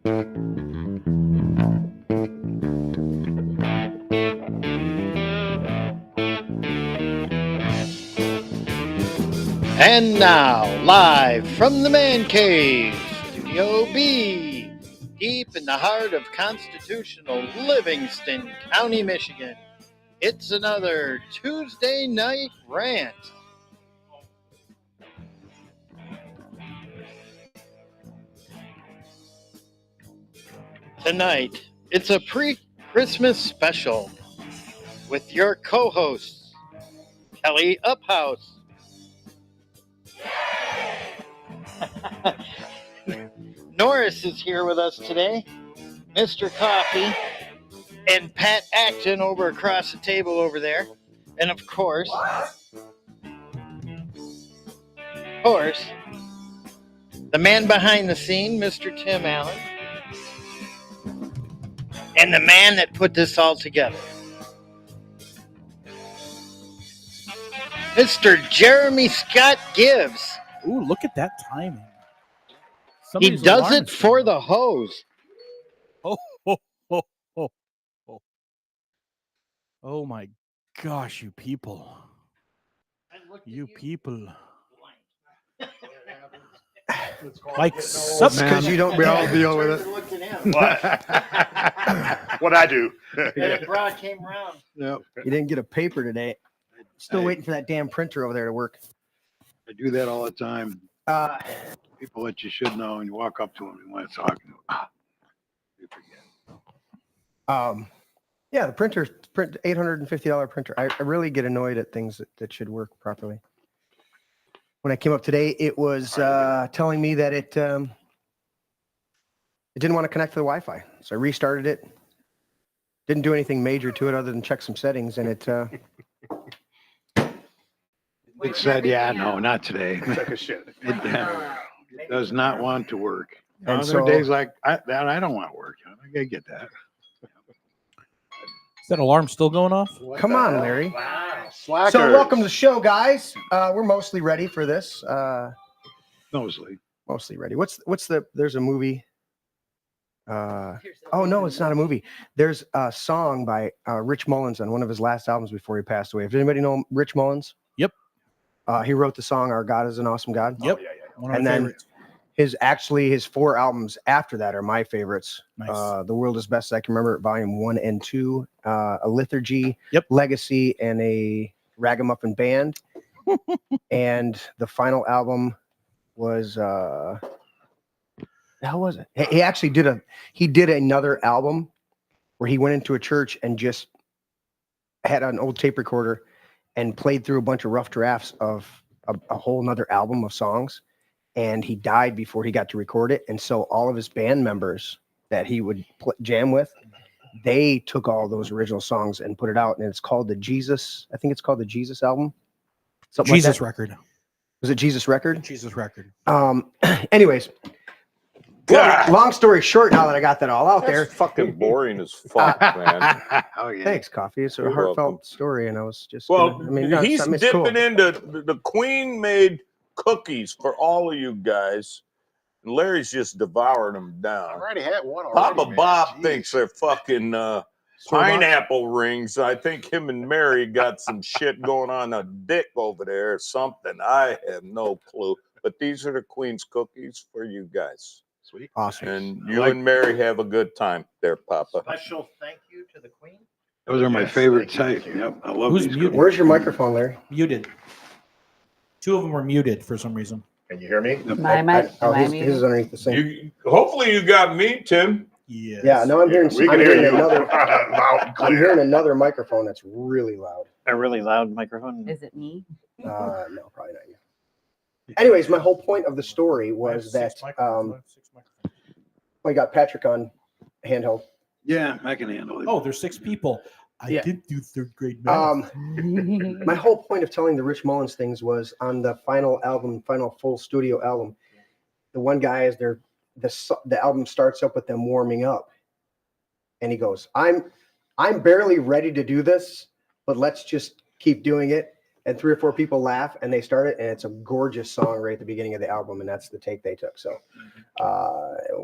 And now, live from the Man Cave, Studio B, deep in the heart of constitutional Livingston County, Michigan, it's another Tuesday night rant. Tonight, it's a pre-Christmas special with your co-hosts, Kelli Uphaus, Norris is here with us today, Mr. Coffee, and Pat Acton over across the table over there. And of course, the man behind the scene, Mr. Tim Allen, and the man that put this all together, Mr. Jeremy Scott Gibbs. Ooh, look at that timing. He does it for the hose. Oh my gosh, you people. You people. Like, because you don't all deal with it. What'd I do? The broad came around. Yep. You didn't get a paper today. Still waiting for that damn printer over there to work. I do that all the time. People that you should know, and you walk up to them and want to talk to them. You forget. Yeah, the print $850 printer. I really get annoyed at things that should work properly. When I came up today, it was telling me that it didn't want to connect to the Wi-Fi. So I restarted it. Didn't do anything major to it other than check some settings, and it It said, yeah, no, not today. Take a shit. It does not want to work. And There are so- days like that I don't want to work. I get that. is that alarm still going off? Come on, Larry. Wow. Slackers. So welcome to the show, guys. We're mostly ready for this. Mostly. Mostly ready. There's a movie. Oh no, it's not a movie. There's a song by Rich Mullins on one of his last albums before he passed away. Does anybody know Rich Mullins? Yep. He wrote the song "Our God Is an Awesome God." Yep. Oh, yeah. One of And my then favorites. his 4 albums after that are my favorites. Nice. The World As Best I Can Remember, Volume 1 and 2, A Liturgy, Yep. Legacy, and a Ragamuffin Band. And the final album was how was it? He actually did another album where he went into a church and just had an old tape recorder and played through a bunch of rough drafts of a whole nother album of songs. And he died before he got to record it. And so all of his band members that he would jam with, they took all those original songs and put it out. And it's called the Jesus album. Something like Jesus that. record. Was it Jesus Record? Jesus record. Anyways, long story short, now that I got that all out there. Fucking boring as fuck, man. Oh, yeah. Thanks, Coffee. It's a You're heartfelt welcome. story. And I was just, Well, he's it's dipping cool. into the Queen made cookies for all of you guys. And Larry's just devouring them I down. already had one already, Papa man. Bob Jeez. thinks they're fucking pineapple rings. I think him and Mary got some shit going on a dick over there or something. I have no clue. But these are the Queen's cookies for you guys. Sweet. Awesome. And you and Mary have a good time there, Papa. Special thank you to the Queen. Those are my Yes, favorite thank type. you. Yep. I love Who's these muted? cookies. Where's your microphone, Larry? Muted. 2 of them were muted for some reason. Can you hear me? His is underneath the sink. Hopefully you got me, Tim. Yes. Yeah, no, I'm hearing. We I'm can hear hearing you another. loud and I'm clear. hearing another microphone that's really loud. A really loud microphone. Is it me? No, probably not you. Anyways, my whole point of the story was that we got Patrick on handheld. Yeah, I can handle it. Oh, there's 6 people. I Yeah. did do 3rd grade math. My whole point of telling the Rich Mullins things was on the final full studio album. The one guy is there. The album starts up with them warming up, and he goes, "I'm barely ready to do this, but let's just keep doing it." and 3 or 4 people laugh and they start it, and it's a gorgeous song right at the beginning of the album, and that's the take they took. So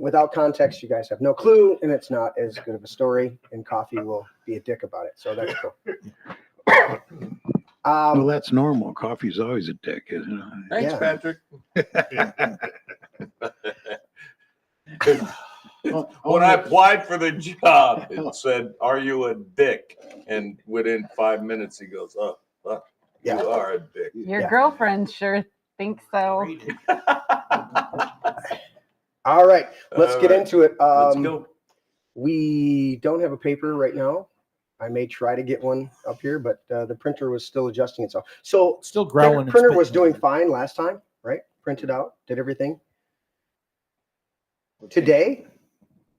without context, you guys have no clue, and it's not as good of a story, and Coffee will be a dick about it. So that's cool. Well, that's normal. Coffee's always a dick, isn't it? Thanks, Yeah. Patrick. Oh, When I applied for the job, it said, "Are you a dick?" And within 5 minutes, he goes, "Oh, well, you Yeah. are a dick." Your Yeah. girlfriend sure thinks so. All right, let's All get right. into it. Let's go. We don't have a paper right now. I may try to get one up here, but the printer was still adjusting itself. So Still growling. and printer spitting was doing over. fine last time, right? Printed out, did everything. Today,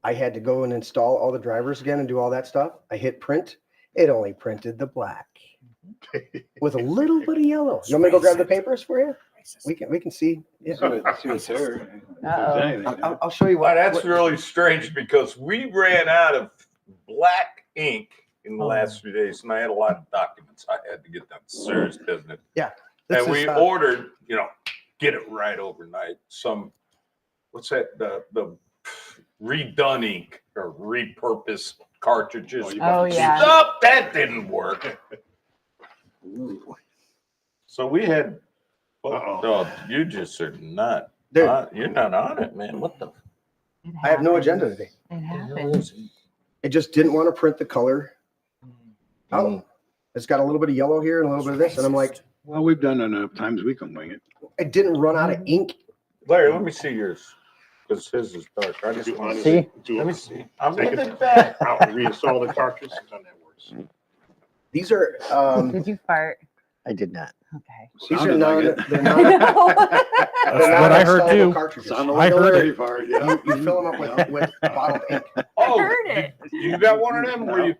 I had to go and install all the drivers again and do all that stuff. I hit print. It only printed the black with a little bit of yellow. You want me to go grab the papers for you? We can see. Yeah. See what's there. Uh-oh. I'll show you Well, what. that's really strange because we ran out of black ink in the last few days, and I had a lot of documents I had to get done. Serious business. This And we is, ordered, get it right overnight. What's that? The redone ink or repurposed cartridges. Oh, yeah. Stop! That didn't work. So we had. Oh, you just are not. Dude, You're not on it, man. What the? It I have no happens. agenda today. It hell happens. is it? It just didn't want to print the color. Mm. Oh, it's got a little bit of yellow here and a little bit of this, and I'm like, Well, we've done it enough times. We can wing it. it didn't run out of ink. Larry, let me see yours. Because his is dark. I just want to See? Let me see. I'm Take looking it back. out, reinstall the cartridge, and that works. These are Did you fart? I did not. Okay. these are Sounded non. like it. They're I non. know. They're what I heard non-installable too. Cartridges. Sounded I like a heard Larry it. fart. Yeah. You fill them up with bottled ink. Oh, heard it. You got one of them where you?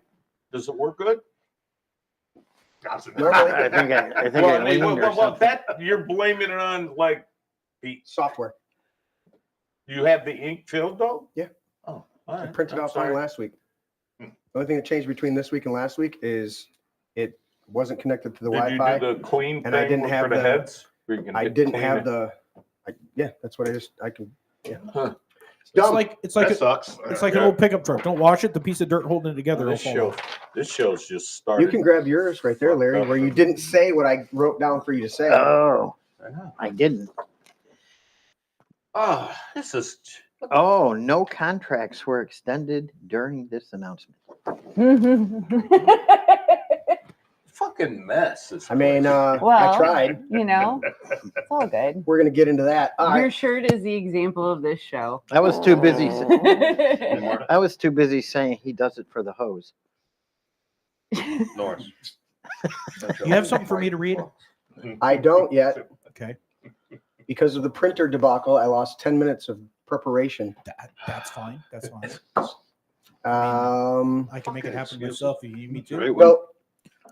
Does it work good? Normally, I think I Well, I mean, leaned or well, something. that you're blaming it on like the. software. You have the ink filled though? Yeah. Oh, all I right. printed I'm out fine sorry. last week. The only thing that changed between this week and last week is it wasn't connected to the Did you Wi-Fi. do the clean and I thing didn't for have the the- heads? Where you can I hit didn't clean have it? the. Yeah, that's what I can. Yeah. Huh. It's It's dumb. like it's like That sucks. it's like an old pickup truck. Don't wash it. The piece of dirt holding it together will This fall show, off. this show's just started. You can grab yours right there, Larry, where you didn't say what I wrote down for you to say. Oh, I know. I didn't. Oh, this is Oh, no contracts were extended during this announcement. fucking mess. This I mean, place. I Well, tried. it's all good. We're gonna get into that. All Your right. shirt is the example of this show. I was too busy. Oh. I was too busy saying he does it for the hose. Norris. You have something for me to read? I don't yet Okay, because of the printer debacle. I lost 10 minutes of preparation. that's fine. That's fine. I can make it happen myself if you need me to. Right, well,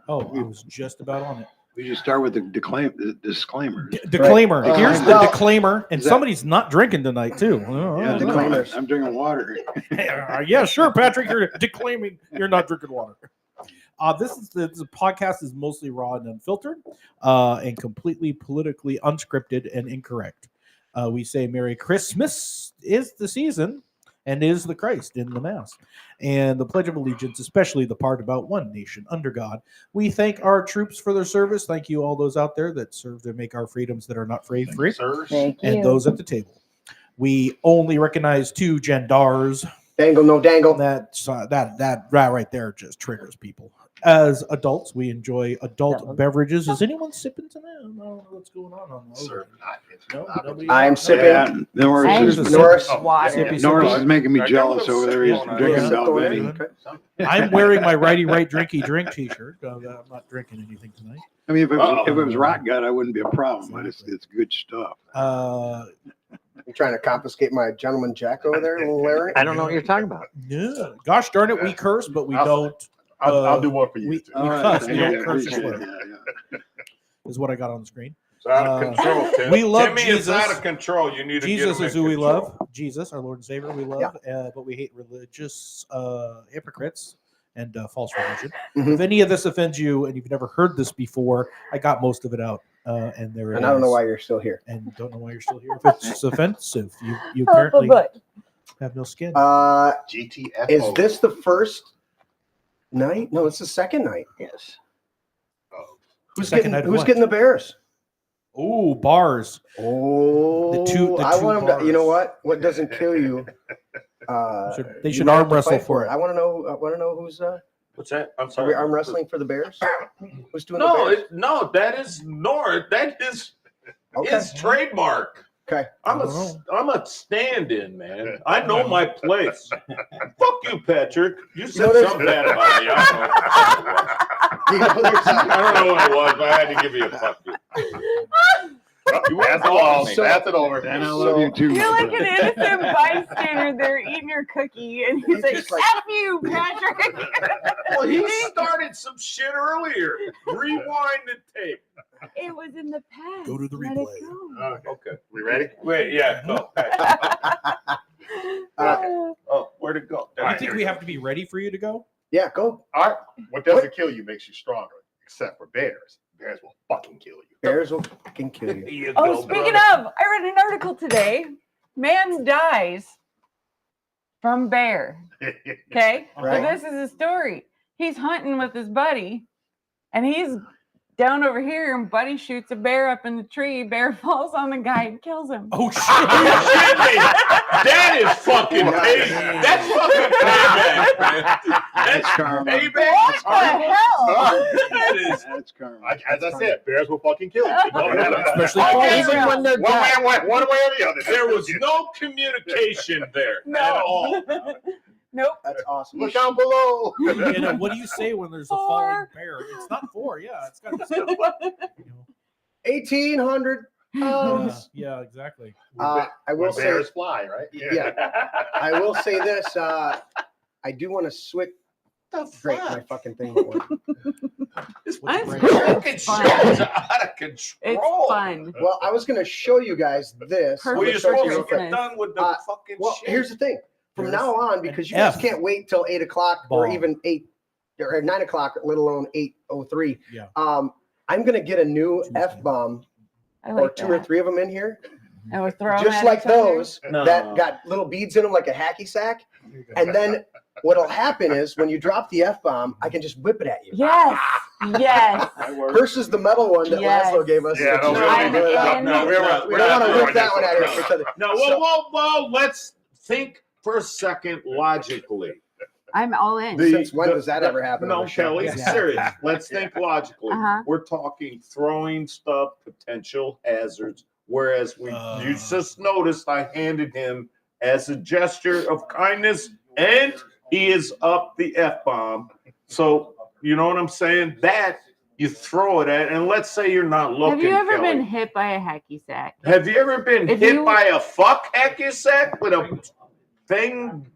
Well, Oh, I was just about on it. we just start with the disclaimer. Disclaimer. Right. Here's the Well, disclaimer, and is that- somebody's not drinking tonight too. Yeah, the no, disclaimers. I'm drinking water. Yeah, sure, Patrick. You're declaiming you're not drinking water. This podcast is mostly raw and unfiltered, and completely politically unscripted and incorrect. We say Merry Christmas is the season and is the Christ in the Mass. And the Pledge of Allegiance, especially the part about one nation under God. We thank our troops for their service. Thank you all those out there that serve to make our freedoms that are not free. Thank you. And those at the table. We only recognize 2 genders. dangle, no dangle. That right there just triggers people. As adults, we enjoy adult beverages. Is anyone sipping tonight? I don't know what's going on. Sir, No, nobody. I'm sipping. Yeah, Norris I is, There's a Norris. water. Sippy, Norris sippy. is making me I got jealous a over there. He's sip on drinking it. Balvenie. I'm wearing my righty right drinky drink T-shirt. I'm not drinking anything tonight. I mean, if it was rock gut, I wouldn't be a problem, but it's good stuff. You trying to confiscate my gentleman Jack over there, little Larry? I don't know what you're talking about. Yeah. Gosh darn it, we curse, but we I'll- don't. I'll do one for you. We too. cuss. We Yeah, don't curse. appreciate as it. well, Yeah. is what I got on the screen. It's out of control, Tim. we love Timmy Jesus. is out of control. You need to Jesus get him is in who we control. love. Jesus, our Lord and Savior, we love, but we hate religious hypocrites and false religion. Mhm. If any of this offends you and you've never heard this before, I got most of it out. And there it And I don't know is. why you're still here. And don't know why you're still here. If it's offensive, you Help a apparently butt. have no skin. GTFO. Is this the first night? No, it's the second night. Yes. Who's Second night of getting what? the Bears? Oh, bars. Oh, The two I want him to. You know bars. what? What doesn't kill you? They you should might arm have to wrestle fight for it. I want to know. I want to know who's. What's that? I'm Are sorry. we arm wrestling for the Bears? Who's doing No, the Bears? that is Norris. That is Okay. his trademark. Okay. I'm a stand-in, man. I know my place. Fuck you, Patrick. You said there's- something bad about me. I don't know what it was, but I had to give you a fuck you. You Pass went it along. off me. Pass it over. And I love you too. You're like brother. an innocent bystander there eating your cookie, and he's He's like, just like- F you, Patrick. Well, he started some shit earlier. Rewind the tape. It was in the past. Go to the Let it replay. go. Okay. We ready? Wait, yeah, go. Oh, where'd it go? I think we have to be ready for you to go. Yeah, go. All right. What doesn't kill you makes you stronger, except for bears. Bears will fucking kill you. Bears will fucking kill you. Here you Oh, go, speaking brother. of, I read an article today. Man dies from bear. Okay? Right. So this is a story. He's hunting with his buddy, and he's down over here, and buddy shoots a bear up in the tree. Bear falls on the guy and kills him. Oh shit! That is fucking payback. That's fucking payback, man. That's karma. payback. What the hell? That is. That's karma. As I said, bears will fucking kill you. Especially Even when they're one way or the other. There was no communication there at all. Nope. That's awesome. Look down below. What do you say when there's a falling bear? It's not 4. Yeah, it's got to be. 1,800 pounds. Yeah, exactly. I will When say. bears fly, right? Yeah. I will say this. I do want to switch. Great, my fucking thing won't work. This I'm fucking it's fun. show is out of It's control. fun. Well, I was going to show you guys this. Perfect. Well, you're I'm gonna show it to supposed you real to quick. get done with the Uh, fucking Well, shit. here's the thing. From There's now on, because you an guys F. can't wait till 8 o'clock or Bomb. even 8 or 9 o'clock, let alone 8:03. Yeah. I'm going to get a new Tuesday. F-bomb I or like 2 that. or 3 of them in here, And we're throwing just at like each other. those No. that got little beads in them like a hacky sack. And then what'll happen is when you drop the F-bomb, I can just whip it at you. Yes. Yes. Versus the metal one that Yes. Laszlo gave us. Yeah, no, which we is- I'm don't need to. in. No, we don't want to whip that one at each other. No, well, let's think for a second logically. I'm all in. Since when does that ever happen on No, the show? Kelly, Yeah. serious. Let's think logically. Uh-huh. We're talking throwing stuff, potential hazards. Whereas you just noticed I handed him as a gesture of kindness, and he is up the F-bomb. So you know what I'm saying? That you throw it at, and let's say you're not looking. Have you ever Kelly. been hit by a hacky sack? Have you ever been If hit you- by a fuck hacky sack with a thing?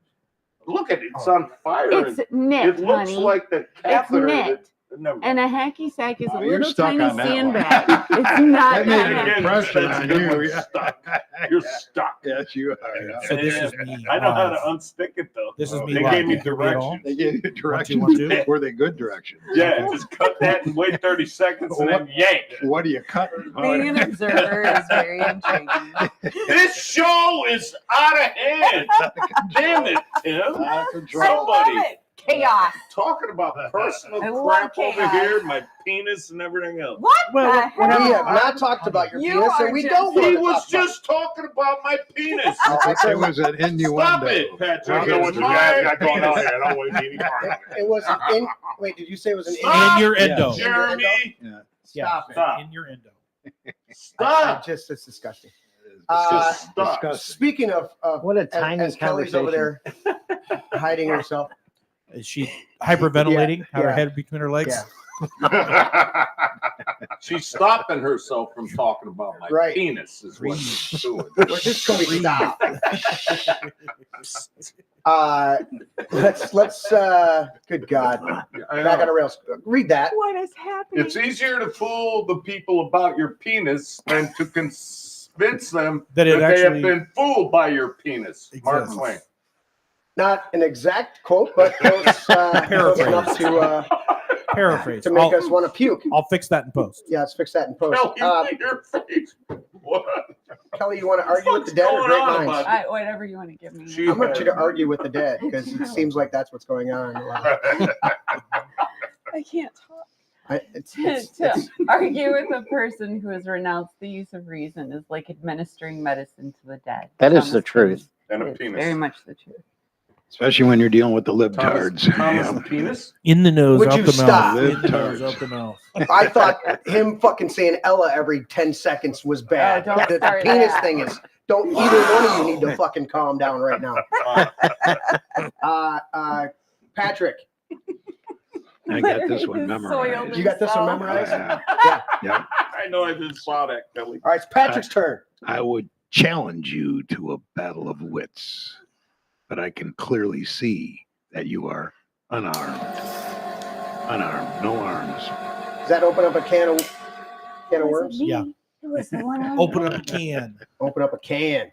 Look at it; it's on fire. It's knit, It looks honey. like the It's catheter. knit. Never And a hacky sack is Oh, a you're little stuck tiny on that one. sandbag. It's not That that made an heavy. impression That's on good you. one. You're stuck. You're stuck. Yes, you are. So this is me. I know how live. to unstick it though. This is me. They live. gave me You hear me at all? directions. They gave you 1, 2, directions. 1, 2. Were they good directions? Yeah, just cut that and wait 30 seconds and then yank. What are you cutting? Being an observer is very intriguing. This show is out of hand. Damn it, Tim. Out of I control. love Somebody. it. Chaos. Talking about personal I love crap over chaos. here, my penis and everything else. What Well, the We hell? have not talked about your You penis, are and we just- don't want He to was talk about just talking about my penis. It was an innuendo. Stop it, Patrick. I don't know what you guys got going on here. I don't want to be any part of it. it. It was an in. Wait, did you say it was an Stop. In your endo. Yeah. Jeremy, Yeah. Yeah, Stop it. Stop. in your endo. stop. It's disgusting. Just stop. Disgusting. Speaking of What a as, tiny as Kelly's over there hiding herself. Is she hyperventilating? Had her Yeah. head between her legs? Yeah. She's stopping herself from talking about my Right. penis is what she's doing. We're just going to stop. Let's good God. I Back on know. the rails. Read that. What is happening? It's easier to fool the people about your penis than to convince them That that it they have actually been fooled by your penis. Mark exists. Twain. Not an exact quote, but close enough to Paraphrase. make us want to puke. I'll fix that in post. Yeah, let's fix that in post. Kelly, your face. What? Kelly, you want to argue with the dead or going great on, minds? bud? Whatever you want to give me. She- I want you to argue with the dead because it seems like that's what's going on. I can't talk. It's Argue with a person who has renounced the use of reason is like administering medicine to the dead. That is the Thomas truth. And a Paine. It's penis. very much the truth. Especially when you're dealing with the libtards. Thomas Yeah. the penis? In the nose, Would out you the stop? mouth. In the nose, out the mouth. I thought him fucking saying Ella every 10 seconds was bad. Oh, don't the start penis that. thing is, don't either one of you need to fucking calm down right now. Patrick, I got this one He's memorized. soiled you got this one himself. memorized? Yeah. Yeah. I know I just saw that, Kelly. All right, it's Patrick's turn. I would challenge you to a battle of wits, but I can clearly see that you are unarmed. Unarmed, no arms. Does that open up a can of worms? Yeah. It was the one on Open up a can. Open up a can.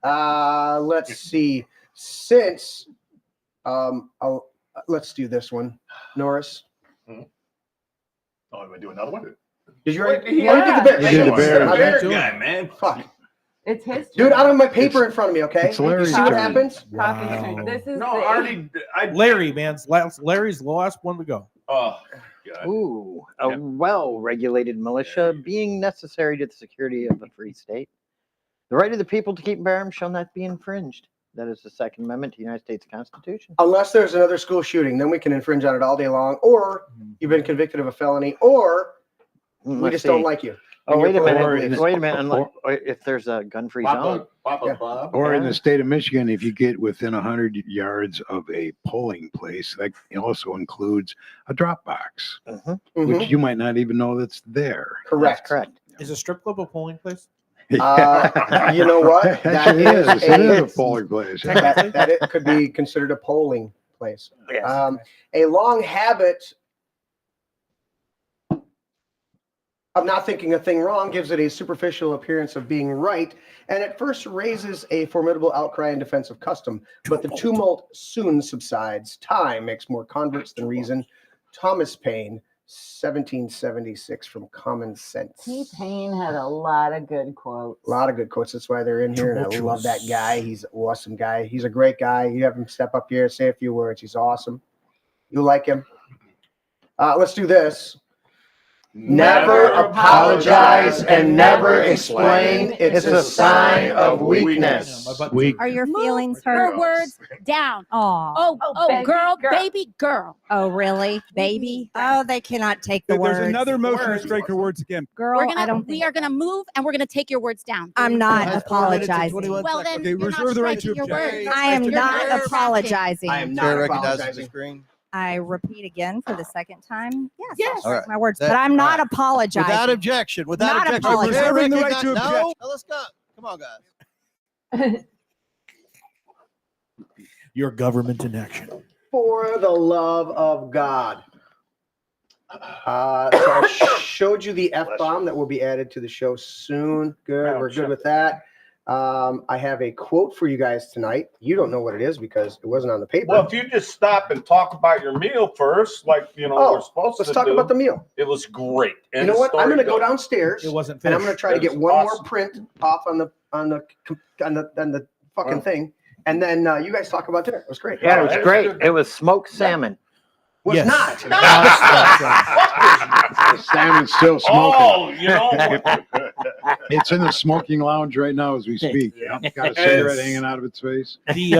Let's see. Since let's do this one. Norris, Oh, you want to do another one? did you already, Wait, you already did the bear? He did the bear. My bad. Bear guy, man. Fuck. It's history. Dude, I don't have my paper in front of me, okay? It's Larry's You see what turn. happens? Coffee Wow. street. This is No, the already. Larry, man. Larry's the last one to go. Oh, God. Ooh, a well-regulated militia being necessary to the security of a free state. The right of the people to keep and bear arms shall not be infringed. That is the Second Amendment to the United States Constitution. Unless there's another school shooting, then we can infringe on it all day long, or you've been convicted of a felony, or we Let's just don't see. like you. Oh, and wait a your political minute. beliefs. Wait a minute. Unless, if there's a gun-free zone. Papa Yeah. Bob. Or in Yeah. the state of Michigan, if you get within 100 yards of a polling place, that also includes a drop box, Mhm. Mhm. which you might not even know that's there. Correct. That's correct. Is a strip club a polling place? You know what? That Actually, is it is a polling place. that it could be considered a polling place. Yes. A long habit of not thinking a thing wrong gives it a superficial appearance of being right, and at first raises a formidable outcry in defense of custom. But the tumult soon subsides. Time makes more converts than reason. Thomas Paine, 1776, from Common Sense. T-Pain had a lot of good quotes. A lot of good quotes. That's why they're in here. And I love that guy. He's an awesome guy. He's a great guy. You have him step up here, say a few words. He's awesome. You like him? Let's do this. Never apologize and never explain. It's a sign of weakness. Weak. Are your feelings Her hurt? words down. Oh, baby girl. baby girl. Oh, really? Baby? Oh, they cannot take the words. There's another motion to strike her words again. Girl, I don't We think. are gonna move and we're gonna take your words down. I'm not Has 4 minutes and apologizing. 21 Well, seconds. then Okay, you're not reserve the right to striking your object. words. I am You're not nerve-wracking. apologizing. I am not Chair recognizes the apologizing. screen. I repeat again for the second time. Yes, Yes. I'll strike All right. my words, That- but I'm not all right. apologizing. Without objection. Without Not objection. apologizing. Chair Reserving the right recognizes- to No. object. Let's go. Come on, guys. Your government in action. For the love of God. So I showed you the F-bomb that will be added to the show soon. Good. We're good with that. I have a quote for you guys tonight. You don't know what it is because it wasn't on the paper. Well, if you just stop and talk about your meal first, like we're supposed Let's to talk do, about the meal. it was great. You know what? I'm going to go downstairs It wasn't and I'm fish. going to try to get That's one more awesome. print off on the fucking thing, and then you guys talk about dinner. It was great. Yeah, it was great. It was smoked salmon. Was Yes. not. The salmon's still smoking. Oh, you know, It's in the smoking lounge right now as we speak. Yeah. Got a cigarette hanging out of its face. The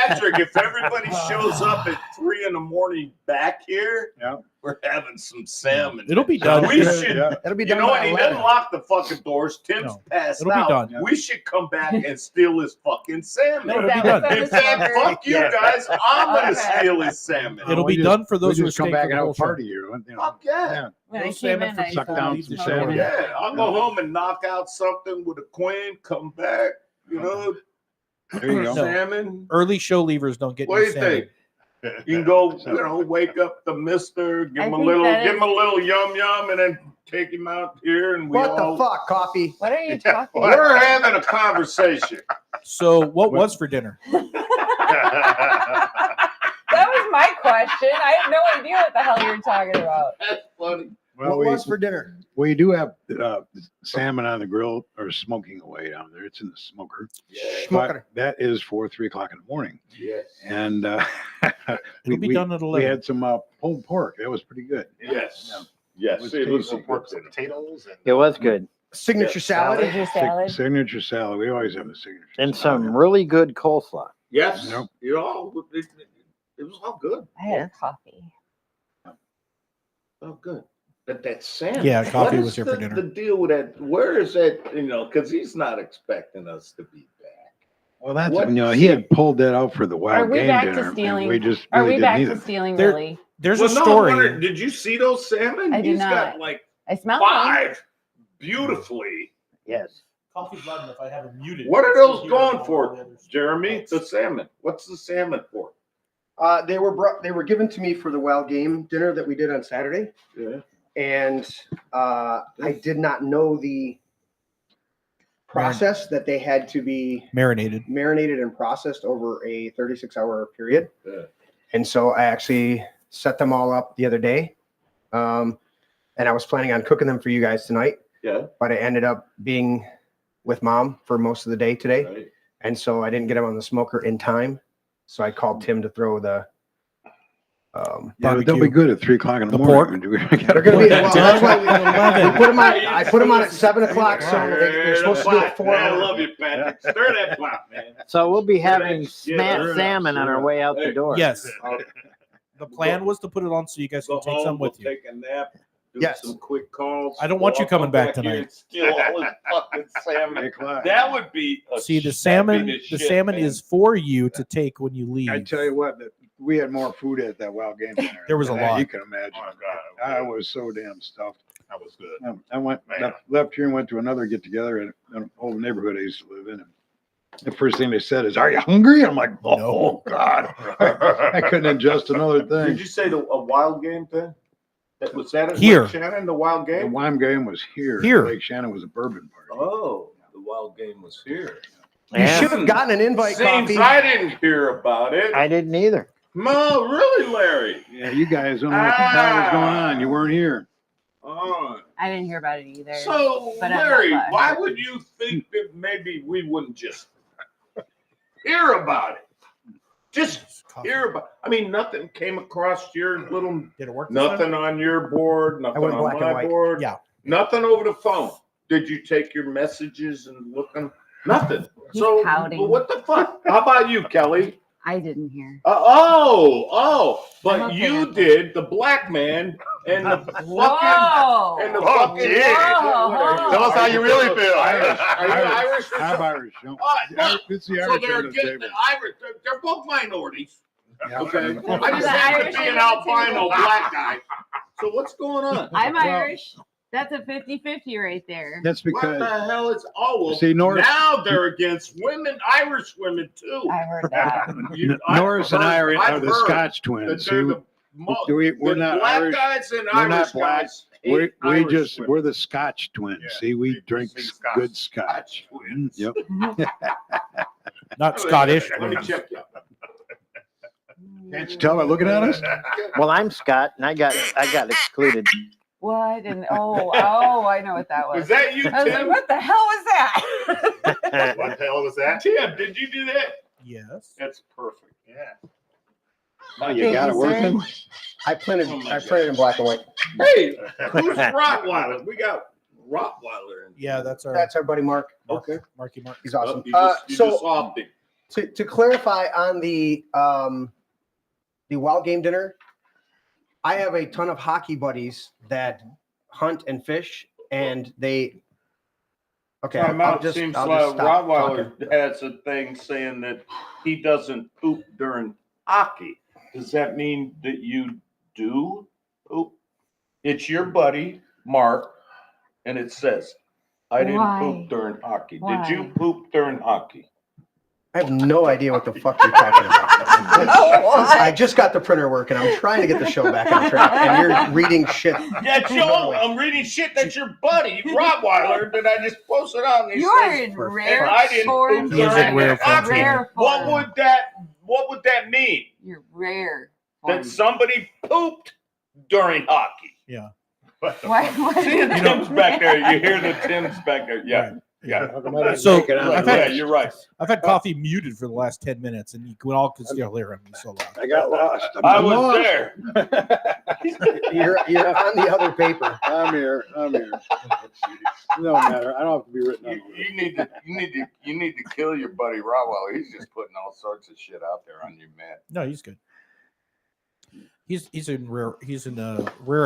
Patrick, if everybody shows up at 3 a.m. back here, Yeah. we're having some salmon. it'll be done. We should, Yeah. That'll be you done know by what? He 11. doesn't lock the fucking doors. Tim's No, passed it'll be out. done. We should come back and steal his fucking salmon. No, it'll be done. In fact, fuck you guys. I'm gonna steal his salmon. It'll We be just- done for We those who just come stay back for the and have whole a show. party here. Fuck yeah. Yeah. When I No came salmon in, for I suck thought down we some should salmon. go Yeah, I'll go home and knock out something with a queen, come back, There you go. No. salmon. Early show leavers don't get What do any you salmon. think? You can go, wake up the mister, give I him a think little, that give is- him a little yum yum, and then take him out here, and we What all. the fuck, coffee? What are you talking about? We're having a conversation. So, what was for dinner? question. I have no idea what the hell you're talking about. That's funny. Well, What was for dinner? we do have salmon on the grill or smoking away down there. It's in the smoker. Smoking. But that is for 3:00 in the morning. Yes. And It'll be done at we 11. had some pulled pork. That was pretty good. Yes. Yeah. Yes. It was tasty. Pork and potatoes. And, It was good. Signature salad. Signature salad. Signature salad. We always have a signature. And salad. some really good coleslaw. yes. Yep. You know, it was all good. I had coffee. Oh, good. But that salmon. Yeah, coffee what was is here for the, dinner. The deal with that? Where is that? You know, because he's not expecting us to be back. Well, that's What- he had pulled that out for the wild Are we game back dinner. to and stealing? We just Are really we didn't back need to it. stealing, There- really? There's Well, a no, I'm story. wondering, did you see those salmon? I did He's not. got like I smell them. 5 beautifully. Yes. Coffee's loud enough. I have it muted. What are I still those hear going all for, the other stuff. Jeremy? The salmon. What's the salmon for? They were given to me for the wild game dinner that we did on Saturday, Yeah. and I did not know the process that they had to be Marinated. marinated and processed over a 36-hour period. Yeah. And so I actually set them all up the other day. And I was planning on cooking them for you guys tonight, Yeah. but I ended up being with mom for most of the day today. Right. And so I didn't get them on the smoker in time. So I called Tim to throw the Yeah, but they'll be Barbecue. good at 3:00 in the The morning. they're going to be, well, that's why we put them on, I put them on at 7 o'clock. So they're supposed to do it 4 I hours. love you, Patrick. Stir that pot, man. So we'll be having Yeah, smacked sure, salmon on our sure. way out the Hey. door. Yes. The plan was to put it on so you guys Go can take home, some with we'll you. take a nap, do Yes. some quick calls. I don't want you walk coming up back here tonight. and steal all his fucking salmon. That would be a See, the that'd salmon, be the shit, salmon man. is for you to take when you leave. I tell you what, we had more food at that wild game dinner. There was a than lot. You can imagine. Oh, God, I was so damn stuffed. That was good. I went Man. left here and went to another get together in an old neighborhood I used to live in. And the first thing they said is, "Are you hungry?" I'm like, "Oh No. God, I couldn't ingest another Did thing." you say a wild game thing? Was that at Here. Lake Shannon, the wild The game? wine game was here. Here. Lake Shannon was a bourbon party. Oh, the wild game was here. You Yeah. should have gotten an invite Seems coffee. I didn't hear about it. I didn't either. No, really, Larry? Yeah, you guys don't know what the hell was going on. You weren't here. Oh. I didn't hear about it either. So, But I'm not Larry, glad. why would you think that maybe we wouldn't just hear about it? Just hear about. I mean, nothing came across your little, Did it work? this time? nothing on your board, nothing went on black and my white. board. Yeah. Nothing over the phone. Did you take your messages and look them? Nothing. He's So, pouting. well, what the fuck? How about you, Kelly? I didn't hear. But I'm okay you with that. did the black man and the fucking Whoa! and the Oh, fucking. yeah. Whoa. Tell us how you really feel. Irish. Are you Irish or I'm something? Irish. No. All right, look, It's the so Irish they're end of the getting table. the Irish. They're both minorities. Yeah. Okay. I The just happened Irish to be end an of the albino table. black guy. So what's going on? I'm Well, Irish. That's a 50-50 right there. That's What because the hell is well, See, Norris- now they're against women, Irish women too. I heard that. Norris and I are I've the heard Scotch that twins. See, they're the we're the not black Irish. guys and We're not Irish black. guys. hate Irish women. We're the Scotch twins. Yeah, See, we we drink see Scotch. good Scotch. twins. Yep. Not Scottish. Let me check you. Can't you tell by looking at us? Well, I'm Scott, and I got excluded. What? And I know what that was. Was that you, I was like, Tim? what the hell was that? What the hell was that? Tim, did you do that? Yes. That's perfect. Yeah. Oh, you got it working? I printed in black and white. Hey, who's Rottweiler? We got Rottweiler in. Yeah, that's our That's our buddy Mark. Okay. Marky Mark. He's awesome. You just So offed him. to clarify on the wild game dinner, I have a ton of hockey buddies that hunt and fish, and they. Okay, Time I'll out. just, Seems I'll like just stop Rottweiler talking. has a thing saying that he doesn't poop during hockey. Does that mean that you do poop? It's your buddy, Mark, and it says, I didn't Why? poop during hockey. Did Why? you poop during hockey? I have no idea what the fuck you're talking about. I just got the printer working. I'm trying to get the show back on track, and you're reading shit. That's I'm reading shit. That's your buddy, Rottweiler, that I just posted on. He You are says, in Perfect. rare I didn't form. poop He is in during rare form. hockey. Rare What form. would that mean? You're rare. that somebody pooped during hockey. Yeah. What? See, Tim's back there. You hear the Tim's back there. Yeah. Right. Yeah. So I've Yeah, you're right. I've had coffee muted for the last 10 minutes, and you can all can still hear him. He's so loud. I got lost. I was there. You're on the other paper. I'm here. No matter. I don't have to be written on. You need to kill your buddy Rottweiler. He's just putting all sorts of shit out there on you, man. No, he's good. He's in rare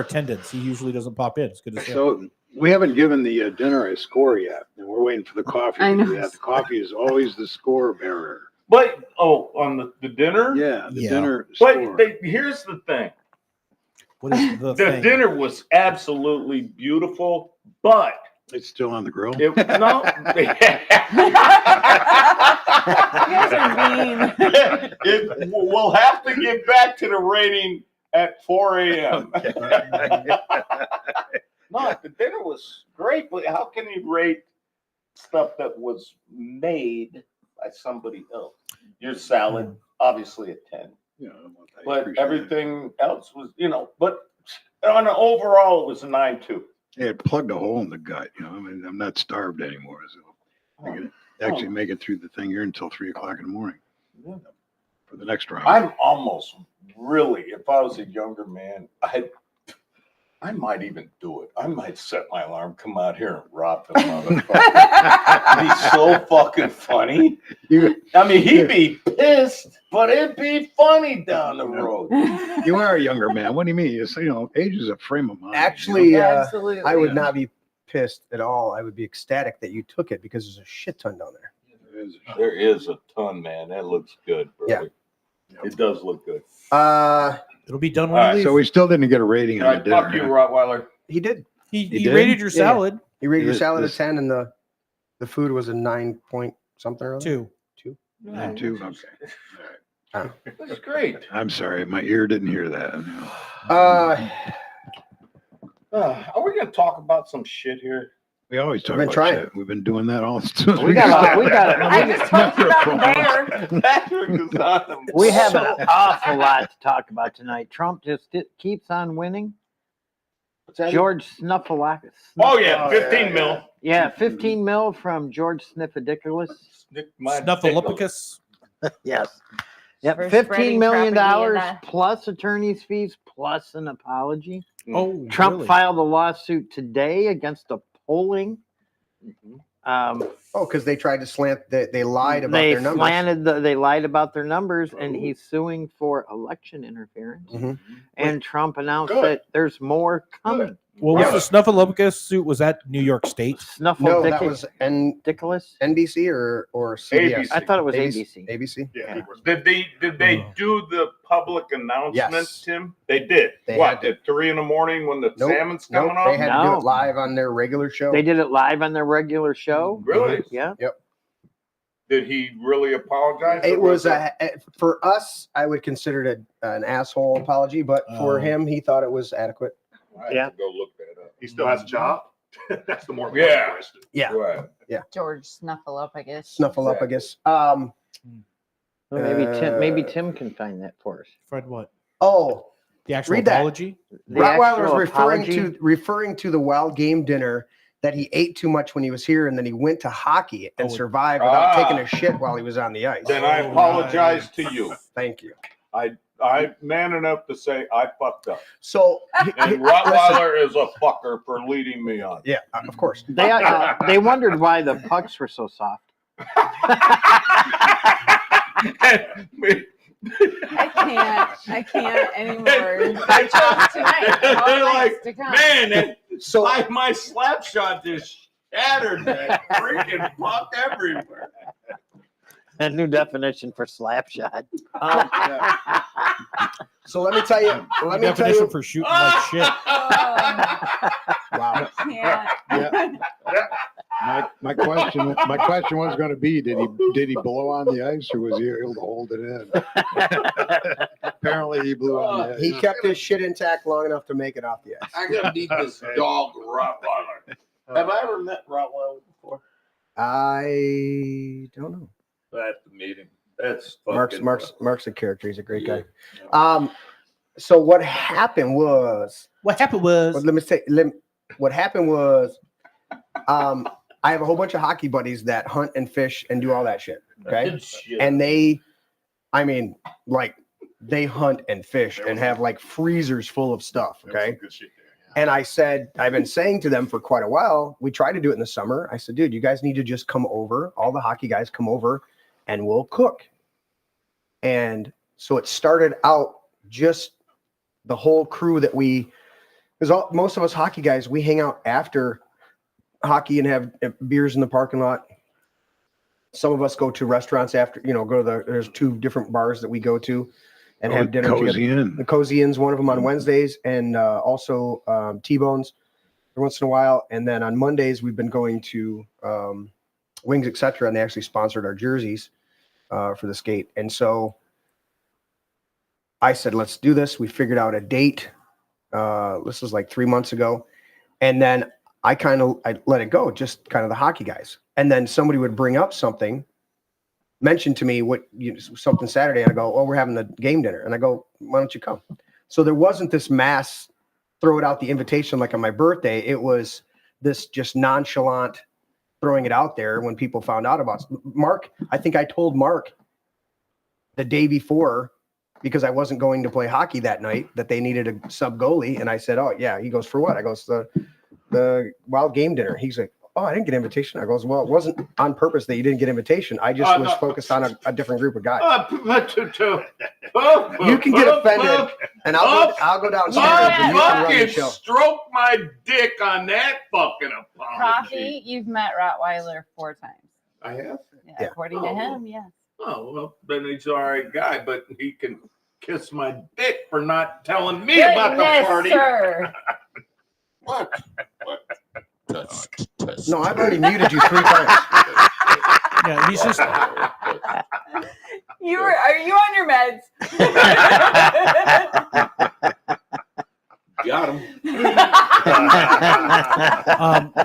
attendance. He usually doesn't pop in. It's good to see him. So we haven't given the dinner a score yet, and we're waiting for the coffee. I to do know. that. The coffee is always the score bearer. But on the dinner. Yeah, the Yeah. dinner But score. here's the thing. What is the The thing? dinner was absolutely beautiful, but It's still on the grill. no. You guys are mean. We'll have to get back to the rating at 4 a.m. No, the dinner was great, but how can you rate stuff that was made by somebody else? Your salad, obviously a 10, Yeah, I but appreciate it. everything else was, but on an overall, it was a 9.2. It plugged a hole in the gut. I mean, I'm not starved anymore, so I can actually make it through the thing here until 3:00 in the morning Yeah. for the next round. I'm almost really, if I was a younger man, I might even do it. I might set my alarm, come out here and rob the motherfucker. It'd be so fucking funny. I mean, he'd be pissed, but it'd be funny down the road. You are a younger man. What do you mean? It's, age is a frame of mind. Actually, Absolutely. I would not be pissed at all. I would be ecstatic that you took it because there's a shit ton down there. There is a ton, man. That looks good, bro. Yeah. It does look good. It'll be done when All you right, leave. So we still didn't get a rating All on right, the fuck you, dinner. Rottweiler. He did. he did? rated your Yeah, yeah. salad He rated your This- salad this- a 10, and the food was a 9 point something or other. 2. And two? Okay. That's great. I'm sorry, my ear didn't hear that. Are we gonna talk about some shit here? We always talk I've been about trying. shit. We've been doing that all since We got I just talked about the bear. Patrick is on them. we have an awful lot to talk about tonight. Trump just keeps on winning. George Snuffleupagus. Oh yeah, 15 mil. Yeah, 15 mil from George Sniffadiculous. Snuffleupagus. Yes. Yep, For $15 spreading million propaganda. plus attorney's fees plus an apology. Oh, Trump really? filed a lawsuit today against a polling. because they tried to slant. They lied about They their numbers. they lied about their numbers, and he's suing for election interference. Mhm. And Trump announced Good. that there's more coming. Well, was the Snuffleupagus suit? Was that New York State? No, that was Ridiculous. NBC or CBS. I thought it was ABC. ABC. Yeah. Did they do the public announcement, Yes. Tim? They did. They What, had to. at 3 a.m. when the Nope, salmon's Nope, coming they off? had to do No. it live on their regular show. They did it live on their regular show. Really? Yeah. Did he really apologize? It or was it- for us. I would consider it an asshole apology, but for Oh. him, he thought it was adequate. I have Yeah. to go look that up. He still has a job. That's the more Yeah. important question. Yeah, Right. George Snuffleupagus. Snuffleupagus. Well, maybe Tim can find that for us. Fred, what? Oh, The actual Read that. apology? The Rottweiler actual was apology? referring to the wild game dinner that he ate too much when he was here, and then he went to hockey and Oh. survived without Ah. taking a shit while he was on the ice. Then I apologize to you. Thank you. I'm man enough to say I fucked up. So, And Rottweiler is a fucker for leading me on. yeah, of course. They wondered why the pucks were so soft. I can't anymore. I chose tonight. They're All like, nights to come. man, So, my slap shot just shattered that freaking puck everywhere. A new definition for slap shot. so let me tell you. Let me tell Definition you. for shooting like shit. Wow. Can't. My question was going to be, did he blow on the ice or was he able to hold it in? Apparently he blew on the ice. He kept his shit intact long enough to make it off the ice. I gotta beat this dog Rottweiler. Have I ever met Rottweiler before? I don't know. At the meeting. That's Mark's fucking Mark's a character. He's a great guy. Yeah. So what happened was. What happened was. Well, let me say. What happened was. I have a whole bunch of hockey buddies that hunt and fish and do all that shit. Okay. And they hunt and fish and have like freezers full of stuff. Okay. And I said, I've been saying to them for quite a while, we tried to do it in the summer. I said, dude, you guys need to just come over. All the hockey guys come over and we'll cook. And so it started out just the whole crew that most of us hockey guys, we hang out after hockey and have beers in the parking lot. Some of us go to restaurants after, there's 2 different bars that we go to and have dinner together. The Cozy Inn's one of them on Wednesdays, and also T-Bones every once in a while. And then on Mondays, we've been going to Wings, etc., and they actually sponsored our jerseys for the skate. And so I said, let's do this. We figured out a date. This was like 3 months ago. And then I let it go, just kind of the hockey guys. And then somebody would bring up something, mention to me something Saturday, and I go, we're having the game dinner. And I go, why don't you come? So there wasn't this mass throw it out the invitation like on my birthday. It was this just nonchalant throwing it out there when people found out about it. Mark, I think I told Mark the day before, because I wasn't going to play hockey that night, that they needed a sub goalie. And I said, oh yeah. He goes, for what? I goes, the wild game dinner. He's like, oh, I didn't get an invitation. I goes, well, it wasn't on purpose that you didn't get invitation. I just was focused on a different group of guys. You can get offended, and I'll go downstairs and you can run the show. Stroke my dick on that fucking apology. Coffee, you've met Rottweiler 4 times. I have? Yeah. According to him, yes. Oh, well, then he's all right guy, but he can kiss my dick for not telling me about the party. Sir. What? No, I've already muted you 3 times. Yeah, he's just. Are you on your meds? Got him.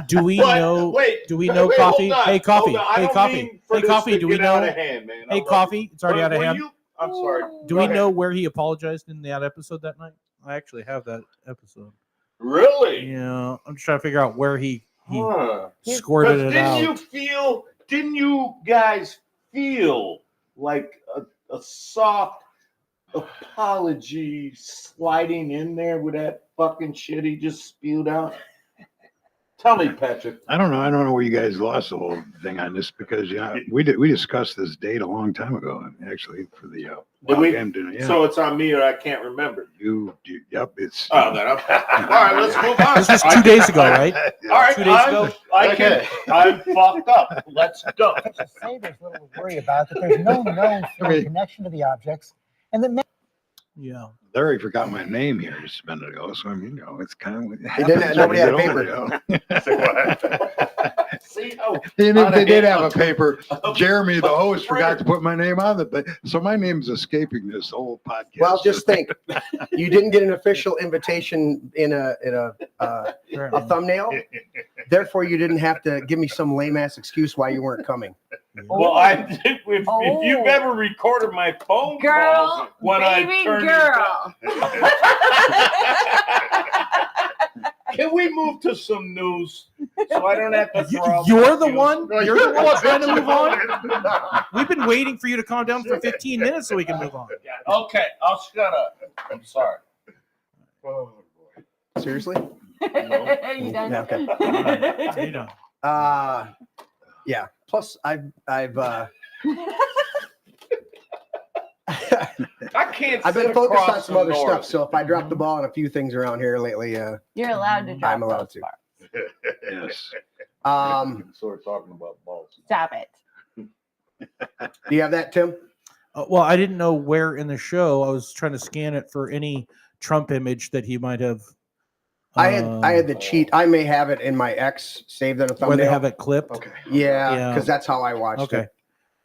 Do we know? Do we know Coffee? Hey, Coffee. Hey, Coffee. Hey, Coffee. Do we know? Hey, Coffee. It's already out of hand. I'm sorry. Do we know where he apologized in that episode that night? I actually have that episode. Really? Yeah, I'm just trying to figure out where he squirted it out. Didn't you guys feel like a soft apology sliding in there with that fucking shit he just spewed out? Tell me, Patrick. I don't know where you guys lost the whole thing on this, because we discussed this date a long time ago, actually, for the game dinner. Yeah. So it's on me, or I can't remember. Yep, it's. Oh, then all right, let's move on. This was 2 days ago, right? All right, 2 days ago. I'm fucked up. Let's go. Just say there's little to worry about, that there's no known connection to the objects, and that. Yeah. Larry forgot my name here just a minute ago, so it's kind of. Nobody had a paper. See, even if they did have a paper, Jeremy, the host, forgot to put my name on it. So my name's escaping this whole podcast. Well, just think, you didn't get an official invitation in a thumbnail. Therefore, you didn't have to give me some lame ass excuse why you weren't coming. Well, if you've ever recorded my phone calls when I turn girl. Can we move to some news so I don't have to throw You're the one? You're the one trying to move on? We've been waiting for you to calm down for 15 minutes so we can move on. Okay, I'll shut up. I'm sorry. Oh, boy. Seriously? No. You done? Yeah, okay. You know. Yeah. Plus, I've I've been focused on some other stuff. So if I drop the ball on a few things around here lately, you're allowed to drop. I'm allowed to. Yes. So we're talking about balls. Stop it. Do you have that, Tim? Well, I didn't know where in the show. I was trying to scan it for any Trump image that he might have. I had the cheat. I may have it in my X saved in a thumbnail. Where they have it clipped. Okay. Yeah, because that's how I watched it.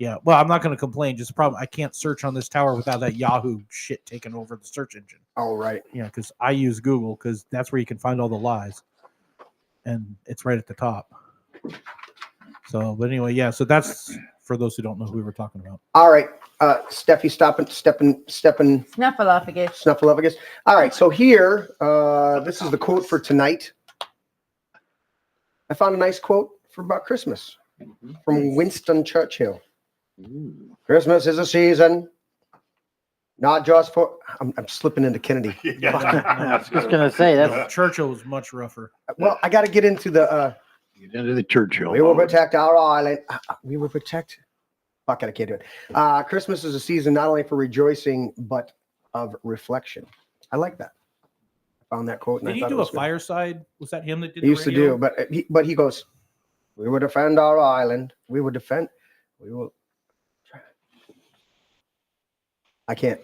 Yeah. Well, I'm not going to complain. Just problem, I can't search on this tower without that Yahoo shit taking over the search engine. Oh, right. Yeah, because I use Google because that's where you can find all the lies, and it's right at the top. So, but anyway, yeah. So that's for those who don't know who we were talking about. All right. Steffi, stepping. Snuffleupagus. Snuffleupagus. All right. So here, this is the quote for tonight. I found a nice quote for about Christmas from Winston Churchill. Christmas is a season, not just for. I'm slipping into Kennedy. I was just gonna say that. Churchill was much rougher. Well, I got to get into the. Get into the Churchill. We will protect our island. We will protect. Fuck it, I can't do it. Christmas is a season not only for rejoicing but of reflection. I like that. I found that quote. And Did I he thought do it a was good. fireside? Was that him that did? He the used to radio? do, but he goes, we will defend our island. We will defend. We will. I can't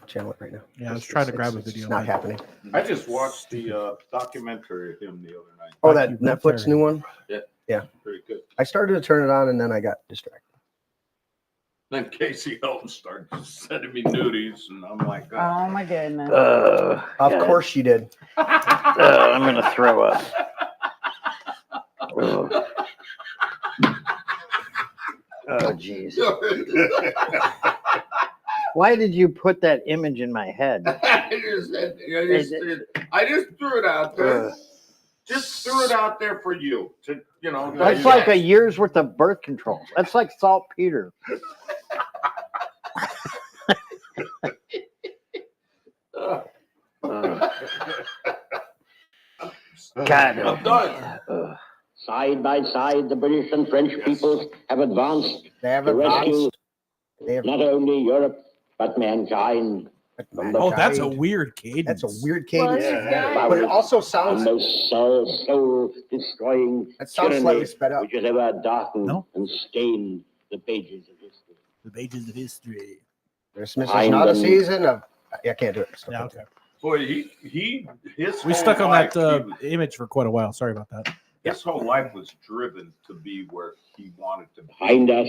channel it right now. Yeah, I was trying to grab a video. It's not happening. I just watched the documentary of him the other night. Oh, that Netflix new one? Yeah. Pretty good. I started to turn it on and then I got distracted. Then Casey Hilton started sending me nudies, and I'm like, Oh my goodness. Of course she did. I'm gonna throw up. Oh jeez. Why did you put that image in my head? I just threw it out there. Just threw it out there for you to, That's like a year's worth of birth control. That's like saltpeter. God, I'm done. Side by side, the British and French peoples have advanced They have to rescue advanced. They have, not only Europe, but mankind. Oh, that's a weird cadence. That's a weird cadence. Yeah. But it also The sounds. most soul-destroying That sounds slightly tyranny sped up. which has ever darkened No. and stained the pages of history. The pages of history. Christmas is I'm not a the- season of. Yeah, I can't do it. Stop Yeah, it. okay. Boy, his We whole stuck on life, that he was- image for quite a while. Sorry about that. his whole life was driven to be where he wanted to be. Behind us,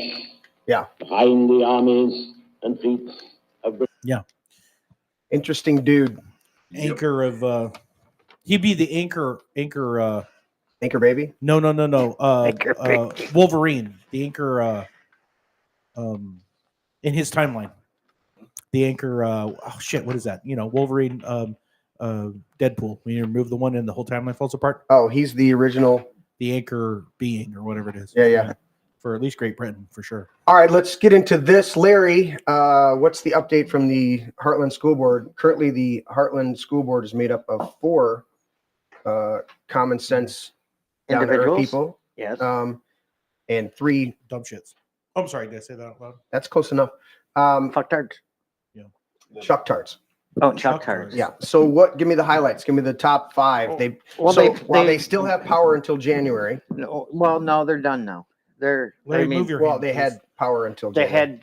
Yeah. behind the armies and fleets of Britain. Interesting dude. Anchor of he'd be the anchor Anchor baby. no. Anchor baby. Wolverine. The anchor in his timeline. The anchor what is that? Wolverine Deadpool. When you remove the one and the whole timeline falls apart. Oh, he's the original. The anchor being or whatever it is. Yeah. For at least Great Britain, for sure. All right, let's get into this. Larry, what's the update from the Heartland School Board? Currently, the Heartland School Board is made up of 4 common sense down-to-earth Individuals? people, Yes. and 3. Dumb shits. I'm sorry, did I say that out loud? That's close enough. Fuck tarts. Chuck Tarts. Oh, Chuck chuck tarts. tarts. Yeah. So what? Give me the highlights. Give me the top 5. Well, While they still have power until January. No, they're done now. Larry, move your Well, hand, they please. had power until They January.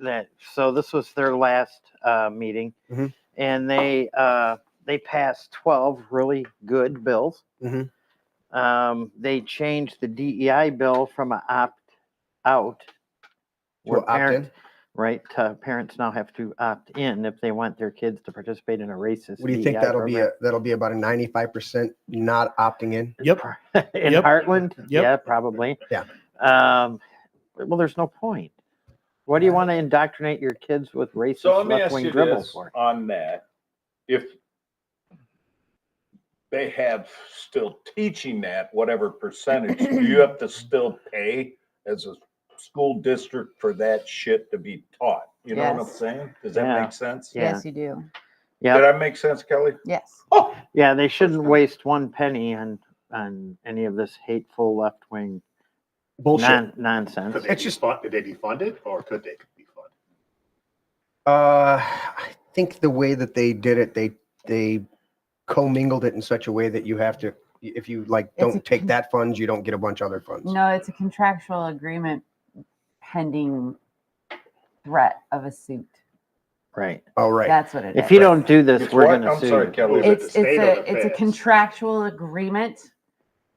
had so this was their last meeting, Mhm. and they passed 12 really good bills. Mhm. They changed the DEI bill from an opt out, To opt in? right? Parents now have to opt in if they want their kids to participate in a racist. What do you think DEI that'll be? That'll be about a 95% not opting in. Yep. in Yep. Heartland? Yep. Yeah, probably. Yeah. Well, there's no point. What do you want to indoctrinate your kids with racist So let me ask left-wing you dribble this for? on that. If they have still teaching that, whatever percentage, do you have to still pay as a school district for that shit to be taught? You know what I'm Yes. saying? Does that Yeah. make sense? Yeah. Yes, you do. Yeah, Did that make sense, Kelly? Yes. Oh, yeah, they shouldn't waste one penny on any of this hateful left-wing Bullshit. nonsense. Could they It's be just- did they defund it, or could they be funded? I think the way that they did it, they commingled it in such a way that you have to, if you don't take that funds, you don't get a bunch of other funds. No, it's a contractual agreement pending threat of a suit. Right. Oh, right. That's what it is. If you don't do this, It's we're what? going to I'm sue. sorry, you. Kelly. Is it the It's state or the it's a feds? contractual agreement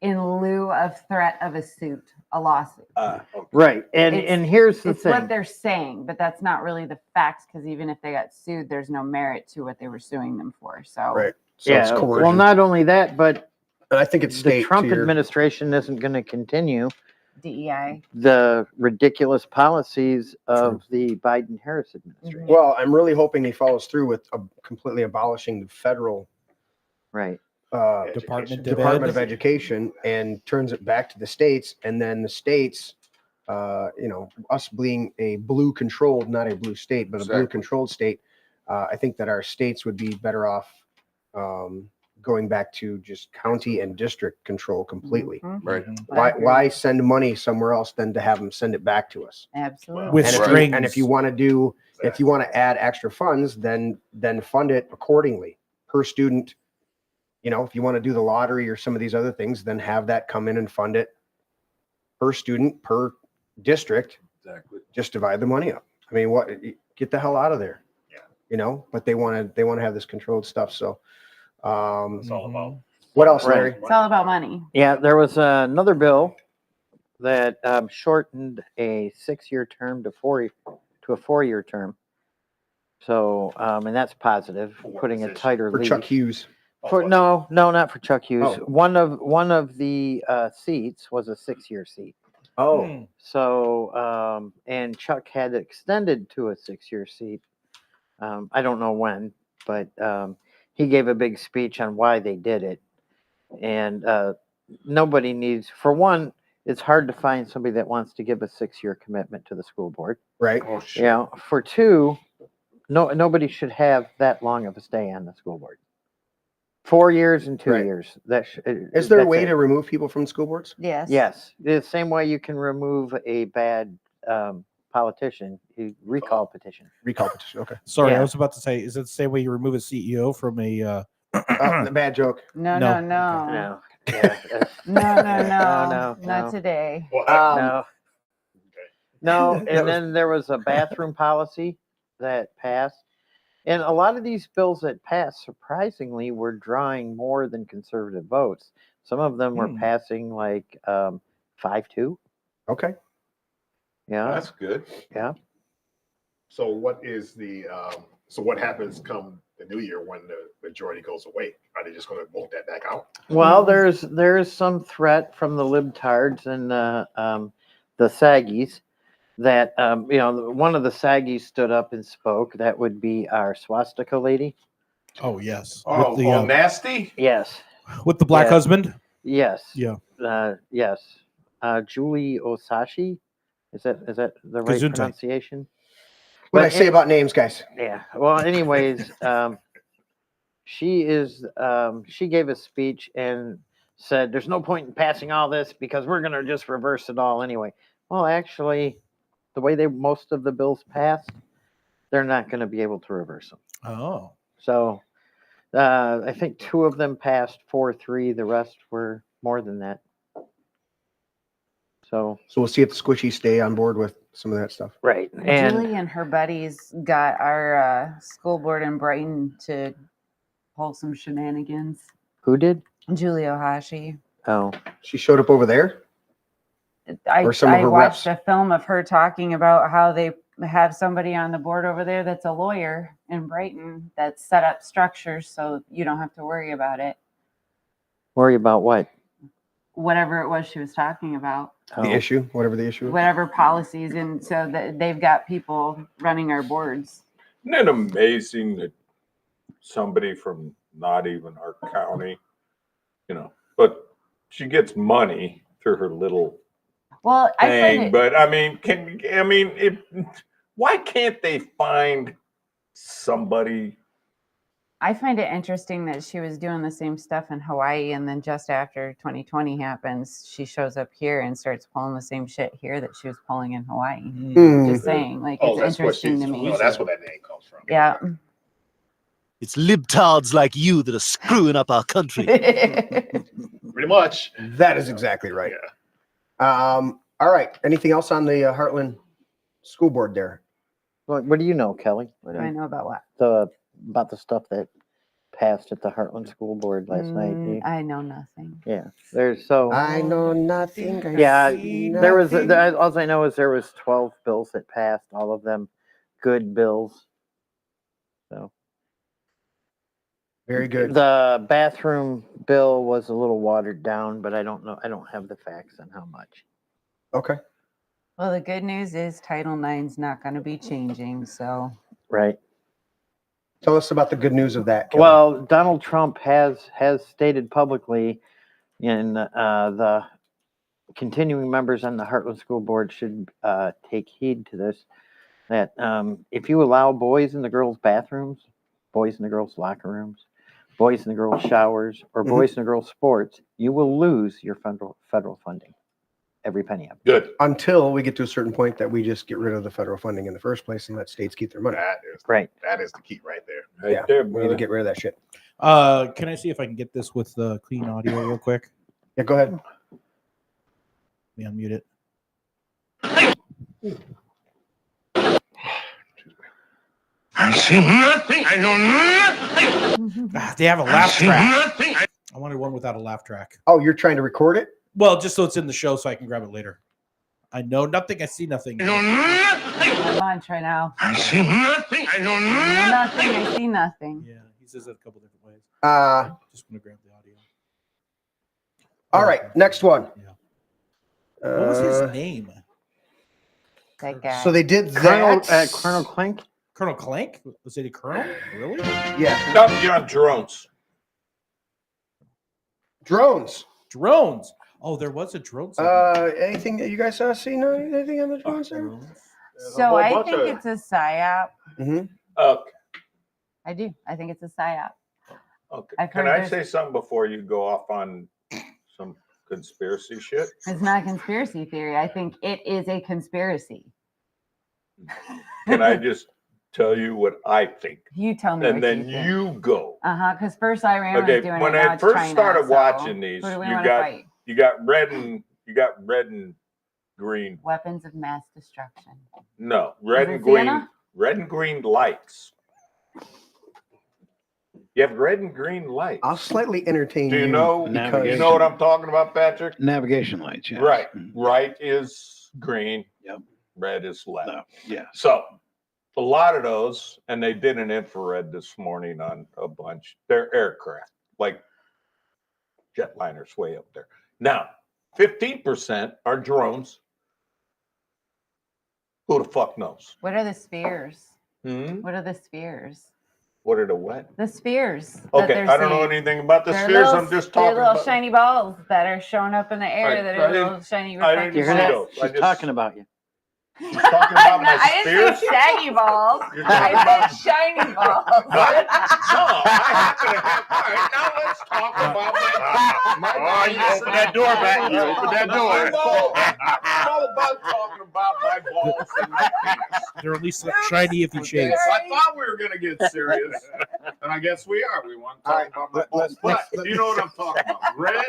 in lieu of threat of a suit, a lawsuit. Okay. Right. And here's the It's thing. what they're saying, but that's not really the facts because even if they got sued, there's no merit to what they were suing them for. So Right. So it's Yeah. coercion. Not only that, but and I think it's the state Trump to your- administration isn't going to continue DEI. the ridiculous policies of the Biden-Harris administration. Well, I'm really hoping he follows through with completely abolishing the federal Right. Department of Education and turns it back to the states, and then the states, us being a blue controlled, not a blue state, but a blue controlled state, I think that our states would be better off going back to just county and district control completely. Right. Why send money somewhere else than to have them send it back to us? Absolutely. With strings. And if you want to add extra funds, then fund it accordingly per student. If you want to do the lottery or some of these other things, then have that come in and fund it per student, per district. Exactly. Just divide the money up. I mean, get the hell out of there. Yeah. But they want to have this controlled stuff. So, It's all about. what else, Right. Larry? It's all about money. Yeah, there was another bill that shortened a 6-year term to a 4-year term. So, and that's positive, putting a tighter For leash. Chuck Hughes. No, not for Chuck Hughes. Oh. One of the seats was a 6-year seat. Oh, So, and Chuck had it extended to a 6-year seat. I don't know when, but he gave a big speech on why they did it. And nobody needs, for one, it's hard to find somebody that wants to give a 6-year commitment to the school board. right. Oh shit. Yeah. For two, nobody should have that long of a stay on the school board. 4 years and 2 Right. years. Is there a that's way it. to remove people from school boards? Yes. Yes, the same way you can remove a bad politician, you recall petition. Recall petition. Okay. Sorry, Yeah. I was about to say, is it the same way you remove a CEO from a? The bad joke. No, No. no, no. No, yeah, No. no, Not today. Well, no. That And was- then there was a bathroom policy that passed, and a lot of these bills that passed, surprisingly, were drawing more than conservative votes. Some of them were passing like 5-2. Okay. Yeah, that's good. yeah. So what is so what happens come the new year when the majority goes away? Are they just going to vote that back out? Well, there's some threat from the libtards and the saggies that one of the saggies stood up and spoke. That would be our swastika lady. Oh yes. Oh, with the nasty. Yes, with the black yeah. husband. yes, Yeah. yes. Julie Osashi, is that the right Gesundheit. pronunciation? What did I But say about names, guys? Yeah. Well, anyways, she gave a speech and said, "There's no point in passing all this because we're gonna just reverse it all anyway." Well, actually, the way most of the bills passed, they're not going to be able to reverse them. Oh. So, I think 2 of them passed 4-3. The rest were more than that. So we'll see if the squishies stay on board with some of that stuff. Right. And Julie and her buddies got our school board in Brighton to pull some shenanigans. who did? Julie Ohashi. Oh, She showed up over there. Or some of I her watched reps. a film of her talking about how they have somebody on the board over there that's a lawyer in Brighton that's set up structures so you don't have to worry about it. worry about what? Whatever it was she was talking about, The issue, whatever the issue is. whatever policies, and so that they've got people running our boards. Isn't it amazing that somebody from not even our county, but she gets money through her little Well, I thing. find it, But I mean, why can't they find somebody? I find it interesting that she was doing the same stuff in Hawaii, and then just after 2020 happens, she shows up here and starts pulling the same shit here that she was pulling in Hawaii. Mm. Just saying, like, Oh, it's that's what interesting she's. to me. Oh, that's where that name comes from. Yeah. It's libtards like you that are screwing up our country. Pretty much. That is exactly right. All right. Anything else on the Heartland School Board there? What do you know, Kelly? What do I know about what? About the stuff that passed at the Heartland School Board last night? I know nothing. Yeah, there's so. I know nothing. Yeah, there was. All I know is there was 12 bills that passed. All of them good bills. So very good. The bathroom bill was a little watered down, but I don't know. I don't have the facts on how much. Okay. Well, the good news is Title IX's not going to be changing. So Right. Tell us about the good news of that. Kelli. Well, Donald Trump has stated publicly in the continuing members on the Heartland School Board should take heed to this, that if you allow boys in the girls' bathrooms, boys in the girls' locker rooms, boys in the girls' showers, or boys in the girls' sports, you will lose your federal funding. Every penny of it. Good. Until we get to a certain point that we just get rid of the federal funding in the first place and let states keep their money. That is the key right there. Right there, We need to brother. get rid of that shit. Can I see if I can get this with the clean audio real quick? Yeah, go ahead. Let me unmute it. I see nothing. I know nothing. They have a laugh track. I wanted one without a laugh track. Oh, you're trying to record it? Well, just so it's in the show so I can grab it later. I know nothing. I see nothing. come on, try now. I see nothing. I know Nothing. I see nothing. Yeah, he says it a couple different ways. Just want to grab the audio. All right, next one. What was his name? That guy. So they did Colonel, that. Colonel Clink? Colonel Clank? Was it a colonel? Really? Yeah. No, you're on drones. Drones. Drones. Oh, there was a drone. Anything that you guys seen? Anything on the drones there? So I think it's a psyop. Mm-hmm. Okay. I do. I think it's a psyop. Okay. I've Can heard I say something before you go off on some conspiracy shit? It's not a conspiracy theory. I think it is a conspiracy. Can I just tell you what I think? You tell me. And what then think. you go. Because first Iran Okay, was doing when it. Now I it's first China, started so watching these, who do we you wanna got fight? red and green. Weapons of mass destruction. No, red Is and it green. Sienna? Red and green lights. You have red and green lights. I'll slightly entertain Do you know? because You know what I'm talking about, Patrick? Navigation lights. Yes. Right. Right is green. Yep. Red is left. No. Yeah. So a lot of those, and they did an infrared this morning on a bunch. They're aircraft, like jetliners way up there. Now, 15% are drones. Who the fuck knows? What are the spheres? Hmm? What are the spheres? What are the what? The spheres. that Okay, they're I don't know seeing. anything about the They're spheres. little- I'm just they're talking little about. shiny balls that are showing up in the air. Right, That I are didn't- little shiny I didn't reflective see balls. those. She's talking about you. She's talking about my I didn't spheres. say shaggy balls. You're talking I about- said shiny balls. No, I happen to have. All right, now let's talk about my Oh, you open that door back. You open that door. I'm all about talking about my balls and my penis. They're at least shiny if you shave. So I thought we were gonna get serious, and I guess we are. We want to talk about my balls, but you know what I'm talking about? Red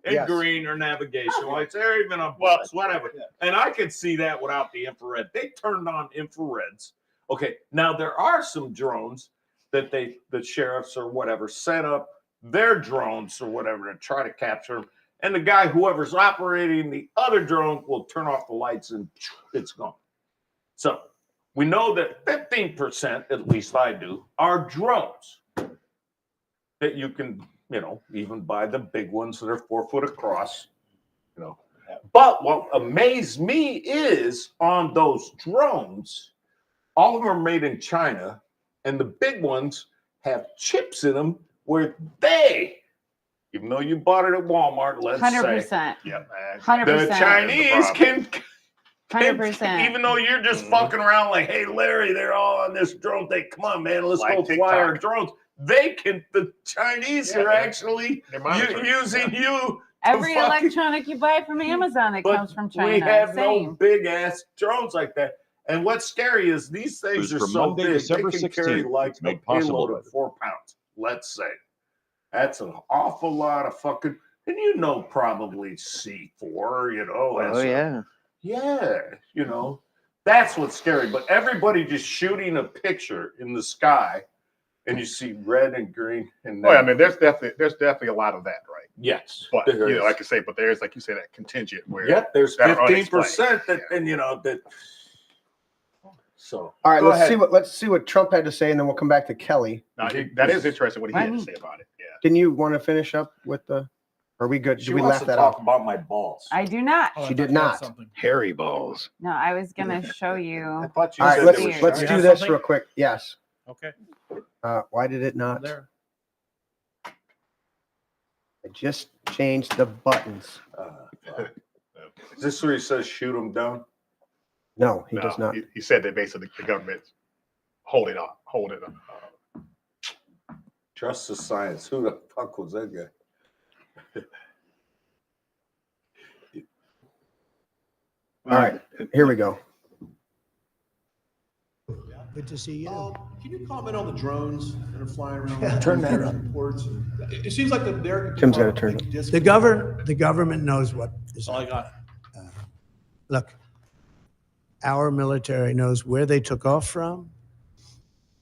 and Yes. green are navigation lights. They're even on bus, whatever. And I could see that without the infrared. They turned on infrareds. Okay, now there are some drones that the sheriffs or whatever sent up their drones or whatever to try to capture them. And the guy, whoever's operating the other drone, will turn off the lights and it's gone. So we know that 15%, at least I do, are drones that you can, even buy the big ones that are 4 foot across, But what amazed me is on those drones, all of them are made in China, and the big ones have chips in them where they, even though you bought it at Walmart, let's 100%. say, 100%. the Chinese can 100%. even though you're just fucking around like, hey, Larry, they're all on this drone thing. Come on, man, let's Like go fly our TikTok. drones. The Chinese are actually using you. Every to fucking- electronic you buy from Amazon that But comes from China. We have Same. no big ass drones like that. And what's scary is these things are from so Monday, big, December they can carry 16th. like It's a made possible payload of by 4 pounds, let's say. That's an awful lot of fucking, and probably C4, Oh, as a- yeah. Yeah, that's what's scary. But everybody just shooting a picture in the sky, and you see red and green. And Oh, yeah, I mean, there's definitely a lot of that, right? yes, But there is. like I say, but there's like you say that contingent where Yep, there's that are 15% that, unexplained. and that. So All right, go let's ahead. see what Trump had to say, and then we'll come back to Kelly. Now, that is interesting what he had to say about it. Yeah. Didn't you want to finish up with the? Are we good? She Did we wants laugh to that talk out? about my balls. I do not. Oh, I She thought did you had not. something. Hairy balls. No, I was gonna show you. I thought you All right, said let's they were let's You do have this something? real quick. Yes. Okay. Why did it not? There. I just changed the buttons. Fuck. Is this where he says shoot him down? No, he does not. He said that basically the government's holding up. Trust the science. Who the fuck was that guy? All right, here we go. Good to see you. Can you comment on the drones that are flying around? Turn that up. Reports. It seems like the American Tim's people gotta are turn big it. dis- The government knows what is. That's all I got. Look, our military knows where they took off from.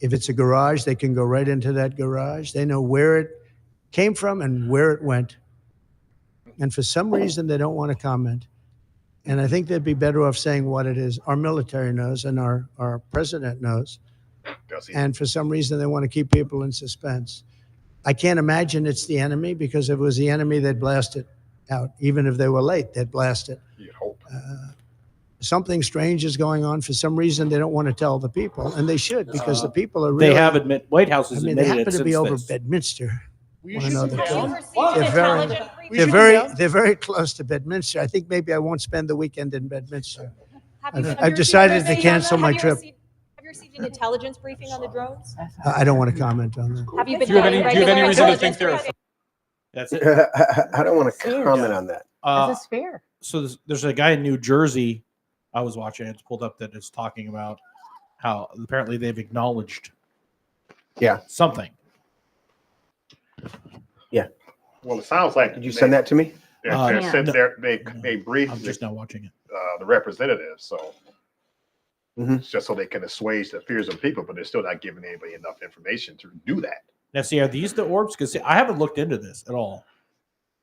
If it's a garage, they can go right into that garage. They know where it came from and where it went. And for some reason, they don't want to comment. And I think they'd be better off saying what it is. Our military knows and our president knows. Does he? And for some reason, they want to keep people in suspense. I can't imagine it's the enemy, because if it was the enemy, they'd blast it out. Even if they were late, they'd blast it. You'd hope. Something strange is going on. For some reason, they don't want to tell the people, and they should, because the people are really. They have admit. White House I has mean, they admitted it happen to be since over this. Bedminster. You Wanna should know be the down. truth. What? They're very close to Bedminster. I think maybe I won't spend the weekend in Bedminster. I've decided to cancel my trip. Have you received an intelligence briefing on the drones? I don't want to comment on that. Have you been Do you have getting any regular reason to think intelligence they're? briefings? That's it. I don't want to comment on that. This is fair. So there's a guy in New Jersey I was watching. It's pulled up that is talking about how apparently they've acknowledged something. Yeah. Well, it sounds like. Did you send that to me? They briefed. I'm just now watching it. The representatives, so Mhm. it's just so they can assuage the fears of people, but they're still not giving anybody enough information to do that. Now, see, are these the orbs? Because I haven't looked into this at all.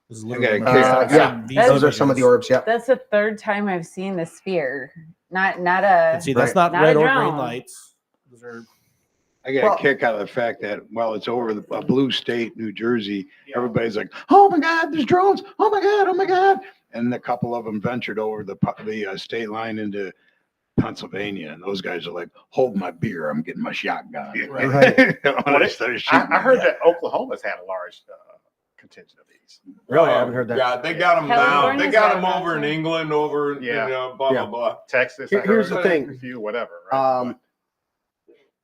This is literally got my a first kick. time Yeah, seeing these those are some of the images. orbs. Yeah. That's the third time I've seen the sphere. Not a. And see, that's Right. not Not red a or drone. green lights. Those are I got Well- a kick out of the fact that while it's over a blue state, New Jersey, everybody's like, "Oh my God, there's drones! Oh my God! Oh my God!" And a couple of them ventured over the state line into Pennsylvania, and those guys are like, "Hold my beer! I'm getting my shotgun." Right. I heard that Oklahoma's had a large contingent of these. Really, I haven't heard that. Yeah, they got them now. They California's got got them them over in too. England, over in, Yeah. blah, Yeah. blah, blah. Texas. Here's the thing. A few, whatever. Right?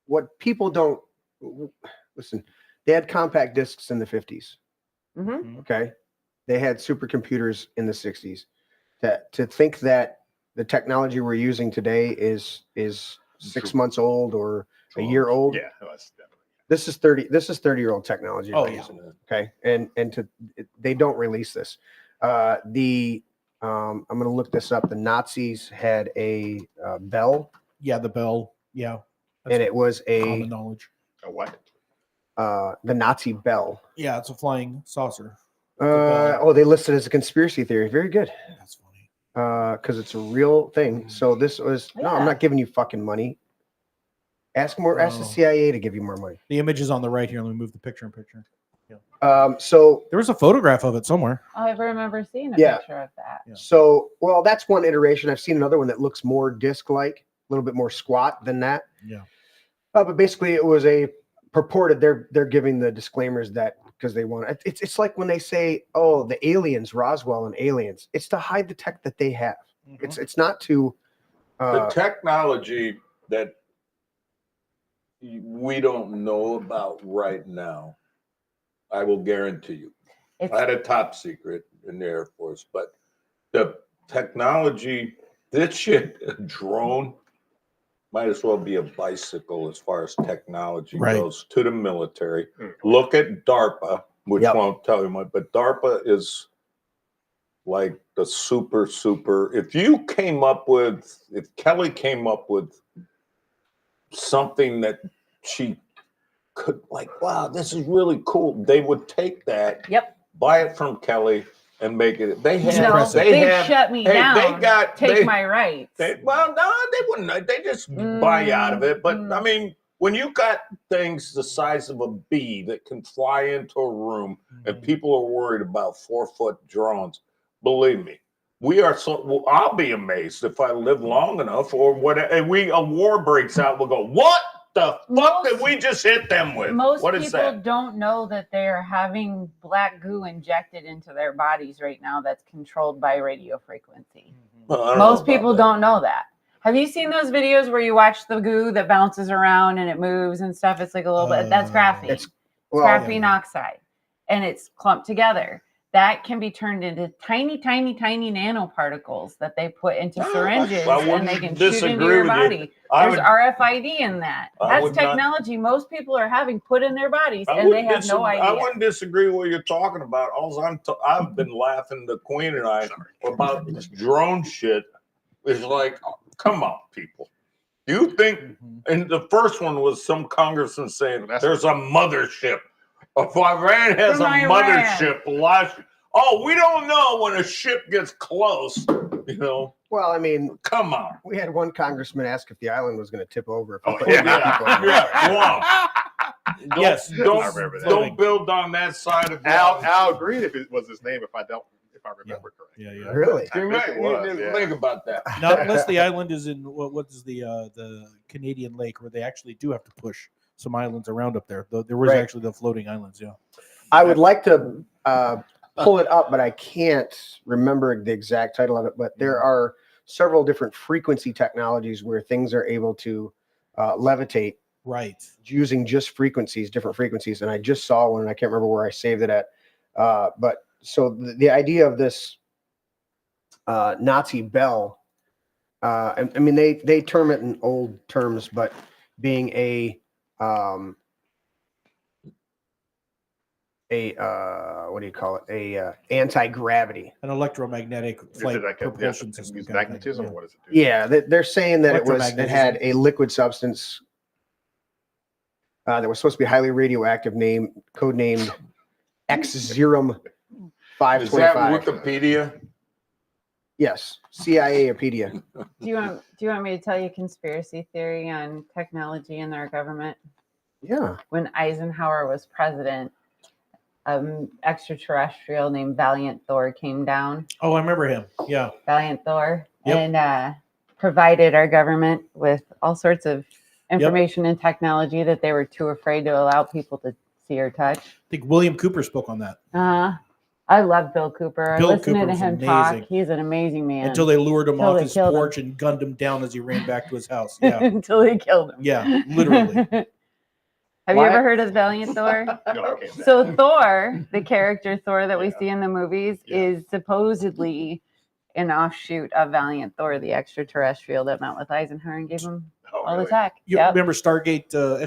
What people don't listen, they had compact discs in the 50s. Mm-hmm. Okay. They had supercomputers in the 60s. To think that the technology we're using today is 6 months old or a year old. Yeah, that's definitely. This is 30-year-old technology. Oh, we're yeah. using. Okay. And they don't release this. I'm going to look this up. The Nazis had a bell, the bell. Yeah, and it was common knowledge. A what? the Nazi bell. Yeah, it's a flying saucer. They listed it as a conspiracy theory. Very good. That's funny. Because it's a real thing. So this was no, I'm not giving you fucking money. Ask the CIA to give you more money. The image is on the right here. Let me move the picture in picture. So there was a photograph of it somewhere. I remember seeing a Yeah. picture of that. So, well, that's one iteration. I've seen another one that looks more disc-like, a little bit more squat than that. Yeah. But basically, it was a purported. They're giving the disclaimers that because they want it. It's like when they say, "Oh, the aliens, Roswell and aliens." It's to hide the tech that they have. Mm-hmm. It's not to. The technology that we don't know about right now, I will guarantee you. I had a top secret in the Air Force, but the technology, this shit, a drone, might as well be a bicycle as far as technology goes to the military. Look at DARPA, which won't tell you much, but DARPA is like the super, if Kelli came up with something that she could wow, this is really cool. They would take that, buy it from Kelli, and make it. They have. They shut me down. They my rights. No, they wouldn't. They just buy out of it. But I mean, When you got things the size of a bee that can fly into a room and people are worried about 4-foot drones, believe me, we are so. Well, I'll be amazed if I live long enough, or what? And a war breaks out. We'll go, what the fuck did we just hit them with? Most What is people that? don't know that they're having black goo injected into their bodies right now that's controlled by radio frequency. Most people don't know that. Have you seen those videos where you watch the goo that bounces around and it moves and stuff? It's like a little bit. That's graphene. It's graphene oxide, and it's clumped together. That can be turned into tiny, tiny, tiny nanoparticles that they put into syringes, and they can shoot into your body. There's RFID in that. That's technology most people are having put in their bodies, and they have no idea. I wouldn't disagree with what you're talking about. I've been laughing, the Queen and I, about this drone shit. It's like, come on, people. Do you think? And the first one was some congressman saying there's a mothership. If Iran has a mothership, we don't know when a ship gets close, you know. Well, I mean, come on. We had one congressman ask if the island was going to tip over. Yes, don't build on that side of Al Green, if it was his name, if I remember correctly. Yeah. Really? Think about that. Not unless the island is in what is the Canadian lake, where they actually do have to push some islands around up there. There was actually the floating islands. Yeah. I would like to pull it up, but I can't remember the exact title of it. But there are several different frequency technologies where things are able to levitate. Right. Using just frequencies, different frequencies. And I just saw one, and I can't remember where I saved it at. But so the idea of this Nazi bell, I mean, they term it in old terms, but being a what do you call it? A anti-gravity, an electromagnetic flight propulsion system. Magnetism. What does it do? Yeah, they're saying that it had a liquid substance that was supposed to be highly radioactive, codenamed X-Zerum 525. Is that Wikipedia? Yes, CIA-pedia. Do you want me to tell you a conspiracy theory on technology in our government? Yeah. When Eisenhower was president, extraterrestrial named Valiant Thor came down. Oh, I remember him. Yeah. Valiant Thor. Yep. And provided our government with all sorts of information and technology that they were too afraid to allow people to see or touch. I think William Cooper spoke on that. I love Bill Cooper. Bill Listening Cooper to him talk, he's an amazing man. Until they lured him off his porch and gunned him down as he ran back to his house. Yeah. Until they killed him. Yeah, literally. Have you ever heard of Valiant Thor? No, so Thor, the character Thor that we see in the movies, is supposedly an offshoot of Valiant Thor, the extraterrestrial that met with Eisenhower and gave him all the tech. You remember Stargate, the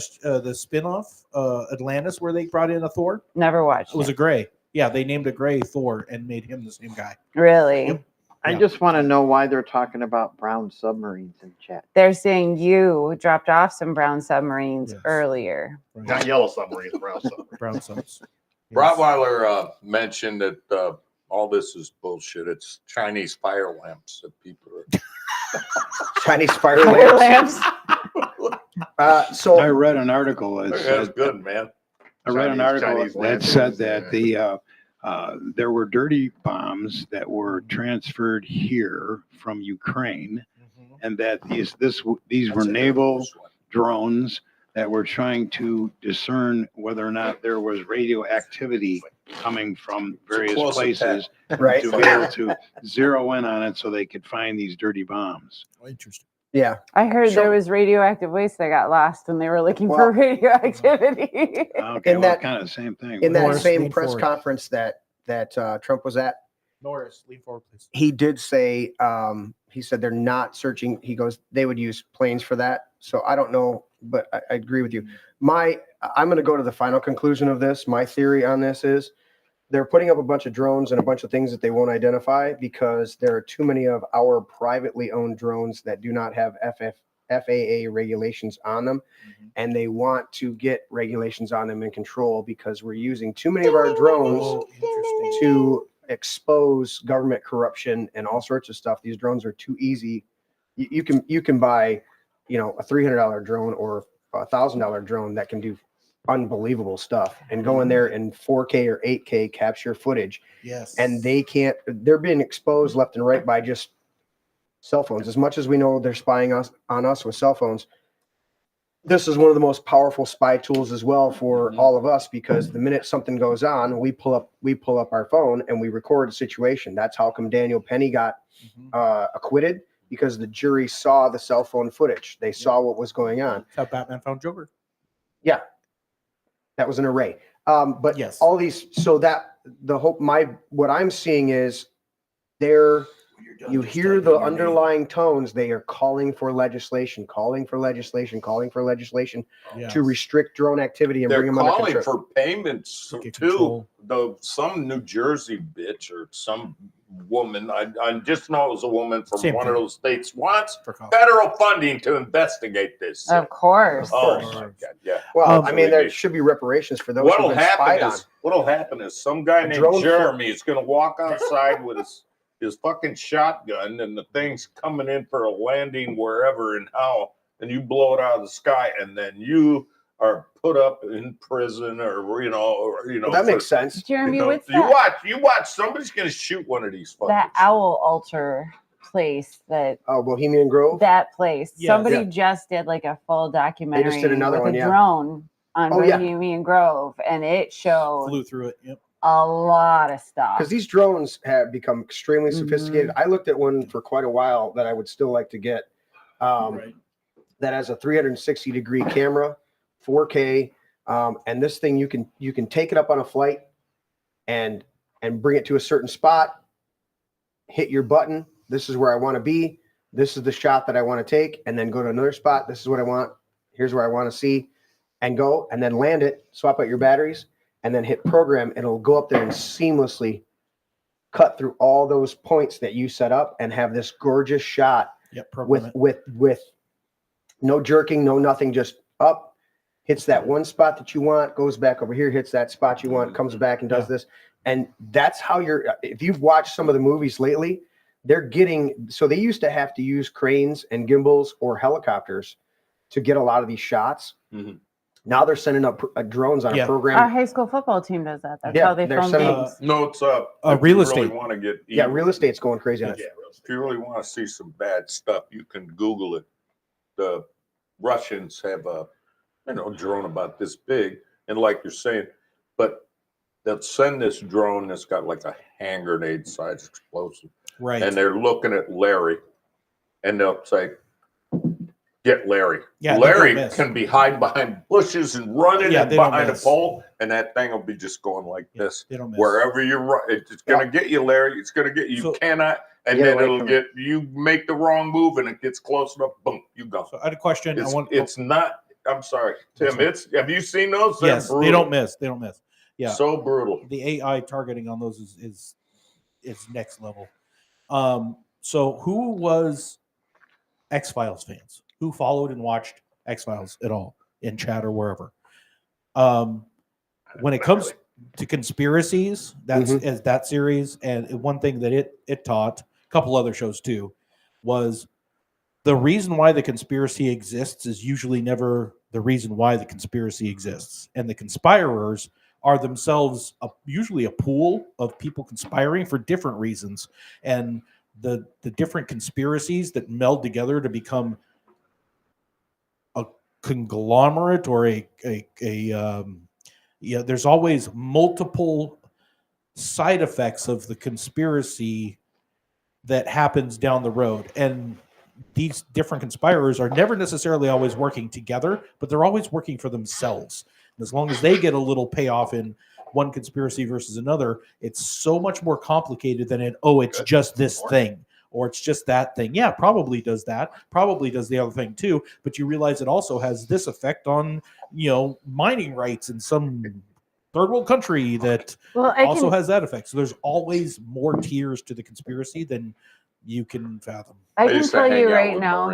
spinoff, Atlantis, where they brought in a Thor? Never watched. It was a gray. Yeah, they named a gray Thor and made him the same guy. Really? Yep. I just want to know why they're talking about brown submarines in chat. They're saying you dropped off some brown submarines earlier. Not yellow submarines, brown submarines. Brown subs. Rottweiler mentioned that all this is bullshit. It's Chinese fire lamps that people are. Chinese fire lamps. So I read an article that That's said, good, man. I read an article Chinese that said that there were dirty bombs that were transferred here from Ukraine, and that these were naval drones that were trying to discern whether or not there was radioactivity coming from various places, right, to be able to zero in on it so they could find these dirty bombs. Oh, interesting. Yeah. I heard there was radioactive waste that got lost when they were looking for radioactivity. Okay, well, kind of the same thing. In that Norris, same lean press forward. conference that Trump was at, Norris, lean forward, please. he did say, he said they're not searching. He goes, they would use planes for that. So I don't know, but I agree with you. I'm going to go to the final conclusion of this. My theory on this is they're putting up a bunch of drones and a bunch of things that they won't identify because there are too many of our privately owned drones that do not have FAA regulations on them. And they want to get regulations on them and control because we're using too many of our drones to expose government corruption and all sorts of stuff. These drones are too easy. You can buy, a $300 drone or $1,000 drone that can do unbelievable stuff and go in there in 4K or 8K capture footage. Yes. And they're being exposed left and right by just cell phones. As much as we know they're spying on us with cell phones, this is one of the most powerful spy tools as well for all of us, because the minute something goes on, we pull up our phone and we record a situation. That's how come Daniel Penny got acquitted, because the jury saw the cell phone footage. They saw what was going on. That's how Batman found Joker. Yeah, that was an array. But yes, all these. So that what I'm seeing is you hear the underlying tones. They are calling for legislation to restrict drone activity and They're bring them under calling control. for payments too. Some New Jersey bitch or some woman, I just know it was a woman from one of those states, wants federal funding to investigate this. Of course. Oh my God, yeah. Well, I mean, there should be reparations for those who've been spied on. What'll happen is some guy named Jeremy is going to walk outside with his fucking shotgun, and the thing's coming in for a landing wherever and how, and you blow it out of the sky, and then you are put up in prison, or Well, that makes sense. Jeremy, what's you that? watch. Somebody's going to shoot one of these fuckers. That owl altar place that Bohemian Grove. That place. Yeah. Somebody Yeah. just did like a full documentary They just did another with one, a yeah. drone on Oh, yeah. Bohemian Grove, and it showed Flew through it. Yep. a lot of stuff. Because these drones have become extremely sophisticated. I looked at one for quite a while that I would still like to get. That has a 360-degree camera, 4K, and this thing you can take it up on a flight and bring it to a certain spot, hit your button. This is where I want to be. This is the shot that I want to take, and then go to another spot. This is what I want. Here's where I want to see, and go, and then land it. Swap out your batteries, and then hit program. And it'll go up there and seamlessly cut through all those points that you set up and have this gorgeous shot. Yep, with no jerking, no nothing, just up, hits that one spot that you want, goes back over here, hits that spot you want, comes back and does this. And that's how if you've watched some of the movies lately, so they used to have to use cranes and gimbals or helicopters to get a lot of these shots. Mm-hmm. Now they're sending up drones on a program. Our high school football team does that. That's how they film games. No, it's real if you estate. really want to get real estate's going crazy on it. If you really want to see some bad stuff, you can Google it. The Russians have a drone about this big, and like you're saying, but they'll send this drone that's got like a hand grenade size explosive, right? And they're looking at Larry, and they'll say, "Get Larry." Yeah, Larry can be hiding behind bushes and running Yeah, and they don't behind a miss. pole, and that thing will be just going like this. They don't miss. Wherever you're right, it's going to get you, Larry. It's going to get you. You cannot, and Get then away it'll from get you. Make the wrong move, and it gets close enough. Boom, you go. So I had a question. It's not. I'm sorry, Tim. Have you seen those? They're Yes, they brutal. don't miss. They don't miss. Yeah, So brutal. The AI targeting on those is next level. So who was X-Files fans? Who followed and watched X-Files at all in chat or wherever? When it comes to conspiracies, that's as that series, and one thing that it taught, a couple other shows too, was the reason why the conspiracy exists is usually never the reason why the conspiracy exists. And the conspirers are themselves usually a pool of people conspiring for different reasons. And the different conspiracies that meld together to become a conglomerate or there's always multiple side effects of the conspiracy that happens down the road. And these different conspirators are never necessarily always working together, but they're always working for themselves. And as long as they get a little payoff in one conspiracy versus another, it's so much more complicated than it's just this thing or it's just that thing. Yeah, probably does that. Probably does the other thing too. But you realize it also has this effect on, mining rights in some third world country that also has that effect. So there's always more tiers to the conspiracy than you can fathom. I can tell you right now,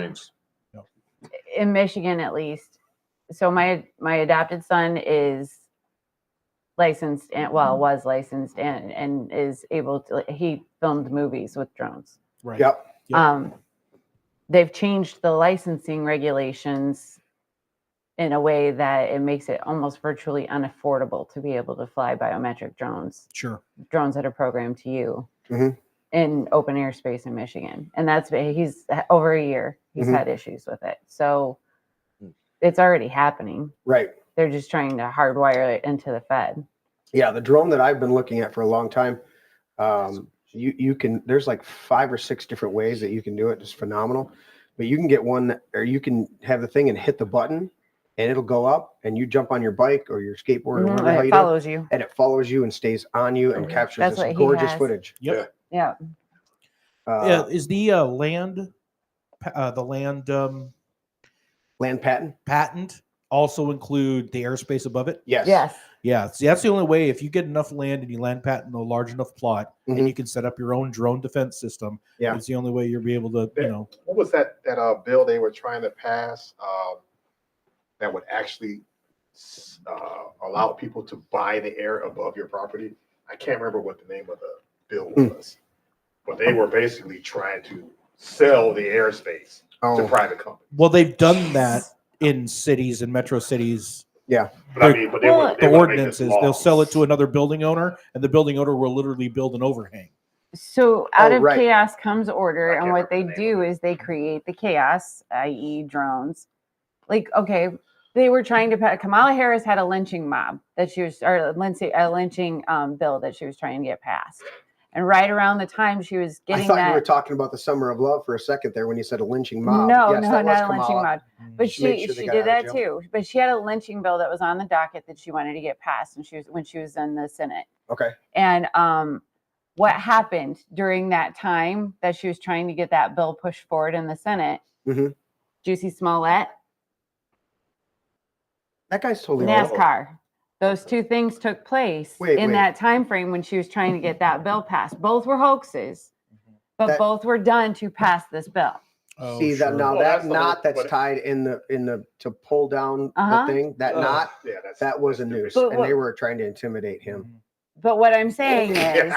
in Michigan at least. So my adopted son is licensed and was licensed and is able to. He filmed movies with drones. Right. Yep. They've changed the licensing regulations in a way that it makes it almost virtually unaffordable to be able to fly biometric drones. Sure. Drones that are programmed to you Mhm. in open airspace in Michigan. And he's over a year. He's Mhm. had issues with it. So it's already happening. Right. They're just trying to hardwire it into the Fed. Yeah, the drone that I've been looking at for a long time, you can, there's like 5 or 6 different ways that you can do it. It's phenomenal. But you can get one, or you can have the thing and hit the button and it'll go up and you jump on your bike or your skateboard or whatever the hell It you follows do, you. and it follows you and stays on you and captures That's this what he gorgeous has. footage. Yep. Yeah. Yeah. Is the land patent also include the airspace above it? Yes. Yes. Yeah. See, that's the only way. If you get enough land and you land patent a large enough plot, Mhm. and you can set up your own drone defense system, Yeah. it's the only way you'll be able to, you know. What was that bill they were trying to pass that would actually allow people to buy the air above your property? I can't remember what the name of the bill was, but they were basically trying to sell the airspace to private companies. Well, they've done that in cities and metro cities. Yeah. But I mean, but they want the to make ordinance this is law. they'll sell it to another building owner, and the building owner will literally build an overhang. So out Oh, of right. chaos comes order, I and can't what they remember the name do is they create the chaos, i.e., drones. Like, okay, they were trying to. Kamala Harris had a lynching mob that she was, or a lynching bill that she was trying to get passed, and right around the time she was I getting thought that. you were talking about the Summer of Love for a second there when you said a lynching mob. No, Yes, no, that was not a lynching Kamala. mob. But She made she sure they she got did out that of jail. too. But she had a lynching bill that was on the docket that she wanted to get passed, and when she was in the Senate. Okay. And what happened during that time that she was trying to get that bill pushed forward in the Senate? Mhm. Juicy Smollett, That guy's totally wrong. NASCAR. Those two things took place in that time frame when she was trying to get that bill passed. Both were hoaxes, but both were done to pass this bill. Oh, See that now Well, that that's the knot whole- that's but- tied in the to pull down Uh-huh. the thing, that knot, Yeah, that's, that was a that's noose, But and what- they were trying to intimidate him. But what I'm saying is,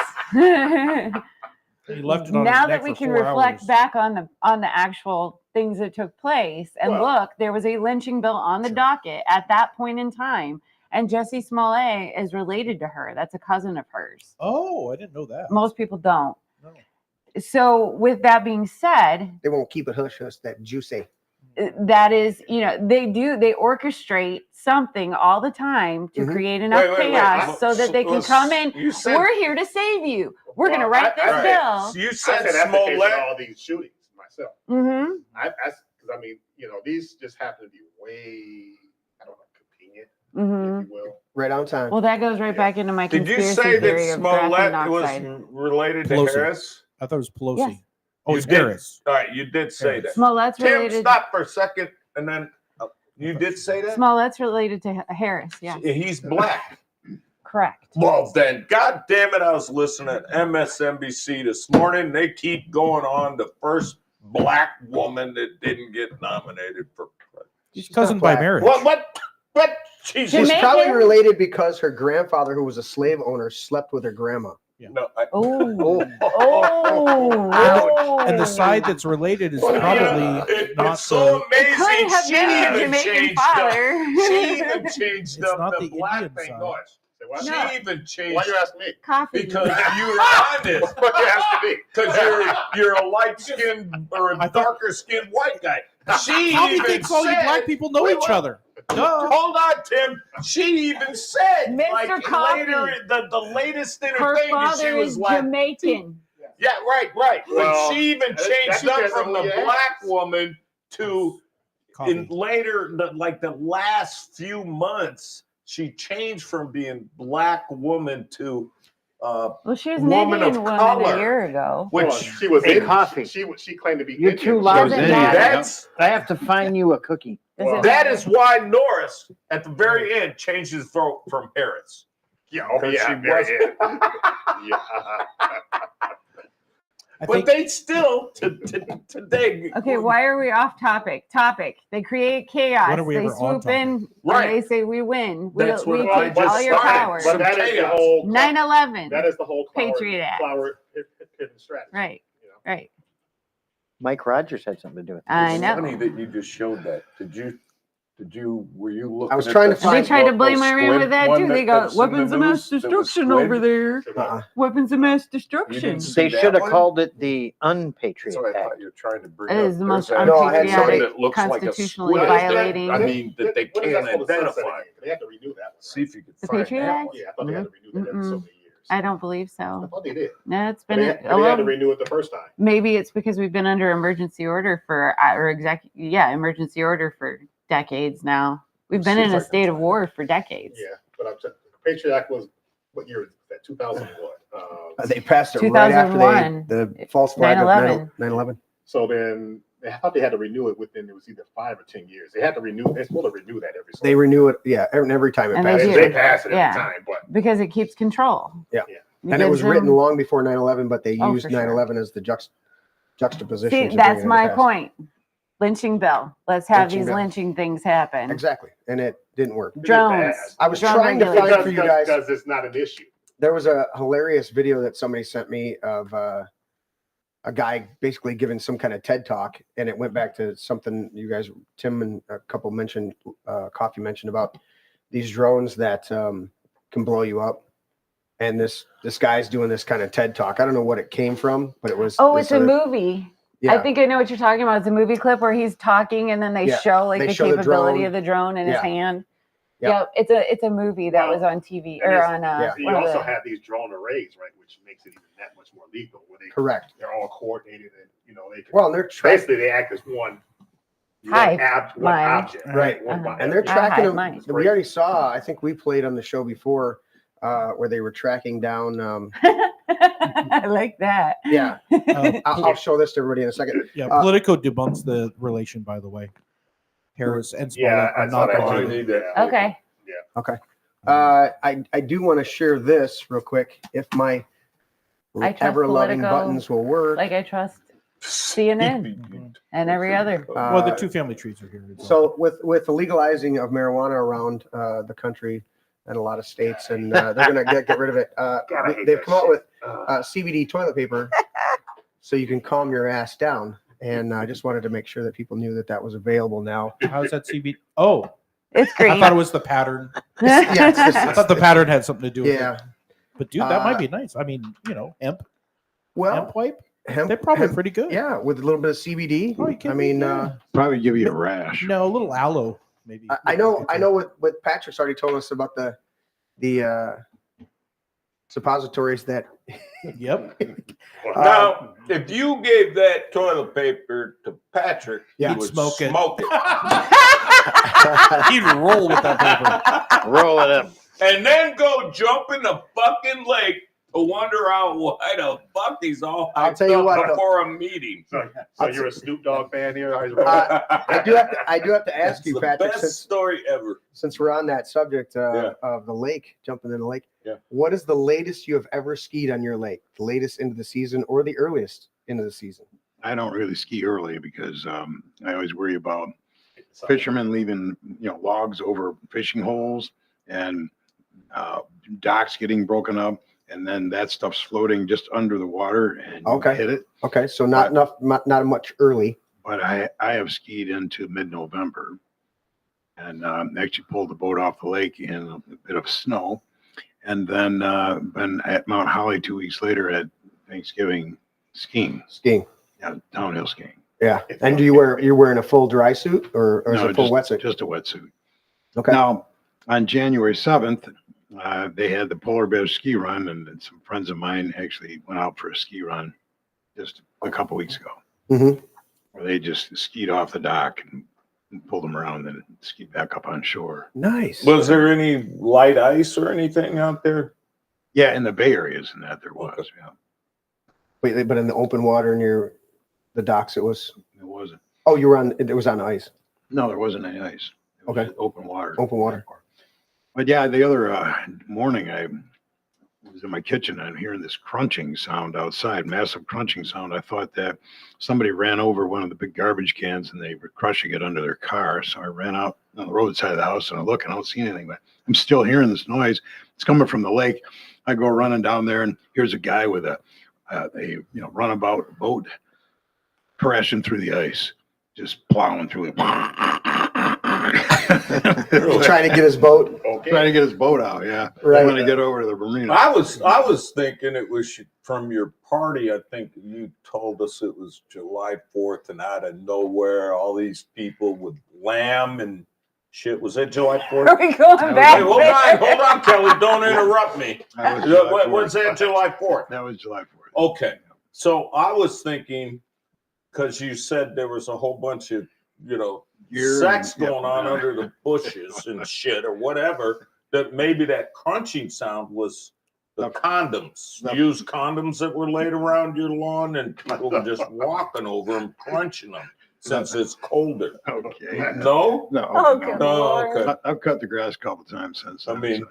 He left it on now his that neck we for can 4 reflect hours. back on the actual things that took place, and Well- look, there was a lynching bill on the docket at that point in time, and Jussie Smollett is related to her. That's a cousin of hers. Oh, I didn't know that. Most people don't. No. So with that being said, They won't keep it hush hush, that juicy. that is, they orchestrate something all the time to Mhm. create enough Wait, wait, wait. chaos so that they can come in. You said, We're here to save you. We're going to Well, write this I- bill. you I said said that's the case with Smollett. all these shootings myself. Mm-hmm. Because I mean, these just happen to be way, I don't know, convenient, Mm-hmm. if you will. Right on time. Well, that goes right back into my Did you conspiracy say theory that of graphene Smollett was oxide. related to Pelosi. Harris? I thought it was Pelosi. Yes. Oh, You it's did. Harris. All right, you did say Harris. that. Smollett's Tim, related. stop for a second, and then you did say that? Smollett's related to Harris. Yes, He's black. correct. Well, then, God damn it, I was listening to MSNBC this morning. They keep going on the first black woman that didn't get nominated for president. She's cousin not by black. marriage. What? She's She's Jamaican? probably related because her grandfather, who was a slave owner, slept with her grandma. no. Oh, And the side that's related is probably not It's so the. It could amazing. have She been her even Jamaican changed up. father. She even changed It's up not the the black Indian thing. side. No, Say what? she No. even changed Why you asking me? Coffee. because you were honest. What you asking me? Because you're a light skinned or I a thought- darker skinned white guy. She How do you even think all you said- black people know Wait, each wait. other? Duh. Hold on, Tim. She even said, Mr. like Coffee. later, the latest Her thing, she father was is like, Jamaican. yeah, right. Well, But she even that changed up depends on from who the you black ask. woman to Coffee. in later, the last few months, she changed from being black woman to Well, she was an woman Indian of woman color. a year ago. Well, which she was Hey, in, Coffee. She claimed to be You're Indian. too She loud. was Doesn't Indian. matter. that's I have to find you a cookie. Does it that matter? is why Norris at the very end changed his vote from Harris. Yeah, oh, Because yeah, she very was- end. Yeah. I But think they still today. Okay, why are we off topic? They create chaos. When are we They ever on swoop in Right. and they say we win. We, That's we what I take just all your started. power. But that is the whole 9/11. that is the whole Patriot Act. flower hidden strategy. Right. You know? Right. Mike Rogers had something to do with it. I It's know. funny that you just showed that. Did Were you looking? I was trying to the find- They tried to squid blame Irene with that one too. They go, that's in the weapons of mass news that was destruction squid? over there. Weapons of mass destruction. They that should have one? called it the Unpatriot That's what I Act. thought you were trying to bring It up. is the most There's No, I had one somebody- that looks like a constitutionally squid. violating. I mean, that they When is can't that supposed to sunset identify. again? They have to renew that one. See if you can The find Patriot that Act? one. Yeah, I thought they had to renew that every so many years. I don't believe I so. thought they did. No, it's But been they had to renew it the first time. maybe it's because we've been under emergency order for emergency order for decades now. We've been in a state of war for decades. Yeah, but I'm saying the Patriot Act was what year was that? 2001. They passed it right after 2001. the false flag of 9/11. 9/11. So then I thought they had to renew it within it was either 5 or 10 years. They had to renew. They're supposed to renew that every. They renew it, yeah, every time it And they passes. do. They pass it Yeah. every time, but Because it keeps control. Yeah. Yeah. And it was written long before 9/11, but they Oh, used for sure. 9/11 as the juxtaposition. See, to bring that's it into my pass. point. Lynching bill. Let's have Lynching these bill. lynching things happen. Exactly, and it didn't work. Drones. I was Drone trying to regulation. find for you guys. because it's not an issue. There was a hilarious video that somebody sent me of a guy basically giving some kind of TED talk, and it went back to something you guys, Tim and a couple mentioned, Coffee mentioned about these drones that can blow you up. And this guy's doing this kind of TED talk. I don't know what it came from, but it was. Oh, it's a movie. Yeah. I think I know what you're talking about. It's a movie clip where he's talking and then they Yeah, show like they the show the capability drone. of the drone in his Yeah. hand. Yeah. Yeah, it's a movie that was on TV or on You one of also the- have these drone arrays, right, which makes it even that much more lethal. Where they Correct. They're all coordinated, and they can. Well, and they're basically they act as one. Hive One mind. object, Right. One body. And they're I tracking hide them. mine. We already saw, I think we played on the show before, where they were tracking down. I like that. Yeah. I'll show this to everybody in a second. Yeah, Politico debunks the relation, by the way. Harris and Smollett Yeah, are I saw not that. related. Okay. Okay. I do want to share this real quick. If my I trust ever-loving Politico buttons will work. like I trust CNN and every other. Well, the two family trees are here. So with the legalizing of marijuana around the country and a lot of states, and they're going to get rid of it. They've come out with CBD toilet paper, so you can calm your ass down. And I just wanted to make sure that people knew that that was available now. How's that CBD? Oh, it's green. I thought it was the pattern. Yeah, it's I thought the pattern had something to do with Yeah. it. But dude, that might be nice. I mean, hemp. Well, hemp wipe. hemp, They're probably hemp- pretty good. Yeah, with a little bit of CBD. Oh, you kidding I mean, me? Probably give you a rash. No, a little aloe, maybe. I know what Patrick's already told us about the suppositories that. Yep. Now, if you gave that toilet paper to Patrick, Yeah. he He'd would smoke it. it. He'd roll with that paper. Roll it up. And then go jump in the fucking lake to wonder out why the fuck he's all I'll hyped tell you up what, before a meeting. So you're a Snoop Dogg fan here? I do have to ask It's you, the Patrick, best story ever. since we're on that subject Yeah. of the lake, jumping in the lake. Yeah. What is the latest you have ever skied on your lake? The latest into the season or the earliest into the season? I don't really ski early because I always worry about fishermen leaving logs over fishing holes and docks getting broken up, and then that stuff's floating just under the water and you Okay. hit it. Okay, so not much early. But I have skied into mid-November and actually pulled the boat off the lake in a bit of snow, and then been at Mount Holly 2 weeks later at Thanksgiving skiing. Yeah, downhill skiing. Yeah. And you're wearing a full dry suit or is it a full wetsuit? Just a wetsuit. Okay. Now, on January 7th, they had the Polar Bear ski run, and some friends of mine actually went out for a ski run just a couple weeks ago. Mm-hmm. Where they just skied off the dock and pulled them around and skied back up on shore. Nice. Was there any light ice or anything out there? Yeah, in the Bay Areas and that there was. Yeah, Wait, but in the open water near the docks, it was. it wasn't. Oh, you were on. It was on ice. No, there wasn't any ice. It was Okay. open water. Open water. But yeah, the other morning I was in my kitchen and I'm hearing this crunching sound outside, massive crunching sound. I thought that somebody ran over one of the big garbage cans and they were crushing it under their car. So I ran out on the roadside of the house and I look and I don't see anything, but I'm still hearing this noise. It's coming from the lake. I go running down there and here's a guy with a runabout boat crashing through the ice, just plowing through it. Trying to get his boat. Trying to get his boat out, yeah. Right. Want to get over to the marina. I was thinking it was from your party. I think you told us it was July 4th, and out of nowhere, all these people with lamb and shit. Was it July 4th? Are we going back? Hey, hold on, Kelly. Don't interrupt me. Was that July 4th? That was July 4th. Okay. So I was thinking, because you said there was a whole bunch of, sex going on under the bushes and shit or whatever, that maybe that crunching sound was the condoms, used condoms that were laid around your lawn and people were just walking over them, crunching them since it's colder. Okay. No? No. Okay. I've cut the grass a couple times since. I mean,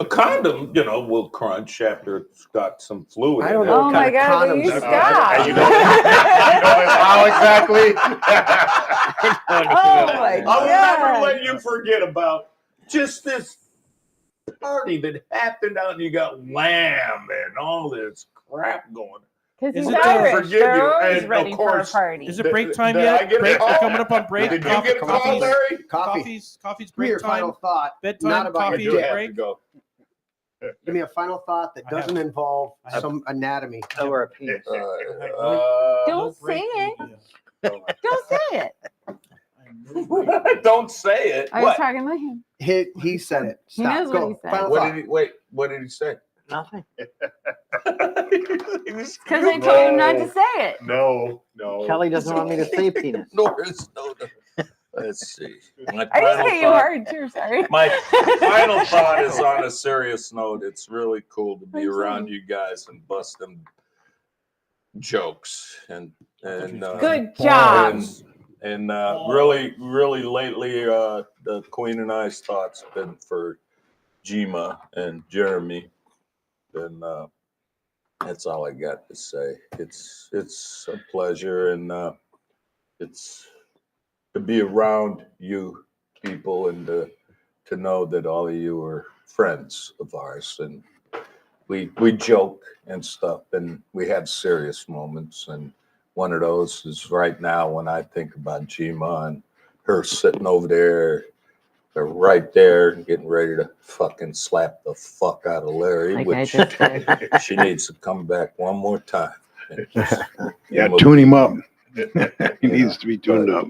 a condom, will crunch after it's got some fluid. I don't in know. it. Oh my God, will you stop? You know how exactly? Oh my I'll never God. let you forget about just this party that happened out and you got lamb and all this crap going. Because Is he's it- Irish. Forgive They're you, always and ready of for a course- party. Is it break time Did I yet? get a Break, call? coming up on break. Did you get a call, Larry? Coffee. Coffee's Give me your break time. final thought. Bedtime, Not about coffee, your dick. break. go. Give me a final thought that I have- doesn't involve I have- some anatomy. Or a penis. Don't say it. Don't say it. Don't say it. I was What? talking to him. He said it. He Stop. knows Go. what he said. Final What thought. did he wait? What did he say? Nothing. Because I told him not to say it. No. Kelly doesn't want me to say penis. Norris, no. Let's see. My I just final hit you thought- hard too. Sorry. My final thought is on a serious note. It's really cool to be I'm around sorry. you guys and bust them jokes and Good job. and really lately the Queen and I's thoughts been for Jima and Jeremy, and that's all I got to say. It's a pleasure, and it's to be around you people and to know that all of you are friends of ours, and we joke and stuff, and we have serious moments, and one of those is right now when I think about Jima and her sitting over there, they're right there getting ready to fucking slap the fuck out of Larry, Like which I just said. she needs to come back one more time. And just Yeah, move. tune him up. He needs to be tuned up.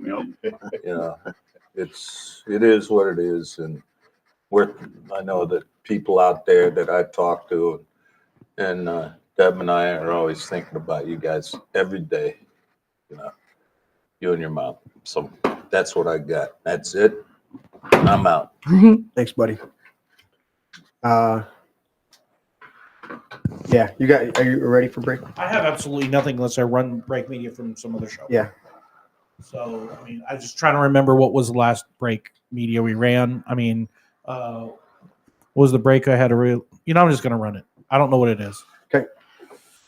It is what it is, and I know that people out there that I talk to, and Deb and I are always thinking about you guys every day. You and your mom. So that's what I got. That's it. I'm out. Thanks, buddy. Yeah, are you ready for break? I have absolutely nothing unless I run break media from some other show. Yeah. So, I mean, I'm just trying to remember what was the last break media we ran. I mean, what was the break I had to I'm just going to run it. I don't know what it is. Okay.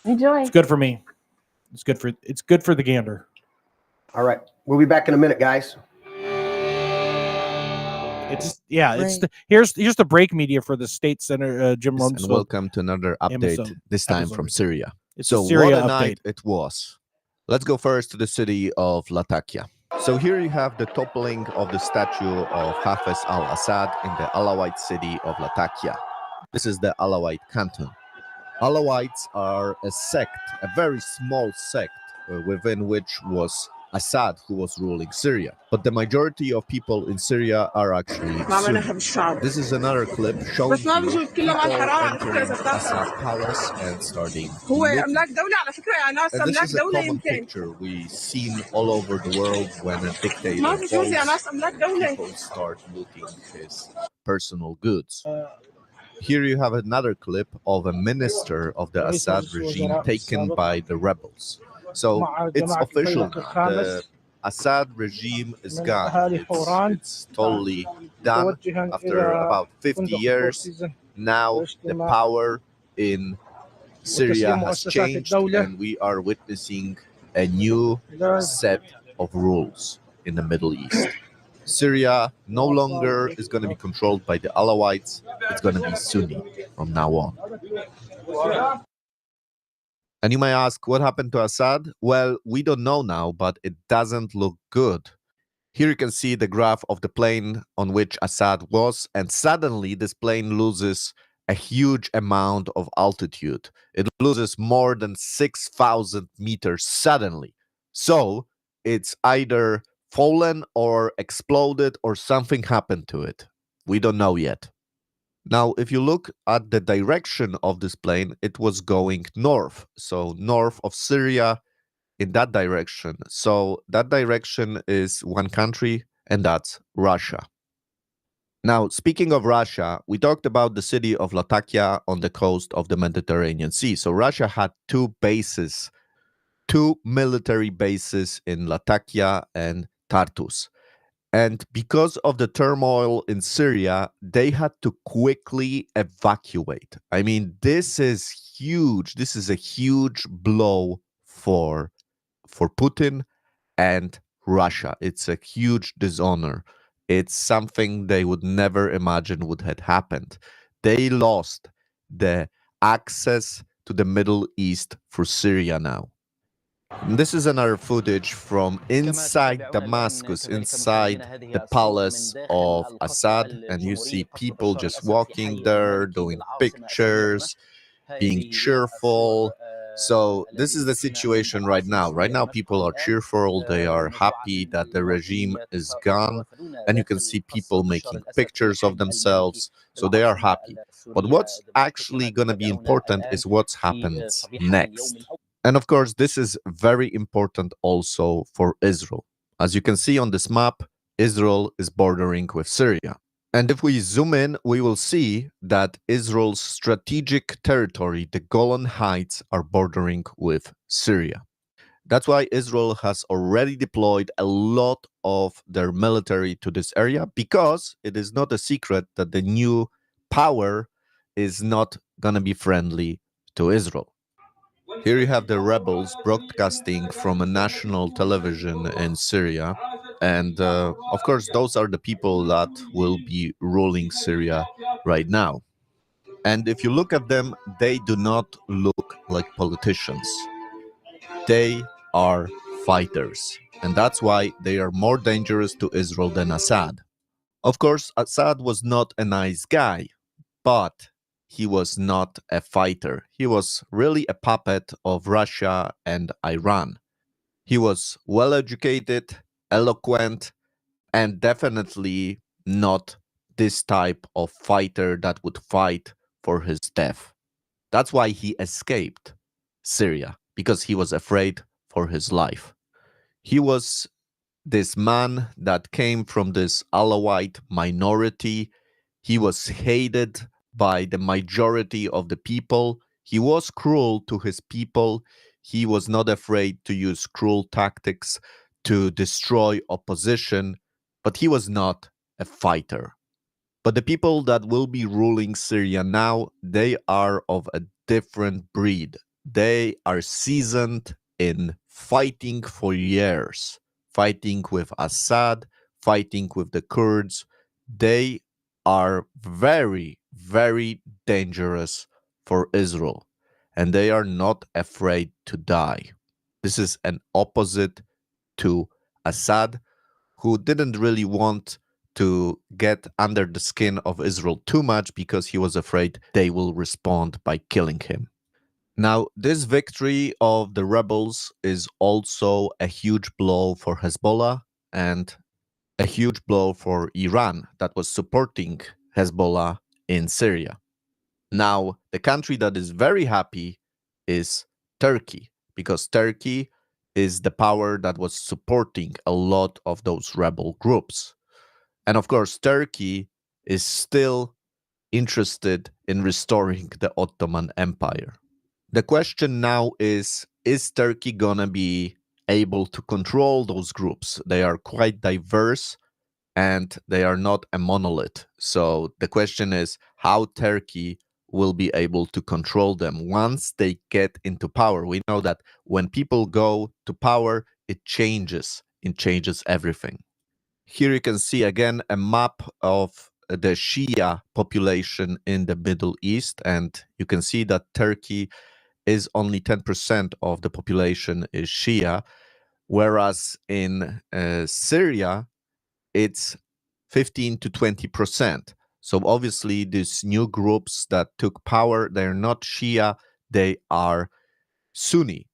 Enjoy. It's good for me. It's good for the gander. All right. We'll be back in a minute, guys. Here's the break media for the State Center, Jim And Rumsfeld. welcome to another update, Amazon this time episode. from Syria. It's So a Syria what a night update. it was. Let's go first to the city of Latakia. So here you have the toppling of the statue of Hafez al-Assad in the Alawite city of Latakia. This is the Alawite canton. Alawites are a sect, a very small sect, within which was Assad, who was ruling Syria. But the majority of people in Syria are actually Sunni. This is another clip showing you people entering Assad's palace and starting looting. And this is a common picture we've seen all over the world when a dictator falls, people start looting his personal goods. Here you have another clip of a minister of the Assad regime taken by the rebels. So it's official now. The Assad regime is gone. It's totally done after about 50 years. Now the power in Syria has changed and we are witnessing a new set of rules in the Middle East. Syria no longer is going to be controlled by the Alawites. It's going to be Sunni from now on. And you may ask, what happened to Assad? Well, we don't know now, but it doesn't look good. Here you can see the graph of the plane on which Assad was, and suddenly this plane loses a huge amount of altitude. It loses more than 6,000 meters suddenly. So it's either fallen or exploded or something happened to it. We don't know yet. Now, if you look at the direction of this plane, it was going north. So north of Syria, in that direction. So that direction is one country, and that's Russia. Now, speaking of Russia, we talked about the city of Latakia on the coast of the Mediterranean Sea. So Russia had two military bases in Latakia and Tartus. And because of the turmoil in Syria, they had to quickly evacuate. I mean, this is huge. This is a huge blow for Putin and Russia. It's a huge dishonor. It's something they would never imagine would have happened. They lost the access to the Middle East for Syria now. And this is another footage from inside Damascus, inside the palace of Assad, and you see people just walking there, doing pictures, being cheerful. So this is the situation right now. Right now, people are cheerful. They are happy that the regime is gone. And you can see people making pictures of themselves. So they are happy. But what's actually going to be important is what happens next. And of course, this is very important also for Israel. As you can see on this map, Israel is bordering with Syria. And if we zoom in, we will see that Israel's strategic territory, the Golan Heights, are bordering with Syria. That's why Israel has already deployed a lot of their military to this area, because it is not a secret that the new power is not going to be friendly to Israel. Here you have the rebels broadcasting from a national television in Syria. And of course, those are the people that will be ruling Syria right now. And if you look at them, they do not look like politicians. They are fighters. And that's why they are more dangerous to Israel than Assad. Of course, Assad was not a nice guy, but he was not a fighter. He was really a puppet of Russia and Iran. He was well-educated, eloquent, and definitely not this type of fighter that would fight for his death. That's why he escaped Syria, because he was afraid for his life. He was this man that came from this Alawite minority. He was hated by the majority of the people. He was cruel to his people. He was not afraid to use cruel tactics to destroy opposition, but he was not a fighter. But the people that will be ruling Syria now, they are of a different breed. They are seasoned in fighting for years, fighting with Assad, fighting with the Kurds. They are very, very dangerous for Israel, and they are not afraid to die. This is an opposite to Assad, who didn't really want to get under the skin of Israel too much because he was afraid they will respond by killing him. Now, this victory of the rebels is also a huge blow for Hezbollah and a huge blow for Iran that was supporting Hezbollah in Syria. Now, the country that is very happy is Turkey, because Turkey is the power that was supporting a lot of those rebel groups. And of course, Turkey is still interested in restoring the Ottoman Empire. The question now is Turkey gonna be able to control those groups? They are quite diverse and they are not a monolith. So the question is how Turkey will be able to control them once they get into power. We know that when people go to power, it changes everything. Here you can see again a map of the Shia population in the Middle East, and you can see that Turkey is only 10% of the population is Shia, whereas in Syria, it's 15 to 20%. So obviously these new groups that took power, they're not Shia, they are Sunni.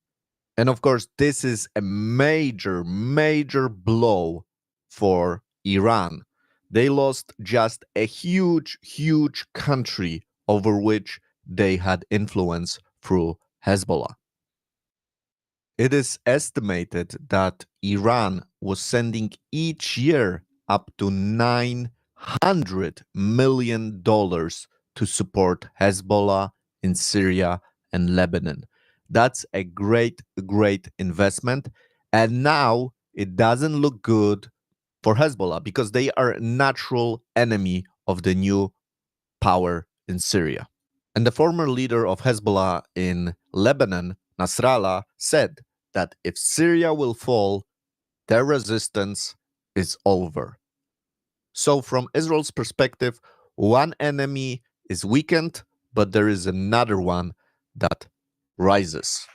And of course, this is a major, major blow for Iran. They lost just a huge, huge country over which they had influence through Hezbollah. It is estimated that Iran was sending each year up to $900 million to support Hezbollah in Syria and Lebanon. That's a great, great investment. And now it doesn't look good for Hezbollah because they are a natural enemy of the new power in Syria. And the former leader of Hezbollah in Lebanon, Nasrallah, said that if Syria will fall, their resistance is over. So from Israel's perspective, one enemy is weakened, but there is another one that rises.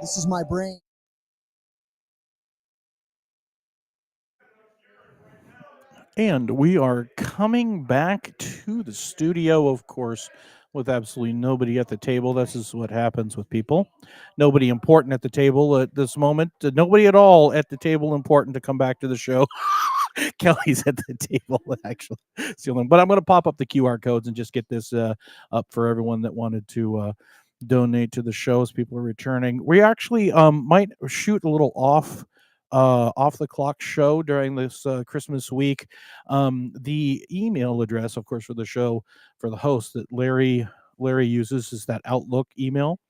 This is my brain. And we are coming back to the studio, of course, with absolutely nobody at the table. This is what happens with people. Nobody important at the table at this moment. Nobody at all at the table important to come back to the show. Kelly's at the table, actually. But I'm going to pop up the QR codes and just get this up for everyone that wanted to donate to the show as people are returning. We actually might shoot a little off the clock show during this Christmas week. The email address, of course, for the show, for the host that Larry uses is that Outlook email.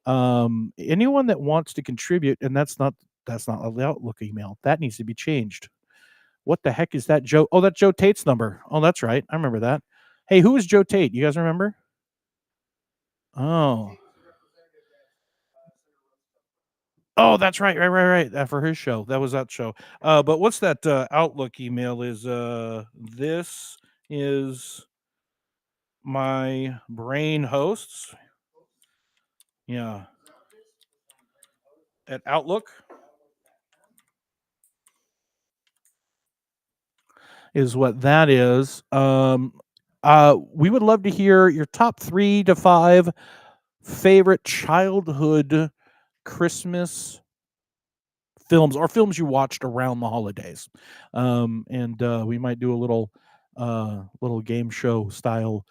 Anyone that wants to contribute, and that's not the Outlook email. That needs to be changed. What the heck is that, Joe? Oh, that's Joe Tate's number. Oh, that's right. I remember that. Hey, who is Joe Tate? You guys remember? Oh, that's right. For his show. That was that show. But what's that Outlook email is? This is my brain hosts. Yeah. At Outlook is what that is. We would love to hear your top 3 to 5 favorite childhood Christmas films or films you watched around the holidays. And we might do a little game show style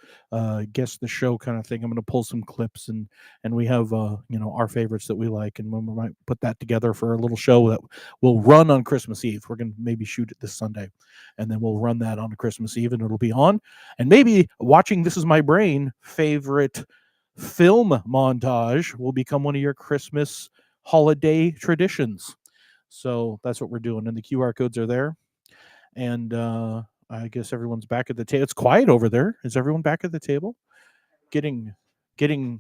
guess the show kind of thing. I'm going to pull some clips and we have our favorites that we like, and we might put that together for a little show that will run on Christmas Eve. We're going to maybe shoot it this Sunday, and then we'll run that on Christmas Eve, and it'll be on. And maybe watching This Is My Brain favorite film montage will become one of your Christmas holiday traditions. So that's what we're doing, and the QR codes are there. And I guess everyone's back at the table. It's quiet over there. Is everyone back at the table? Getting close.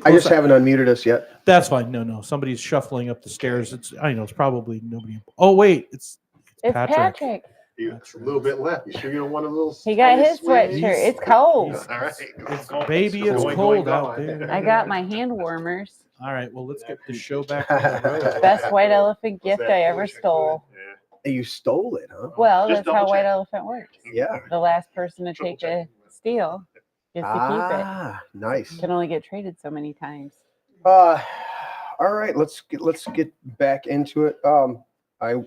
I just haven't unmuted us yet. That's fine. No. Somebody's shuffling up the stairs. It's probably nobody. Oh wait, it's Patrick. It's a little bit left. You sure you don't want a little? He got his sweatshirt. It's cold. All right. Baby, it's cold out there. I got my hand warmers. All right. Well, let's get the show back on the road. Best white elephant gift I ever stole. You stole it, huh? Well, that's how white elephant works. Yeah. The last person to take a steal gets to keep it. Nice. Can only get traded so many times. All right, let's get back into it. I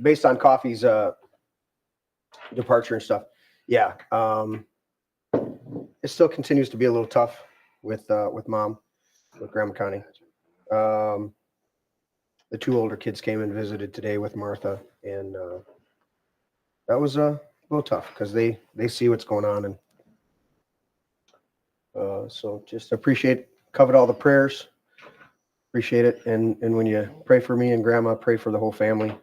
based on Coffee's departure and stuff. Yeah. It still continues to be a little tough with Mom, with Grandma Connie. The 2 older kids came and visited today with Martha, and that was a little tough because they see what's going on, and so just covered all the prayers, appreciate it, and when you pray for me and Grandma, pray for the whole family.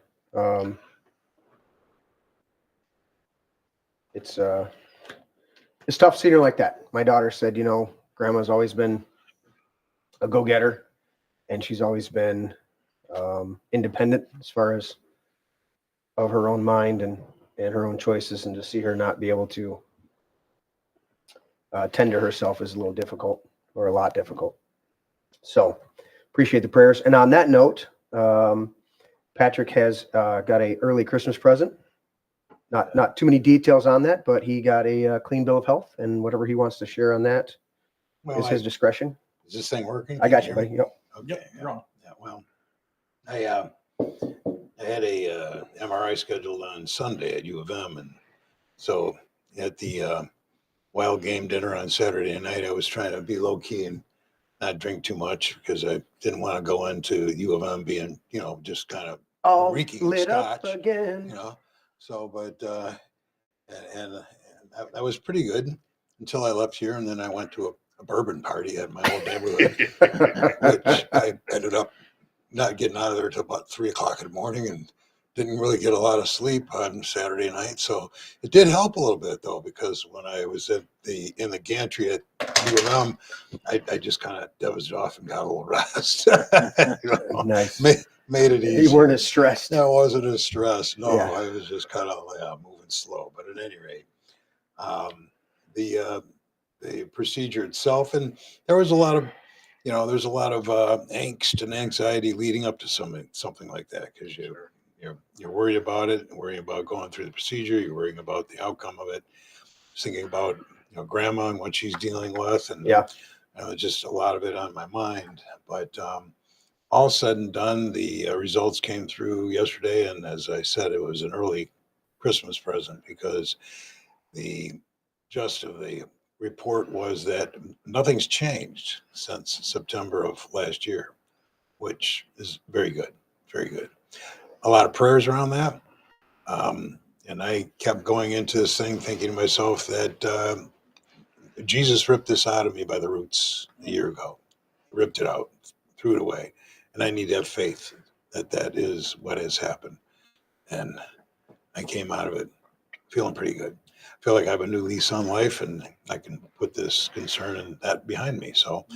It's tough seeing her like that. My daughter said, Grandma's always been a go-getter, and she's always been independent as far as of her own mind and her own choices, and to see her not be able to tend to herself is a little difficult, or a lot difficult. So appreciate the prayers. And on that note, Patrick has got a early Christmas present. Not too many details on that, but he got a clean bill of health, and whatever he wants to share on that is his discretion. Is this thing working? I got you, buddy. Yep. Okay. Yeah, well, I had a MRI scheduled on Sunday at U of M, and so at the Wild Game dinner on Saturday night, I was trying to be low key and not drink too much because I didn't want to go into U of M being, just kind of all reeking lit scotch, up again. So, but and that was pretty good until I left here, and then I went to a bourbon party at my old neighborhood, which I ended up not getting out of there till about 3 o'clock in the morning, and didn't really get a lot of sleep on Saturday night. So it did help a little bit though, because when I was in the gantry at U of M, I just kind of dozed off and got a little rest. Nice. Made it easy. You weren't as stressed. No, I wasn't as stressed. No, Yeah. I was just kind of moving slow. But at any rate, the procedure itself, and there was a lot of, there's a lot of angst and anxiety leading up to something like that, because you're worried about it, worrying about going through the procedure, you're worrying about the outcome of it, thinking about grandma and what she's dealing with, and just a lot of it on my mind. But all said and done, the results came through yesterday, and as I said, it was an early Christmas present, because the gist of the report was that nothing's changed since September of last year, which is very good, very good. A lot of prayers around that, and I kept going into this thing thinking to myself that Jesus ripped this out of me by the roots a year ago, ripped it out, threw it away. And I need to have faith that that is what has happened. And I came out of it feeling pretty good. I feel like I have a new lease on life, and I can put this concern and that behind me. So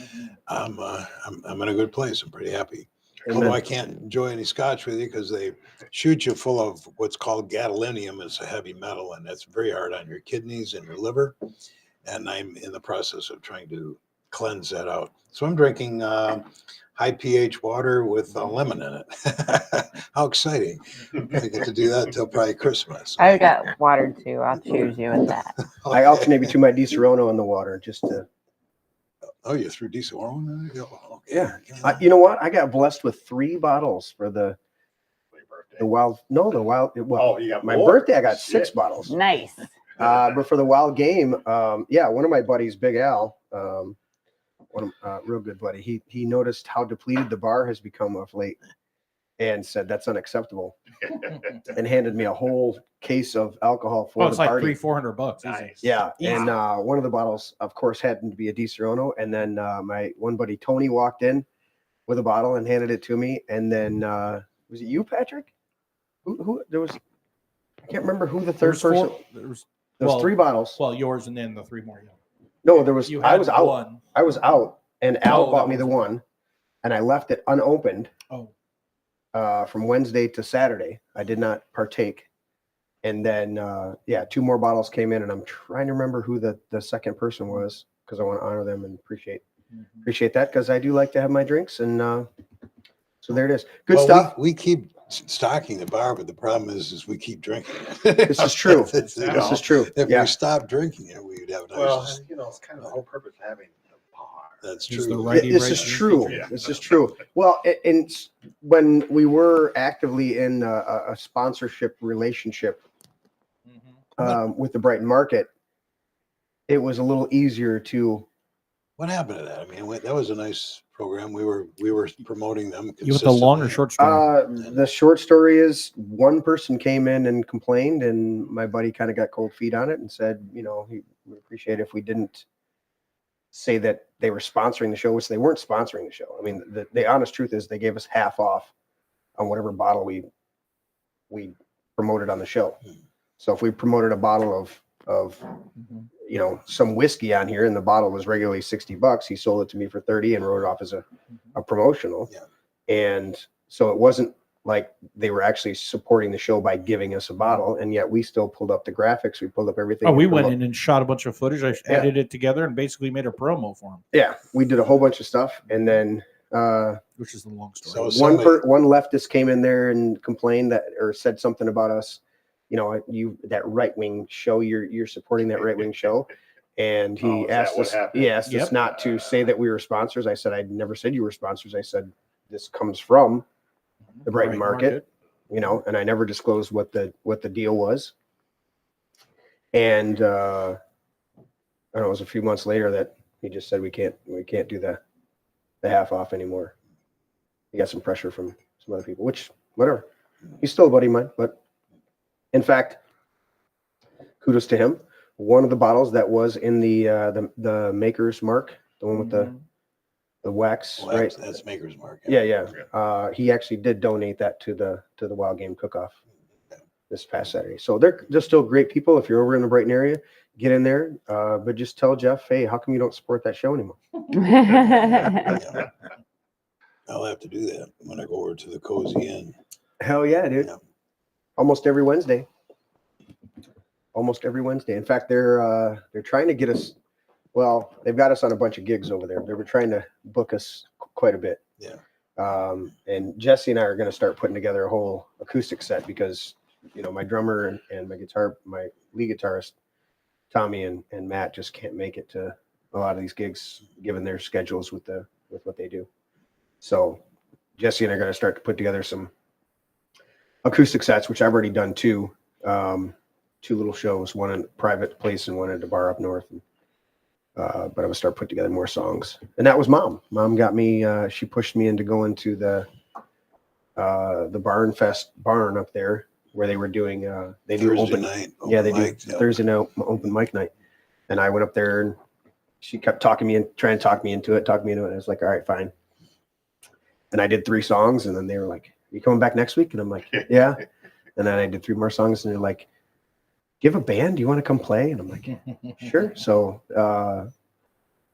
I'm in a good place. I'm pretty happy. Amen. Although I can't enjoy any scotch with you because they shoot you full of what's called gadolinium. It's a heavy metal, and that's very hard on your kidneys and your liver. And I'm in the process of trying to cleanse that out. So I'm drinking high pH water with lemon in it. How exciting. I get to do that until probably Christmas. I got water too. I'll choose you with that. I alternate between my Di Serono and the water just to. Oh, you threw Di Serono? Okay. Yeah. You know what? I got blessed with 3 bottles for the wild. No, the wild. Well, you got my more? birthday, I got Shit. 6 bottles. Nice. But for the wild game, one of my buddies, Big Al, real good buddy, he noticed how depleted the bar has become of late, and said that's unacceptable, and handed me a whole case of alcohol for it's the like party. $300-400. Nice. Yeah, and one of the bottles, of course, happened to be a Di Serono, and then my one buddy Tony walked in with a bottle and handed it to me, and then was it you, Patrick? Who there was? I can't remember who the third person. There was 3 bottles. Well, yours and then the 3 more. No, there was. You I had was out. one. I was out, and Al Oh, bought that me the was- one, and I left it unopened. Oh. From Wednesday to Saturday, I did not partake, and then 2 more bottles came in, and I'm trying to remember who the second person was, because I want to honor them and appreciate that, because I do like to have my drinks, and so there it is. Good stuff. We keep stocking the bar, but the problem is we keep drinking it. This is true. This is true. If Yeah. we stopped drinking it, we would have nice. Well, it's kind of the whole purpose of having a bar. That's Is true. the righty This right is drinking? true. Yeah. This is true. Well, and when we were actively in a sponsorship relationship with the Brighton Market, it was a little easier to. What happened to that? I mean, that was a nice program. We were promoting them. You with the long or short story? The short story is one person came in and complained, and my buddy kind of got cold feet on it and said, he would appreciate it if we didn't say that they were sponsoring the show, which they weren't sponsoring the show. I mean, the honest truth is they gave us half off on whatever bottle we promoted on the show. So if we promoted a bottle of some whiskey on here and the bottle was regularly $60, he sold it to me for 30 and wrote it off as a promotional. Yeah. And so it wasn't like they were actually supporting the show by giving us a bottle, and yet we still pulled up the graphics. We pulled up everything. Oh, we went in and shot a bunch of footage. I edited it together and basically made a promo for him. Yeah, we did a whole bunch of stuff, and then which is the long story. So one leftist came in there and complained that, or said something about us. You know, that right wing show. You're supporting that right wing show, and he asked us. He asked us not to say that we were sponsors. I said I never said you were sponsors. I said this comes from the Brighton market. You know, and I never disclosed what the deal was. And I don't know, it was a few months later that he just said we can't do the half off anymore. He got some pressure from some other people, which whatever. He's still a buddy of mine, but in fact, kudos to him. One of the bottles that was in the Maker's Mark, the one with the wax, right? That's Maker's Mark. Yeah. He actually did donate that to the Wild Game Cook-Off this past Saturday. So they're still great people. If you're over in the Brighton area, get in there. But just tell Jeff, hey, how come you don't support that show anymore? I'll have to do that when I go over to the Cozy Inn. Hell yeah, dude. Yeah. Almost every Wednesday. In fact, they're trying to get us. Well, they've got us on a bunch of gigs over there. They were trying to book us quite a bit. Yeah. And Jesse and I are going to start putting together a whole acoustic set because, you know, my drummer and my lead guitarist, Tommy and Matt just can't make it to a lot of these gigs given their schedules with what they do. So Jesse and I are going to start to put together some acoustic sets, which I've already done two little shows, one in a private place and one at a bar up north. But I'm gonna start putting together more songs. And that was Mom. Mom got me, she pushed me into going to the Barn Fest barn up there where they were doing, they do Thursday open night. Yeah, they mic, do Thursday night open mic night. And I went up there and she kept trying to talk me into it. And I was like, all right, fine. And I did 3 songs and then they were like, are you coming back next week? And I'm like, yeah. And then I did 3 more songs and they're like, do you have a band? Do you want to come play? And I'm like, sure. So,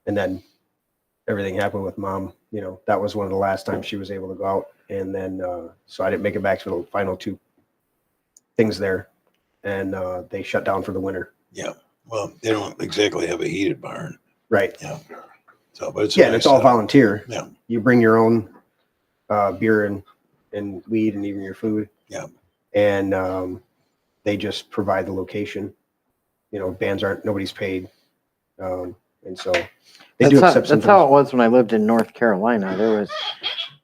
and then everything happened with Mom. You know, that was one of the last times she was able to go out. And then, so I didn't make it back to the final 2 things there. And they shut down for the winter. Yeah. Well, they don't exactly have a heated barn. Right. Yeah. So, but it's and it's all volunteer. Yeah. You bring your own beer and weed and even your food. Yeah. And they just provide the location. You know, nobody's paid. And so they do accept some. That's how it was when I lived in North Carolina. There was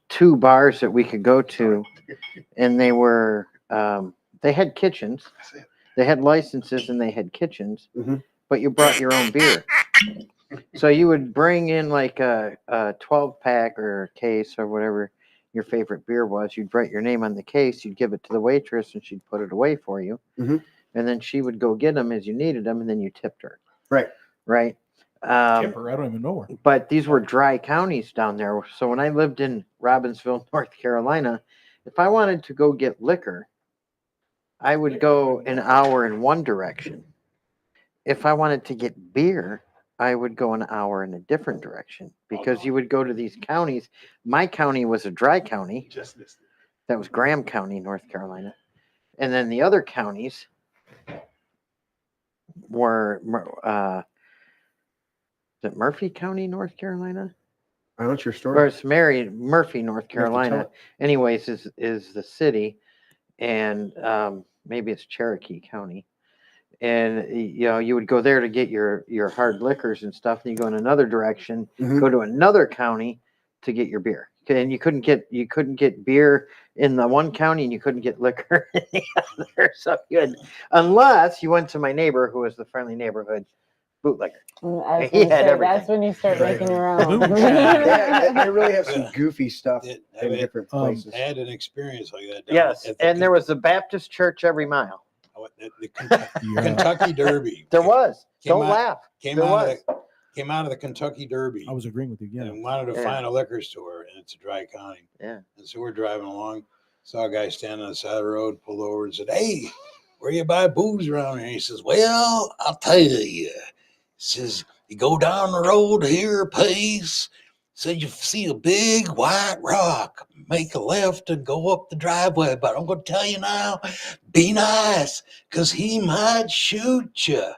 2 bars that we could go to, and they were they had kitchens. They had licenses and they had kitchens, but you brought your own beer. So you would bring in like a 12-pack or a case or whatever your favorite beer was. You'd write your name on the case. You'd give it to the waitress and she'd put it away for you. And then she would go get them as you needed them, and then you tipped her. Right. Tip her, I don't even know her. But these were dry counties down there. So when I lived in Robbinsville, North Carolina, if I wanted to go get liquor, I would go an hour in one direction. If I wanted to get beer, I would go an hour in a different direction because you would go to these counties. My county was a dry county. That was Graham County, North Carolina. And then the other counties were, is it Murphy County, North Carolina? I don't your story. Or it's Murphy, North Carolina. Anyways, is the city. And maybe it's Cherokee County. And you know, you would go there to get your hard liquors and stuff, and you go in another direction, go to another county to get your beer. And you couldn't get beer in the one county, and you couldn't get liquor in the other. So you had, unless you went to my neighbor, who was the friendly neighborhood bootlegger. He had everything. That's when you start making your own. They really have some goofy stuff in different places. I had an experience like that. Yes, and there was a Baptist church every mile. The Kentucky Derby. There was. Don't laugh. Came out of the Kentucky Derby. I was agreeing with you. Yeah. And wanted to find a liquor store, and it's a dry county. Yeah. And so we're driving along, saw a guy standing on the side of the road, pulled over and said, "Hey, where you buy booze around here?" He says, "Well, I'll tell you." He says, "You go down the road here a pace, said you see a big white rock, make a left and go up the driveway. But I'm going to tell you now, be nice, because he might shoot you.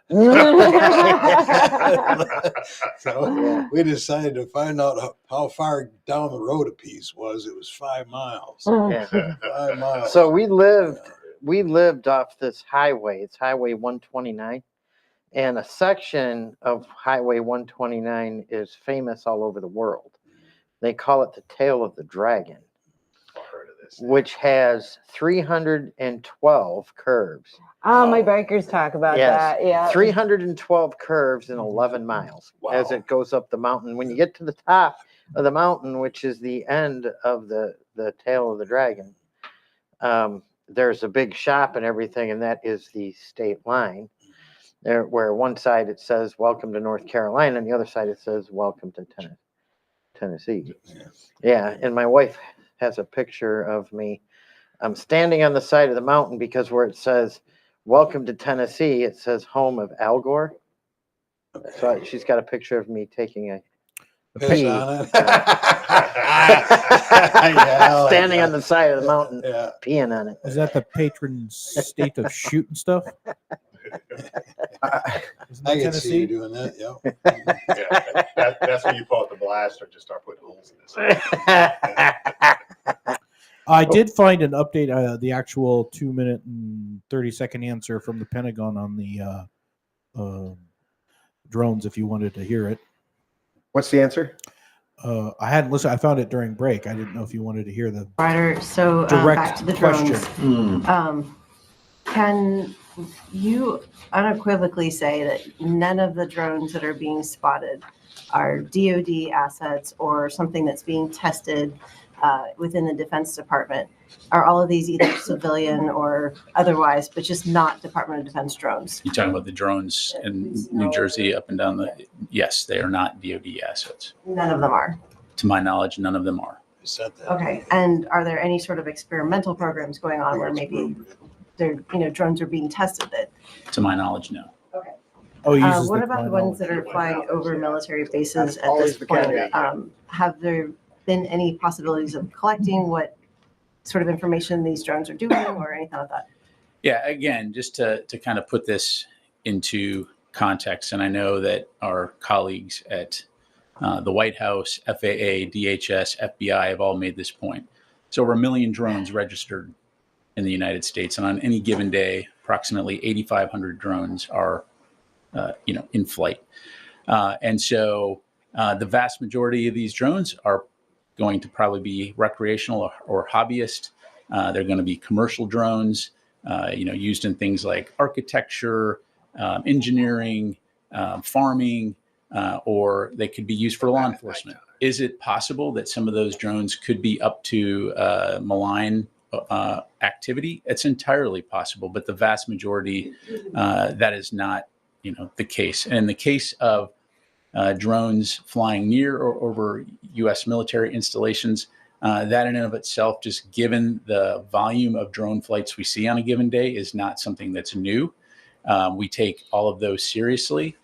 So we decided to find out how far down the road a piece was. It was 5 miles. Yeah. 5 miles. So we lived off this highway. It's Highway 129. And a section of Highway 129 is famous all over the world. They call it the Tail of the Dragon, which has 312 curves. Oh, my bikers talk about that. Yeah. 312 curves in 11 miles as it goes up the mountain. When you get to the top of the mountain, which is the end of the Tail of the Dragon, there's a big shop and everything, and that is the state line. There, where one side it says "Welcome to North Carolina," and the other side it says "Welcome to Tennessee." Yeah, and my wife has a picture of me. I'm standing on the side of the mountain because where it says "Welcome to Tennessee," it says "Home of Al Gore." So she's got a picture of me taking a pee. Standing on the side of the mountain, peeing on it. Is that the patron state of shooting stuff? I can see you doing that. That's when you pull out the blaster and just start putting holes in this. I did find an update, the actual 2-minute and 30-second answer from the Pentagon on the drones, if you wanted to hear it. What's the answer? I hadn't listened. I found it during break. I didn't know if you wanted to hear the Ryder, so direct back to the question. drones. Can you unequivocally say that none of the drones that are being spotted are DoD assets or something that's being tested within the Defense Department? Are all of these either civilian or otherwise, but just not Department of Defense drones? You're talking about the drones in New Jersey up and down the... Yes, they are not DoD assets. None of them are. To my knowledge, none of them are. Okay. And are there any sort of experimental programs going on where maybe they're, drones are being tested that? To my knowledge, no. Okay. Oh, what about the ones that are flying over military bases at this point? Have there been any possibilities of collecting what sort of information these drones are doing or anything like that? Yeah, again, just to kind of put this into context, and I know that our colleagues at the White House, FAA, DHS, FBI have all made this point. So over 1 million drones registered in the United States, and on any given day, approximately 8,500 drones are, in flight. And so the vast majority of these drones are going to probably be recreational or hobbyist. They're going to be commercial drones, used in things like architecture, engineering, farming, or they could be used for law enforcement. Is it possible that some of those drones could be up to malign activity? It's entirely possible, but the vast majority, that is not, the case. And in the case of drones flying near or over U.S. military installations, that in and of itself, just given the volume of drone flights we see on a given day, is not something that's new. We take all of those seriously.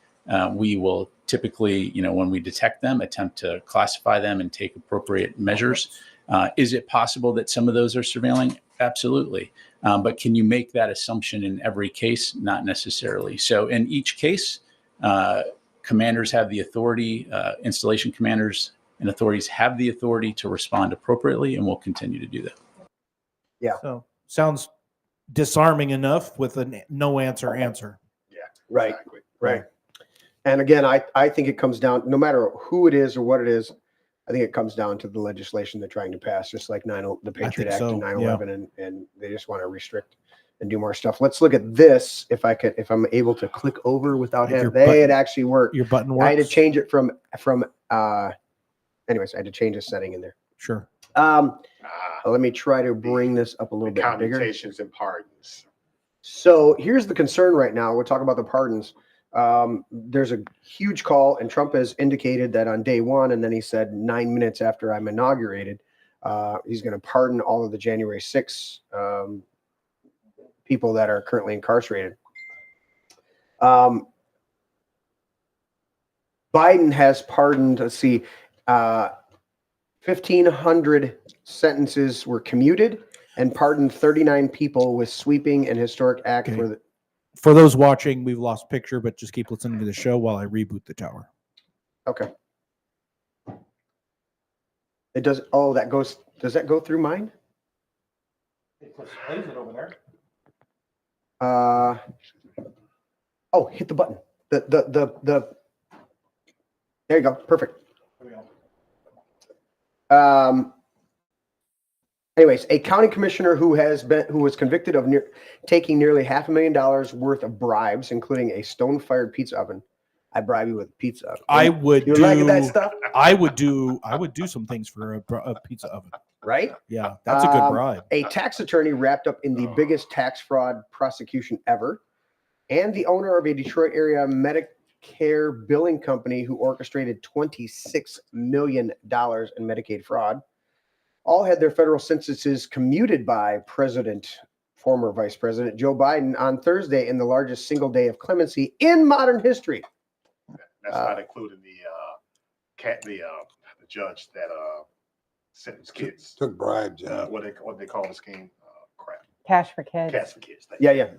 We will typically, when we detect them, attempt to classify them and take appropriate measures. Is it possible that some of those are surveilling? Absolutely. But can you make that assumption in every case? Not necessarily. So in each case, commanders have the authority, installation commanders and authorities have the authority to respond appropriately, and will continue to do that. Yeah. So sounds disarming enough with a no answer. Yeah. Right. Exactly. Right. And again, I think it comes down, no matter who it is or what it is, I think it comes down to the legislation they're trying to pass, just like the Patriot Act and 9/11, and they just want to restrict and do more stuff. Let's look at this. If I'm able to click over without having, it actually worked. Your button works. I had to change it from anyways, I had to change a setting in there. Sure. Let me try to bring this up a little bit bigger. Commutations and pardons. So here's the concern right now. We'll talk about the pardons. There's a huge call, and Trump has indicated that on day one, and then he said 9 minutes after I'm inaugurated, he's going to pardon all of the January 6th people that are currently incarcerated. Biden has pardoned, let's see, 1,500 sentences were commuted and pardoned 39 people with sweeping and historic act Okay. for the. For those watching, we've lost picture, but just keep listening to the show while I reboot the tower. Okay. It does. Oh, that goes. Does that go through mine? It displays it over there. Oh, hit the button. The. There you go. Perfect. Anyways, a county commissioner who was convicted of taking nearly $500,000 worth of bribes, including a stone-fired pizza oven. I bribe you with a pizza oven. I would You do like that stuff? I would do some things for a pizza oven. Right? Yeah, that's a good bribe. A tax attorney wrapped up in the biggest tax fraud prosecution ever, and the owner of a Detroit area Medicare billing company who orchestrated $26 million in Medicaid fraud, all had their federal sentences commuted by former Vice President Joe Biden on Thursday in the largest single day of clemency in modern history. That's not including the judge that sentenced kids. Took bribes. What they call the scheme? Crap. Cash for kids. Cash for kids. Yeah.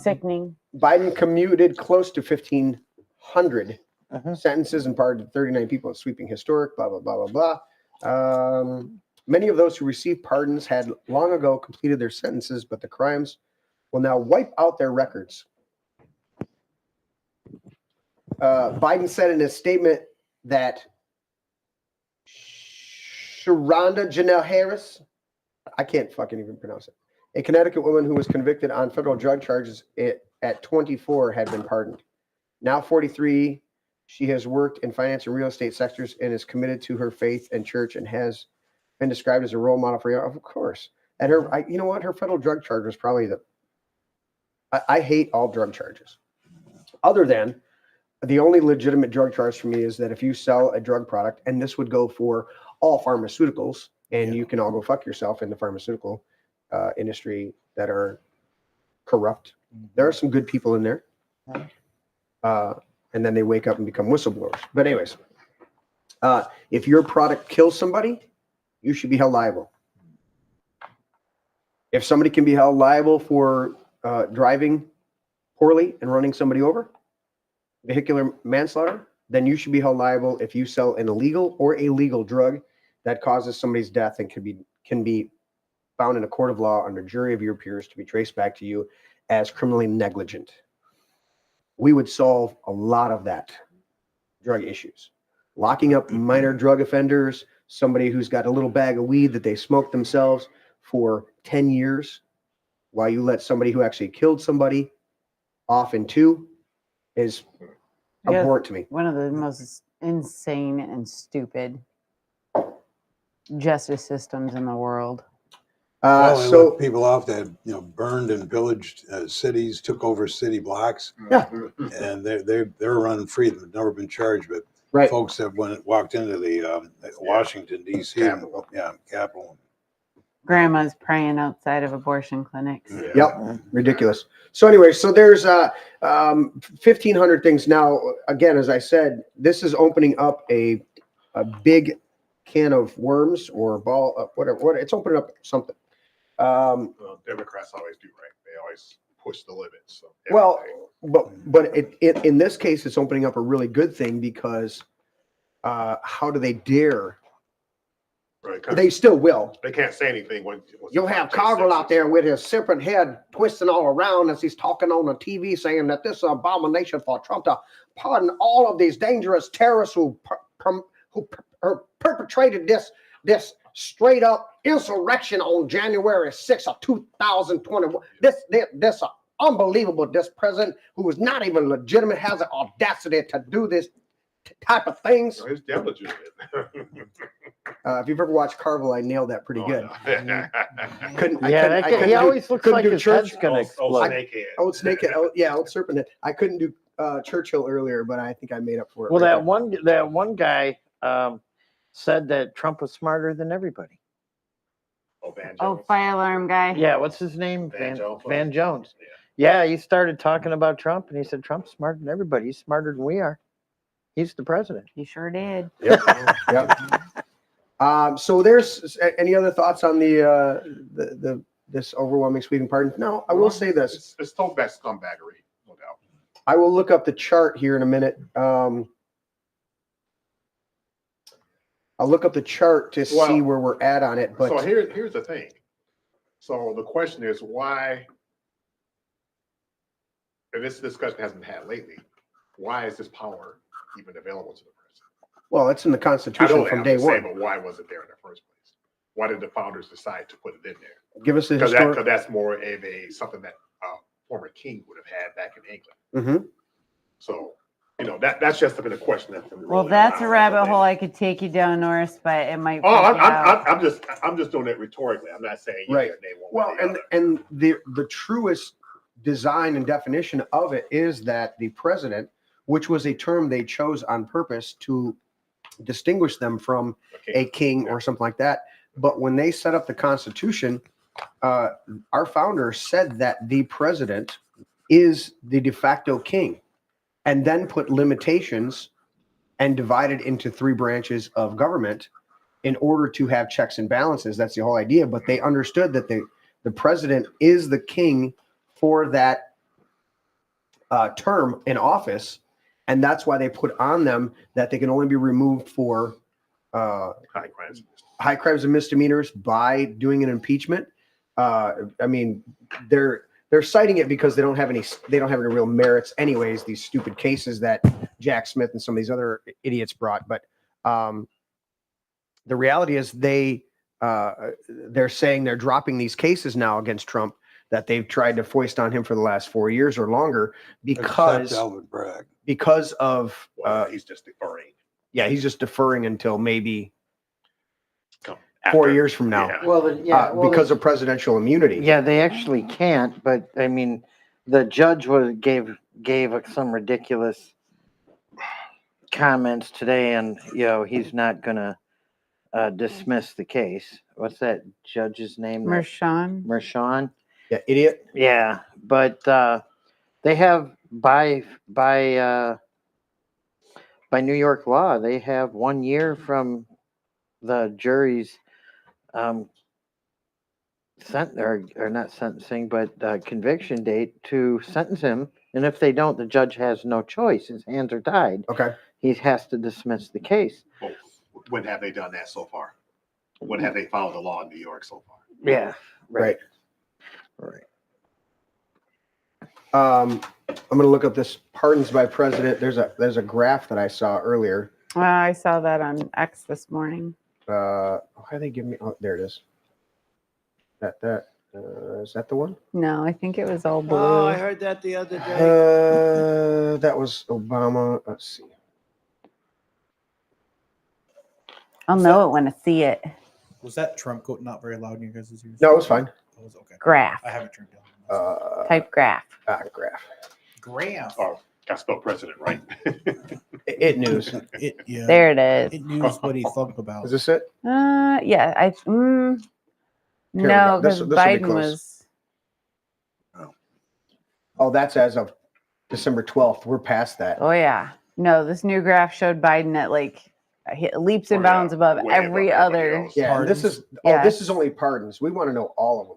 Sickening. Biden commuted close to 1,500 sentences and pardoned 39 people, sweeping historic, blah, blah, blah, blah, blah. Many of those who received pardons had long ago completed their sentences, but the crimes will now wipe out their records. Biden said in his statement that Sharonda Janelle Harris, I can't fucking even pronounce it, a Connecticut woman who was convicted on federal drug charges at 24 had been pardoned. Now 43, she has worked in finance and real estate sectors and is committed to her faith and church and has been described as a role model for, of course. And you know what? Her federal drug charge was probably I hate all drug charges. Other than the only legitimate drug charge for me is that if you sell a drug product, and this would go for all pharmaceuticals, and you can all go fuck yourself in the pharmaceutical industry that are corrupt. There are some good people in there. And then they wake up and become whistleblowers. But anyways, if your product kills somebody, you should be held liable. If somebody can be held liable for driving poorly and running somebody over, vehicular manslaughter, then you should be held liable if you sell an illegal or a legal drug that causes somebody's death and can be found in a court of law under jury of your peers to be traced back to you as criminally negligent. We would solve a lot of that drug issues. Locking up minor drug offenders, somebody who's got a little bag of weed that they smoked themselves for 10 years, while you let somebody who actually killed somebody off in 2 is abhorrent to me. One of the most insane and stupid justice systems in the world. They let people off that burned and pillaged cities, took over city blocks. Yeah, and they're running free. They've never been charged, but folks have walked into the Washington D.C. Capitol. Grandma's praying outside of abortion clinics. Yep, ridiculous. So anyway, so there's 1,500 things now. Again, as I said, this is opening up a big can of worms or ball, whatever. It's opening up something. Democrats always do, right? They always push the limits. So well, but it in this case, it's opening up a really good thing because how do they dare? Right, they still will. They can't say anything when you'll have Cargill out there with his serpent head twisting all around as he's talking on the TV saying that this is an abomination for Trump to pardon all of these dangerous terrorists who perpetrated this straight up insurrection on January 6th of 2021. This unbelievable. This president who is not even legitimate has the audacity to do this type of things. It's damn legitimate. If you've ever watched Cargill, I nailed that pretty good. He always looks like his head's going to explode. Old snakehead. Old serpent head. I couldn't do Churchill earlier, but I think I made up for it. Well, that one guy said that Trump was smarter than everybody. Fire alarm guy. Yeah, what's his name? Van Jones. Yeah, he started talking about Trump, and he said Trump's smarter than everybody. He's smarter than we are. He's the president. He sure did. Yep. So there's any other thoughts on the this overwhelming sweeping pardon? No, I will say this. It's total back scumbaggery, no doubt. I will look up the chart here in a minute. I'll look up the chart to see where we're at on it. But so here's the thing. So the question is why, and this discussion hasn't been had lately, why is this power even available to the president? Well, it's in the Constitution from day one. But why was it there in the first place? Why did the founders decide to put it in there? Give us the Because historic. that's more of something that a former king would have had back in England. Mm-hmm. So, that's just been a question that's been Well, rolling that's a around rabbit bit. hole I could take you down, Norris, but it might. Oh, freak you out. I'm just doing it rhetorically. I'm not saying Right. They won't. Well, and the truest design and definition of it is that the president, which was a term they chose on purpose to distinguish them from a king or something like that. But when they set up the Constitution, our founders said that the president is the de facto king, and then put limitations and divided into 3 branches of government in order to have checks and balances. That's the whole idea. But they understood that the president is the king for that term in office, and that's why they put on them that they can only be removed for high crimes and misdemeanors by doing an impeachment. I mean, they're citing it because they don't have any real merits anyways, these stupid cases that Jack Smith and some of these other idiots brought. But the reality is they're saying they're dropping these cases now against Trump that they've tried to foist on him for the last 4 years or longer because of he's just deferring. Yeah, he's just deferring until maybe 4 years from now. Yeah. Because of presidential immunity. Yeah, they actually can't. But I mean, the judge gave some ridiculous comments today, and he's not gonna dismiss the case. What's that judge's name? Mershon. Yeah, idiot. Yeah, but they have by New York law, they have 1 year from the jury's or not sentencing, but conviction date to sentence him. And if they don't, the judge has no choice. His hands are tied. Okay. He has to dismiss the case. Well, when have they done that so far? When have they followed the law in New York so far? Yeah. Right. I'm going to look up this pardons by president. There's a graph that I saw earlier. I saw that on X this morning. How do they give me? Oh, there it is. Is that the one? No, I think it was all blue. Oh, I heard that the other day. That was Obama. Let's see. I'll know it when I see it. Was that Trump quote not very loud in your guys' ears? No, it was fine. It was okay. Graph. I haven't turned down. Type graph. Graph. Graph. Oh, got spelled president right. It news. Yeah. There it is. It news what he thought about. Is this it? Yeah. No, we go. because This'll be Biden close. was. Oh, that's as of December 12th. We're past that. Oh yeah. No, this new graph showed Biden at leaps and bounds above every other. Yeah, and this is this is only pardons. We want to know all of them.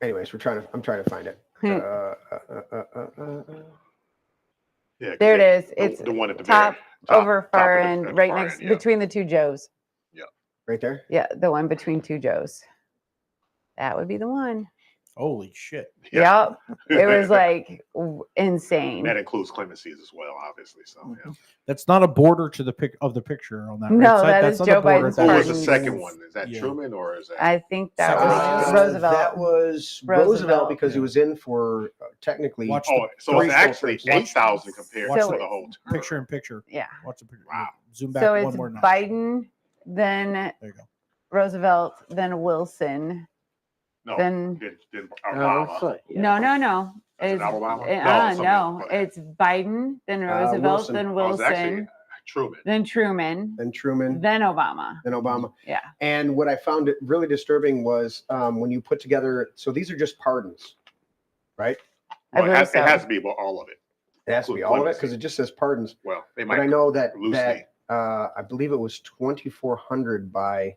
Anyways, I'm trying to find it. Yeah, There it is. It's the one at the top very over far of the- end, right far next end, yeah. between the two Joes. Right there? Yeah, the one between two Joes. That would be the one. Holy shit. Yep. It was insane. That includes clemencies as well, obviously. So yeah. That's not a border to the picture on that. No, right side. that That's is on the Joe border. Biden's Who was the pardons. second one? Is that Truman or is that? I think that was Second. Roosevelt. That was Roosevelt because he was in for technically. Watch Oh, so three it's full actually terms. 8,000 compared So to the whole term. Picture in picture. Yeah. Watch the picture. Wow. Zoom back So one it's more notch. Biden, then There you go. Roosevelt, then Wilson, No, then did Obama. no. Is it It's Obama? no, somebody else. it's Biden, then Roosevelt, Wilson. then Oh, it's actually Wilson. Truman. then Truman, then Truman, then Obama. then Obama. Yeah. And what I found it really disturbing was when you put together, so these are just pardons, right? I Well, believe it has so. to be all of it. It has to be all of it because it just says pardons. Well, they But might. I know that loosely. I believe it was 2,400 by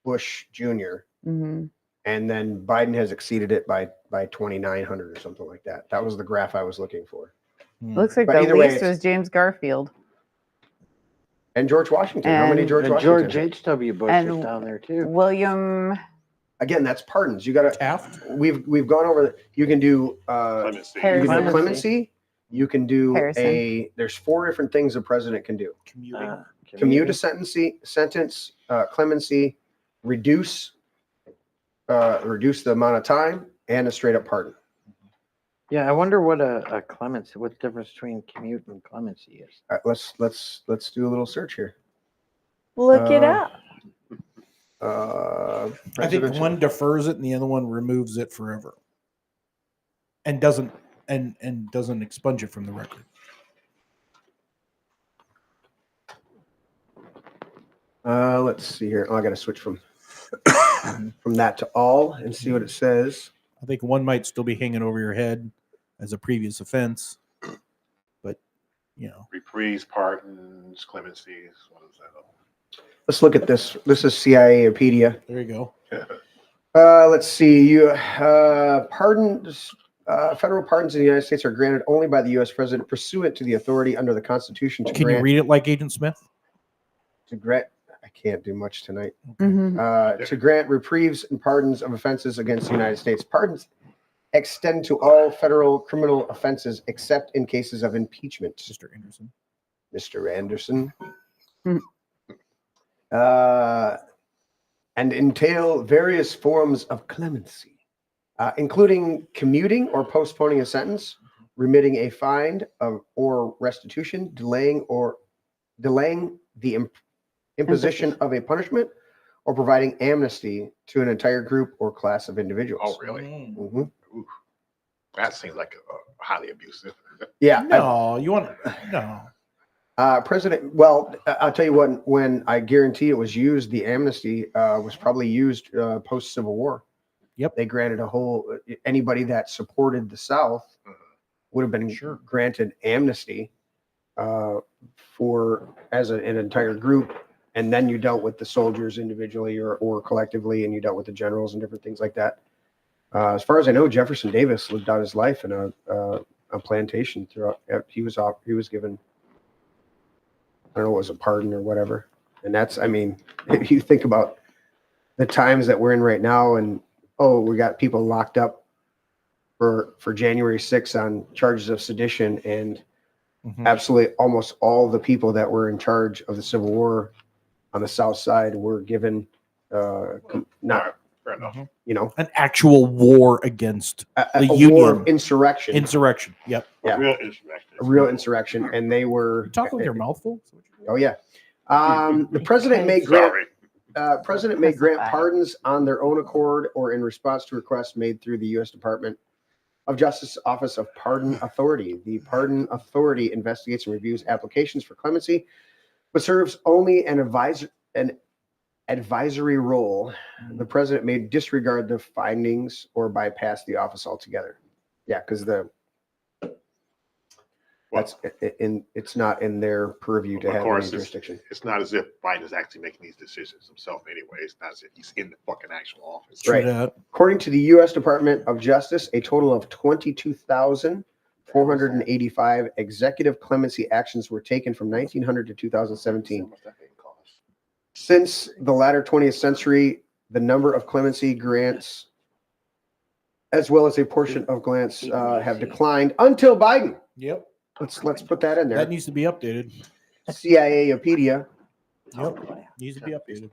Bush Jr. Mm-hmm. And then Biden has exceeded it by 2,900 or something like that. That was the graph I was looking for. Looks like But the either way, least was James Garfield. And George Washington. How many And George Washington? George H.W. Bush And was down there too. William. Again, that's pardons. You got to Taft. We've gone over. You can do Clemency. you can do Harrison. clemency. You can do Harrison. There's 4 different things a president can do: Commuting. commute a sentence, clemency, reduce the amount of time, and a straight up pardon. Yeah, I wonder what a clemency, what the difference between commute and clemency is. All right, let's do a little search here. Look it up. I think Presidential- one defers it and the other one removes it forever, and doesn't expunge it from the record. Let's see here. Oh, I got to switch from that to all and see what it says. I think one might still be hanging over your head as a previous offense, but Reprieve, pardons, clemencies. What is that? Let's look at this. This is CIApedia. there you go. Let's see. Pardons. Federal pardons in the United States are granted only by the U.S. president pursuant to the authority under the Constitution to Can grant. you read it like Agent Smith? To grant. I can't do much tonight. Mm-hmm. To grant reprieves and pardons of offenses against the United States. Pardons extend to all federal criminal offenses except in cases of impeachment. Mr. Anderson. Mr. Anderson. Hmm. And entail various forms of clemency, including commuting or postponing a sentence, remitting a fine or restitution, delaying the imposition of a punishment, or providing amnesty to an entire group or class of individuals. Oh, really? Mhm. Ooh, that seems like highly abusive. Yeah. No, you want no. President, well, I'll tell you what, when I guarantee it was used, the amnesty was probably used post-Civil War. Yep. They granted anybody that supported the South would have been granted amnesty as an entire group. And then you dealt with the soldiers individually or collectively, and you dealt with the generals and different things like that. As far as I know, Jefferson Davis lived out his life in a plantation throughout. He was given, I don't know, it was a pardon or whatever. And that's, I mean, if you think about the times that we're in right now, and we got people locked up for January 6th on charges of sedition, and absolutely almost all the people that were in charge of the Civil War on the South Side were given not, Fair enough. an actual war against the a Union. war of insurrection. Insurrection. Yep. Yeah. Real insurrection. A real insurrection, and they were You talk with your mouth full. Oh yeah. The president may grant pardons on their own accord or in response to requests made through the U.S. Department of Justice Office of Pardon Authority. The Pardon Authority investigates and reviews applications for clemency, but serves only an advisory role. The president may disregard the findings or bypass the office altogether. Yeah, because it's not in their purview to Of have course, any jurisdiction. it's not as if Biden is actually making these decisions himself anyway. It's not as if he's in the fucking actual office. Right. According to the U.S. Department of Justice, a total of 22,485 executive clemency actions were taken from 1900 to 2017. Since the latter 20th century, the number of clemency grants, as well as a portion of grants, have declined until Biden. Yep. Let's put that in there. That needs to be updated. CIApedia. Yep. Needs to be updated.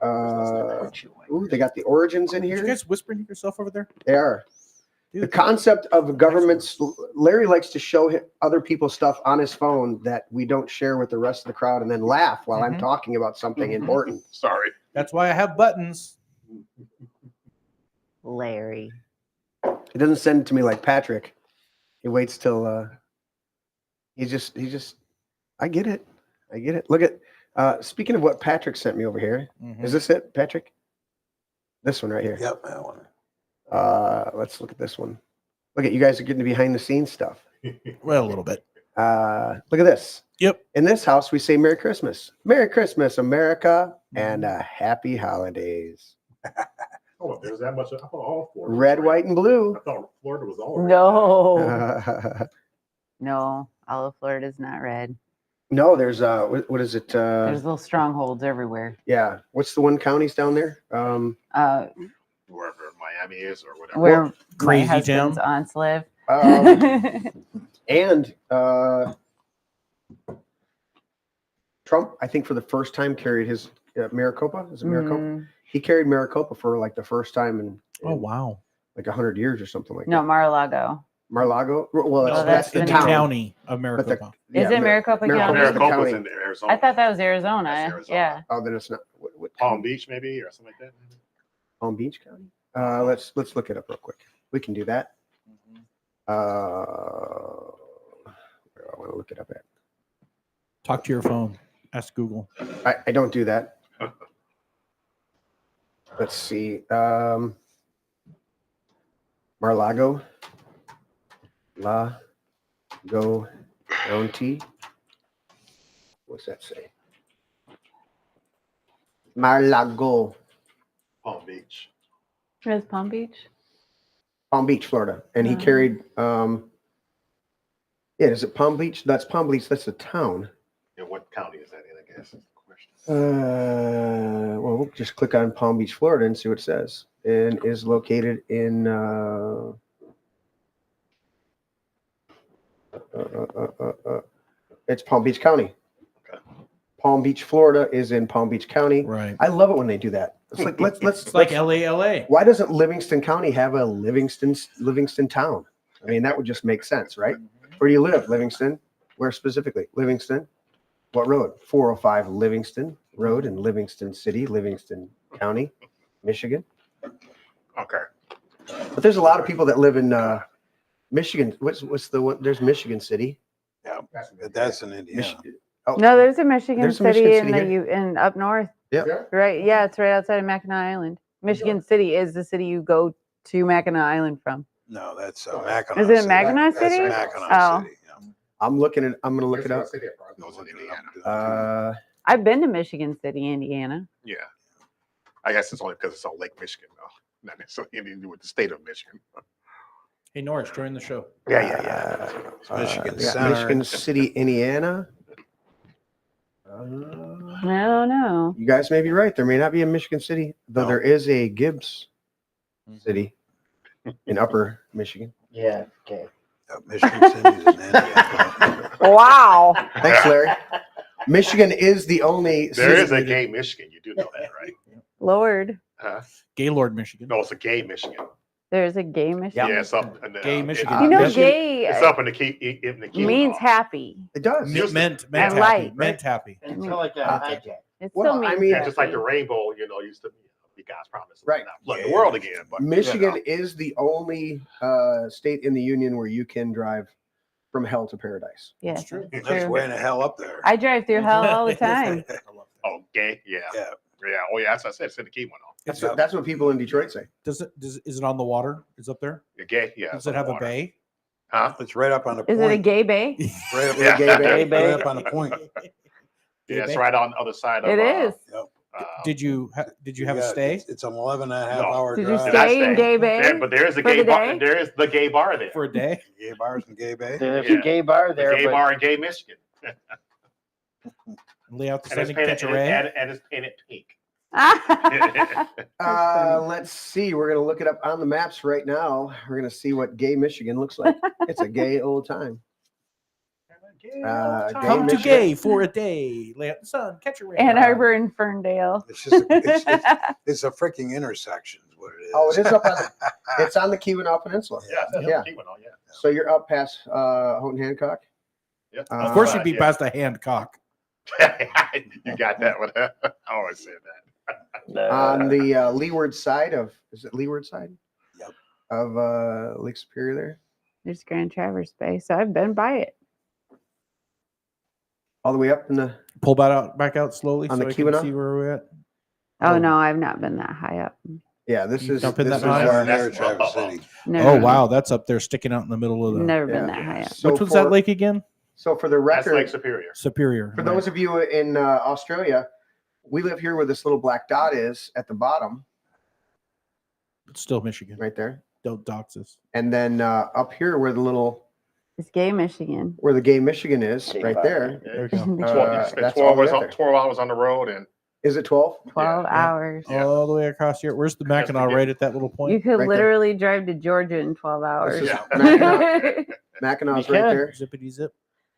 They got the origins in here. Did you guys whispering to yourself over there? They are. The concept of governments. Larry likes to show other people's stuff on his phone that we don't share with the rest of the crowd, and then laugh while I'm talking about something important. Sorry. That's why I have buttons. Larry. He doesn't send it to me like Patrick. He waits till he just I get it. Look at, speaking of what Patrick sent me over here, is this it, Patrick? This one right here. Yep, that one. Let's look at this one. Look at you guys are getting behind the scenes stuff. Well, a little bit. Look at this. Yep. In this house, we say Merry Christmas. Merry Christmas, America, and Happy Holidays. Oh, there's that much. I thought all Florida. Red, white, and blue. I thought Florida was all. No. No, all of Florida is not red. No, there's what is it? There's little strongholds everywhere. Yeah. What's the one counties down there? Wherever Miami is or whatever. Where Crazy my husband's town. aunts live. And Trump, I think for the first time carried his Maricopa. Is it Maricopa? He carried Maricopa for like the first time in Oh wow. like 100 years or something like No, that. Mar-a-Lago. Mar-a-Lago. Well, No, that's the the town. county of But the- Maricopa. Is it Maricopa County? Maricopa's County. in Arizona. I thought that was Arizona. That's Arizona. Yeah. Oh, then it's not. What Palm Beach, maybe, or something like that. Palm Beach County. Let's look it up real quick. We can do that. Where do I want to look it up at? Talk to your phone. Ask Google. I don't do that. Let's see. Mar-a-Lago. Go County. What's that say? Mar-a-Lago. Palm Beach. Is Palm Beach? Palm Beach, Florida. And he carried yeah, is it Palm Beach? That's Palm Beach, that's the town. Yeah, what county is that in, I guess? Is the question. Well, we'll just click on Palm Beach, Florida and see what it says. And is located in it's Palm Beach County. Okay. Palm Beach, Florida is in Palm Beach County. Right. I love it when they do that. It's like let's It's like LA. why doesn't Livingston County have a Livingston town? I mean, that would just make sense, right? Where do you live, Livingston? Where specifically? Livingston? What road? 405 Livingston Road in Livingston City, Livingston County, Michigan. Okay. But there's a lot of people that live in Michigan. What's the one? There's Michigan City. Yeah, that's in Indiana. Oh, No, there's a Michigan There's a City Michigan in City the in up north. Yep. Right. Yeah, it's right outside of Mackinac Island. Michigan City is the city you go to Mackinac Island from. No, that's Mackinac. Is it City. Mackinac That's City? Mackinac Oh. City. Yeah. I'm going to look it up. Goes in Indiana. I've been to Michigan City, Indiana. Yeah. I guess it's only because it's on Lake Michigan, though. Not necessarily anything to do with the state of Michigan. Hey Norris, join the show. Yeah. Michigan Yeah, Center. Michigan City, Indiana. I don't know. You guys may be right. There may not be a Michigan City, though No. there is a Gibbs City in Upper Michigan. Yeah. Okay. Michigan City's in Indiana. Wow. Thanks, Larry. Michigan is the only There is city. a gay Michigan. You do know that, right? Lord. Huh? Gaylord, Michigan. No, it's a gay Michigan. There's a gay Michigan. Yeah, it's up in the, Gay Michigan. You know, Michigan- gay It's up in the key. In the key means happy. It does. Meant I happy. like. Meant happy. Until it got hijacked. It Well, still I means mean- Yeah, just like happy. the rainbow, used to be God's promise. Right. Not flood the world again, but Michigan is the only state in the union where you can drive from hell to paradise. Yeah, It's true. it's That's true. way in the hell up there. I drive through hell all the time. Oh, gay? Yeah. Yeah. Yeah. Oh, yeah. That's what I said. It's in the key one. That's what people in Detroit say. Is it on the water? Is it up there? The gay? Yeah. Does it have a bay? Huh? It's right up on the Is point. it a gay bay? Right up, Yeah. Gay bay. right up on the point. Yeah, it's right on the other side of It is. Yep. Did you have a Yeah, stay It's an 11 and a half No. hour Did you drive. stay in Gay Bay? But there is a for gay the bar. day? There is the gay bar there. for a day? Gay bars and gay bay. There's Yeah. a gay bar The there, gay but bar in gay Michigan. Lay out the And it's setting, painted, catch a ray. and it's painted pink. Let's see. We're going to look it up on the maps right now. We're going to see what gay Michigan looks like. It's a gay old time. Gay Come to Michigan. gay for a day. Lay out the sun, catch a ray. Ann Arbor and Ferndale. It's just it's a freaking intersection is what it is. Oh, it is up on it's on the Keweenaw Peninsula. Yeah. So you're up past Houghton Hancock. Yeah. Of course, you'd be Yeah. past a Hancock. You got that one. I always say that. On the leeward side of leeward side? Yep. Of Lake Superior there. There's Grand Traverse Bay, so I've been by it. All the way up in the Pull back out slowly on so the I can Keweenaw? see where we're at. Oh no, I've not been that high up. Yeah, this You is jump in this that is high? where Near Traverse City. Never Oh been. wow, that's up there sticking out in the middle of the. Never been that high up. So Which was that lake again? So for the That's record, Lake Superior. Superior. for those of you in Australia, we live here where this little black dot is at the bottom, It's still Michigan. right there, Don't dox us. and then up here where the little It's gay Michigan. where the gay Michigan is, right there. There we go. That's all the way up there. 12 hours on the road, and Is it 12? 12 hours. All the way across here. Where's the Mackinac? Right at that little point. You could Right there. literally drive to Georgia in 12 hours. This is Mackinac. Mackinac's You right can. there. Zippity zip.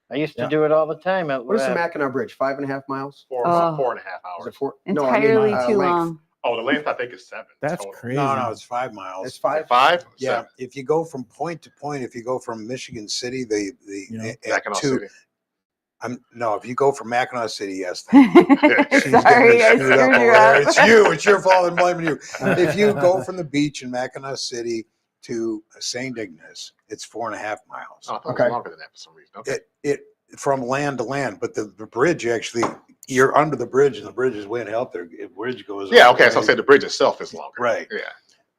I used to Yeah. do it all the time. What is the Mackinac Bridge? 5.5 miles? four, Oh. 4.5 Is hours. it 4? Entirely too length. long. Oh, the length I think is 7. That's total. crazy. No, it's 5 miles. It's 5. 5? Yeah, if you go from point to point, if you go from Michigan City, Mackinac City. If you go from Mackinac City, yes. Sorry, I screwed you up. It's you. It's your fault. I'm blaming you. If you go from the beach in Mackinac City to St. Ignace, it's 4.5 miles. Oh, I thought it Okay. was longer than that for some reason. Okay. It from land to land, but the bridge actually, you're under the bridge, and the bridge is way in hell there. The bridge goes. Yeah, all okay. the So I way- said the bridge itself is longer. Right. Yeah.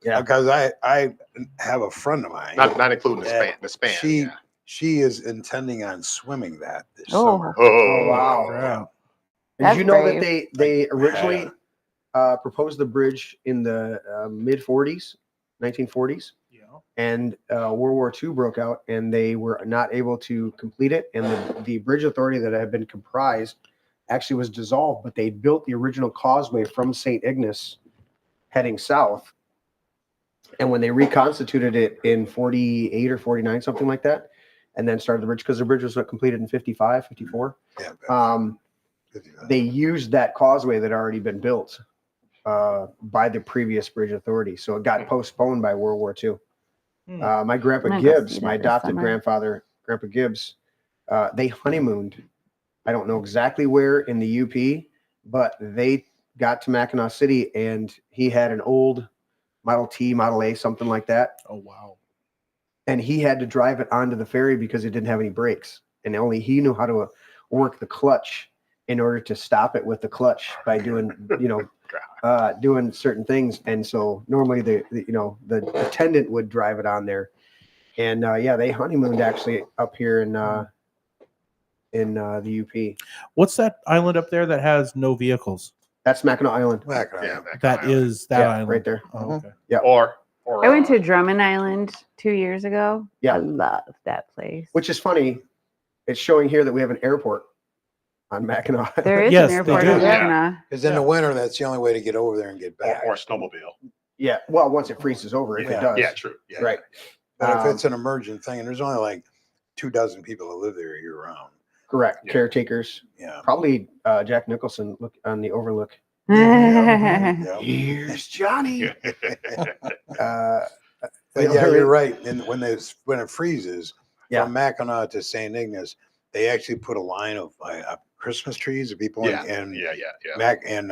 Yeah. Because I have a friend of mine. Not including the that span. The span. She yeah. she is intending on swimming that this Oh. summer. Oh, wow. Yeah. Did That's you know brave. that they originally proposed the bridge in the mid 40s, 1940s? Yeah. And World War II broke out and they were not able to complete it. And the bridge authority that had been comprised actually was dissolved, but they built the original causeway from St. Ignace heading south. And when they reconstituted it in 48 or 49, something like that, and then started the bridge, because the bridge was completed in 55, 54. Yeah, They used that causeway that had already been built by the previous bridge authority. So it got postponed by World War II. My grandpa I'm gonna go Gibbs, see my that this adopted summer. grandfather, Grandpa Gibbs, they honeymooned. I don't know exactly where in the UP, but they got to Mackinac City and he had an old Model T, Model A, something like that. Oh wow. And he had to drive it onto the ferry because it didn't have any brakes. And only he knew how to work the clutch in order to stop it with the clutch by doing, doing certain things. And so normally the attendant would drive it on there. And they honeymooned actually up here in the UP. What's that island up there that has no vehicles? That's Mackinac Island. Yeah, That is that Yeah, island right there. Oh, okay. Yeah. Or I went to Drummond Island 2 years ago. Yeah. I love that place. Which is funny. It's showing here that we have an airport on Mackinac. There is Yes, an they airport do. in Yeah. Mackinac. Because in the winter, that's the only way to get over there and get back. or snowmobile. Yeah. Well, once it freezes over, if it does. Yeah, true. Yeah. Right. But if it's an emergent thing, and there's only like 24 people that live there year round. Correct. Yeah. Caretakers. Yeah. Probably Jack Nicholson look on the overlook. Yeah. Here's Johnny. But yeah, you're right. And when it freezes Yeah. from Mackinac to St. Ignace, they actually put a line of Christmas trees of people Yeah. and Yeah.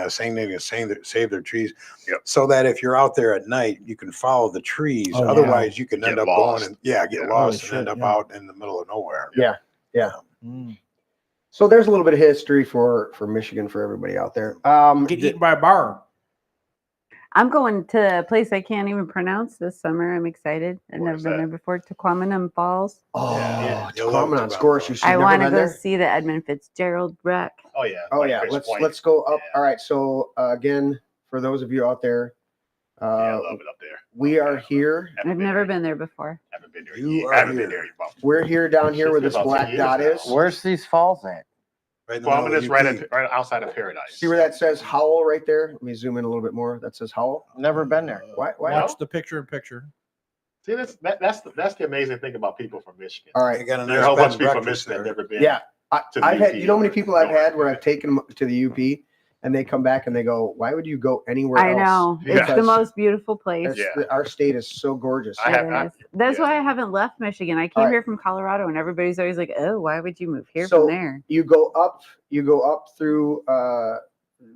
St. Ignace save their trees, Yep. so that if you're out there at night, you can follow the trees. Oh, wow. Otherwise, you can Get end up lost. going and get Holy lost and shit, end up yeah. out in the middle of nowhere. Yeah. Yeah. Mm. So there's a little bit of history for Michigan for everybody out there. Get eaten by a bar. I'm going to a place I can't even pronounce this summer. I'm excited. I've never is been that? there before. Tequamatum Falls. Oh, Yeah, it's you'll love common on Tacoma. scores. You should I never want to been go there. see the Edmund Fitzgerald wreck. Oh yeah. Oh like yeah. Chris Point. Let's go up. Yeah. All right. So again, for those of you out there, Yeah, I love it up there. we are here. I've never been there before. Haven't been there. You Haven't are been here. there. About We're here down here where this About 10 black years dot now. is. Where's these falls at? Right in the Well, middle of it's right, UP. right outside of Paradise. See where that says Howell right there? Let me zoom in a little bit more. That says Howell. Never been there. Why? Watch the picture in picture. See, that's the amazing thing about people from Michigan. All They right. got a There are a nice whole bed bunch and of people from breakfast Michigan that there. never been. Yeah. to the I've had, UP you know how many or people I've had where nowhere. I've taken them to the UP and they come back and they go, why would you go anywhere I else? know. It's the Because most beautiful place. it's- Yeah. Our state is so gorgeous. I It have- is. That's yeah. why I haven't left Michigan. I came All right. here from Colorado, and everybody's always like, "Oh, why would you move here So from there?" you go up through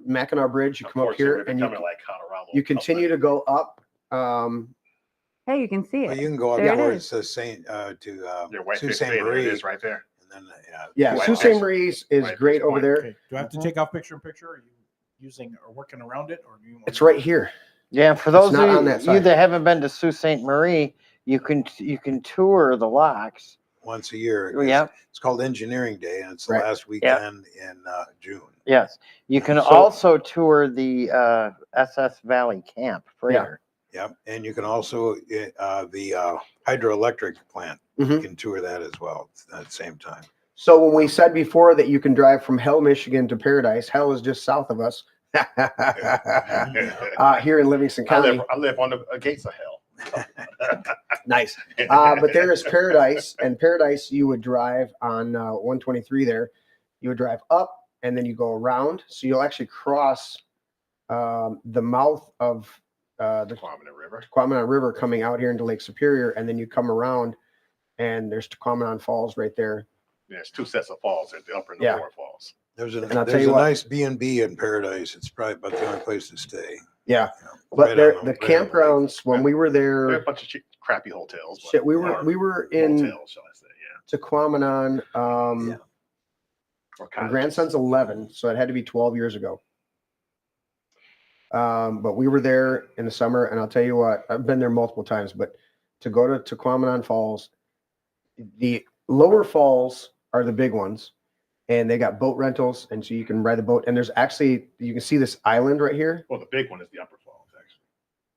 Mackinac Bridge, you come up here and becoming like Colorado. you continue to go up. Hey, you can see it. Well, you can go up There it where is. it says Saint Yeah, right Sault there, Ste. there it Marie, is right there. And then Yeah, White Sault Fish- Ste. Marie's is White great Fish over Point. there. Okay. Do I have to take off picture in picture? Or are you using or working around it, or do you want It's right here. Yeah, for It's those not on of that you side. that haven't been to Sault Ste. Marie, you can tour the locks. Once a year. Yep. It's called Engineering Day, and it's the Right. last weekend in June. Yes. You can also tour the SS Valley Camp freighter. Yep. And you can also, the hydroelectric plant, Mm-hmm. you can tour that as well at the same time. So when we said before that you can drive from Hell, Michigan to Paradise, Hell is just south of us. Here in Livingston County. I live on the gates of hell. Nice. But there is Paradise, and Paradise you would drive on 123 there. You would drive up, and then you go around. So you'll actually cross the mouth of the Tequamanon River coming out here into Lake Superior, and then you come around, and there's Tequamanon Falls right there. There's two sets of falls, the upper and the lower falls. There's a, And I'll tell there's you a what- nice B&B in Paradise. It's probably about the only place to stay. Yeah, Right but there on the right on the campgrounds when we were They're there. a bunch of cheap, crappy hotels. Shit, we were in motels, shall I say? Yeah. Tequamanon. Or My cottages. grandson's 11, so it had to be 12 years ago. But we were there in the summer, and I'll tell you what, I've been there multiple times, but to go to Tequamanon Falls, the lower falls are the big ones, and they got boat rentals, and so you can ride the boat. And there's actually, you can see this island right here. Well, the big one is the upper falls, actually.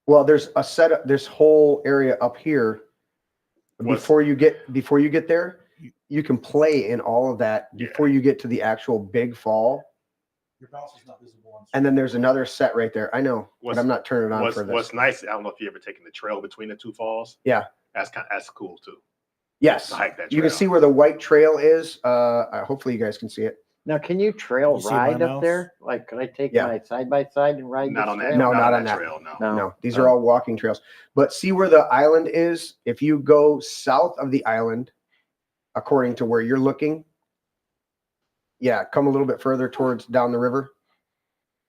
Well, there's a set of this whole area up here. Before you get there, you can play in all of that before you get to the actual big fall. Your mouse is not visible on. And then there's another set right there. I know, but I'm not turning it on What's, for this. what's nice, I don't know if you ever taken the trail between the two falls. Yeah. That's cool too. Yes. To hike that You can trail. see where the white trail is. Hopefully you guys can see it. Now, can you trail You see my ride up mouse? there? Like, could I take Yeah. my side by side and ride Not this on that- trail? No, not on that. No, these are all walking trails. But see where the island is? If you go south of the island, according to where you're looking, yeah, come a little bit further towards down the river.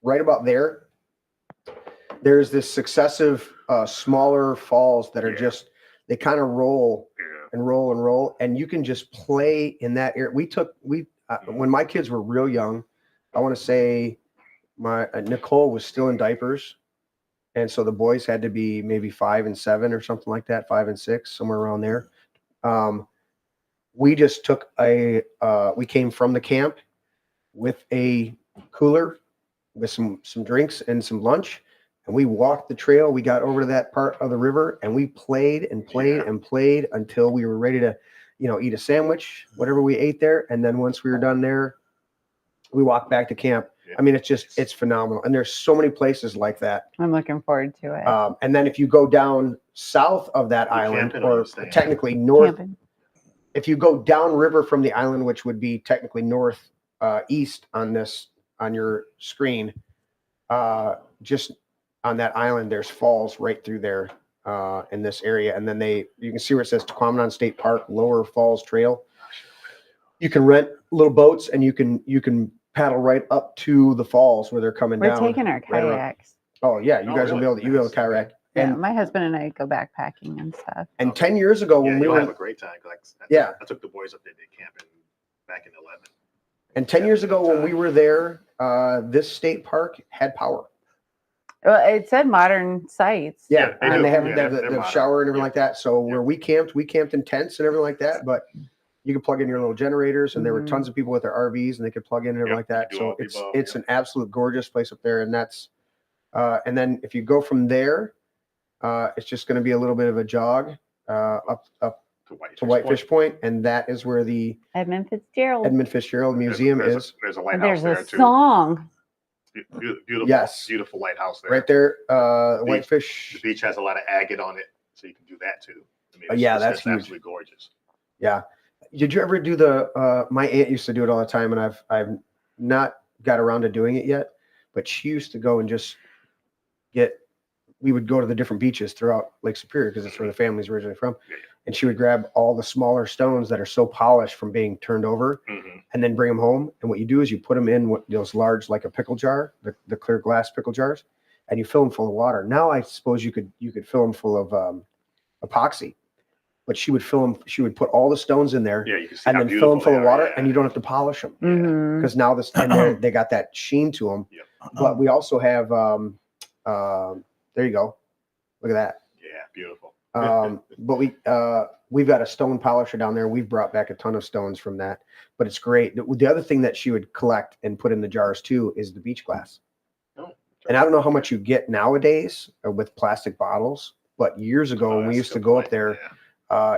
Right about there, there's this successive smaller falls that are just, they kind of roll and roll and roll. And you can just play in that area. When my kids were real young, I want to say my Nicole was still in diapers. And so the boys had to be maybe 5 and 7 or something like that, 5 and 6, somewhere around there. We just took we came from the camp with a cooler with some drinks and some lunch, and we walked the trail. We got over to that part of the river, and we played and played and played until we were ready to, eat a sandwich, whatever we ate there. And then once we were done there, we walked back to camp. I mean, it's phenomenal. And there's so many places like that. I'm looking forward to it. And then if you go down south of that island, camping or or you staying? technically north, Camping. if you go downriver from the island, which would be technically north east on your screen, just on that island, there's falls right through there in this area. And then you can see where it says Tequamanon State Park, Lower Falls Trail. You can rent little boats, and you can paddle right up to the falls where they're coming We're down. taking our right around. kayaks. Oh yeah, you Oh, guys will really? be able to kayak. Yeah, And my husband and I go backpacking and stuff. and 10 years ago when we you'll have a were great time. Like, Yeah. I took the boys up there, they camping back in 11. and 10 years ago when we were there, this state park had power. Well, it said modern sites. Yeah, they and do. they have Yeah, the they're modern. shower and everything like that. So where we camped in tents and everything like that. But you could plug in your little generators, and there were tons of people with their RVs, and they could plug in and everything like that. do So all the above, it's an absolute gorgeous place up there, and that's and then if you go from there, it's just going to be a little bit of a jog up to Whitefish Point, and that is where the Edmund Fitzgerald. Edmund Fitzgerald Museum is. There's a And lighthouse there's there a too. song. Beautiful, Yes. beautiful lighthouse there. Right there, The Whitefish. beach has a lot of agate on it, so you can do that too. I mean, Yeah, it's that's just huge. absolutely gorgeous. Yeah. Did you ever do my aunt used to do it all the time, and I've not got around to doing it yet, but she used to go and just we would go to the different beaches throughout Lake Superior because it's where the family's originally from. And she would grab all the smaller stones that are so polished from being turned over and then bring them home. And what you do is you put them in those large, like a pickle jar, the clear glass pickle jars, and you fill them full of water. Now I suppose you could fill them full of epoxy. but she would fill them. She would put all the stones in there, Yeah, you can see and how then fill them beautiful full of they are, water, yeah. and you don't have to polish them Mhm. because now this and they got that sheen to them. But we also have there you go, look at that. Yeah, beautiful. But we've got a stone polisher down there. We've brought back a ton of stones from that, but it's great. The other thing that she would collect and put in the jars too is the beach glass. And I don't know how much you get nowadays with plastic bottles, but years ago when we used to go up there,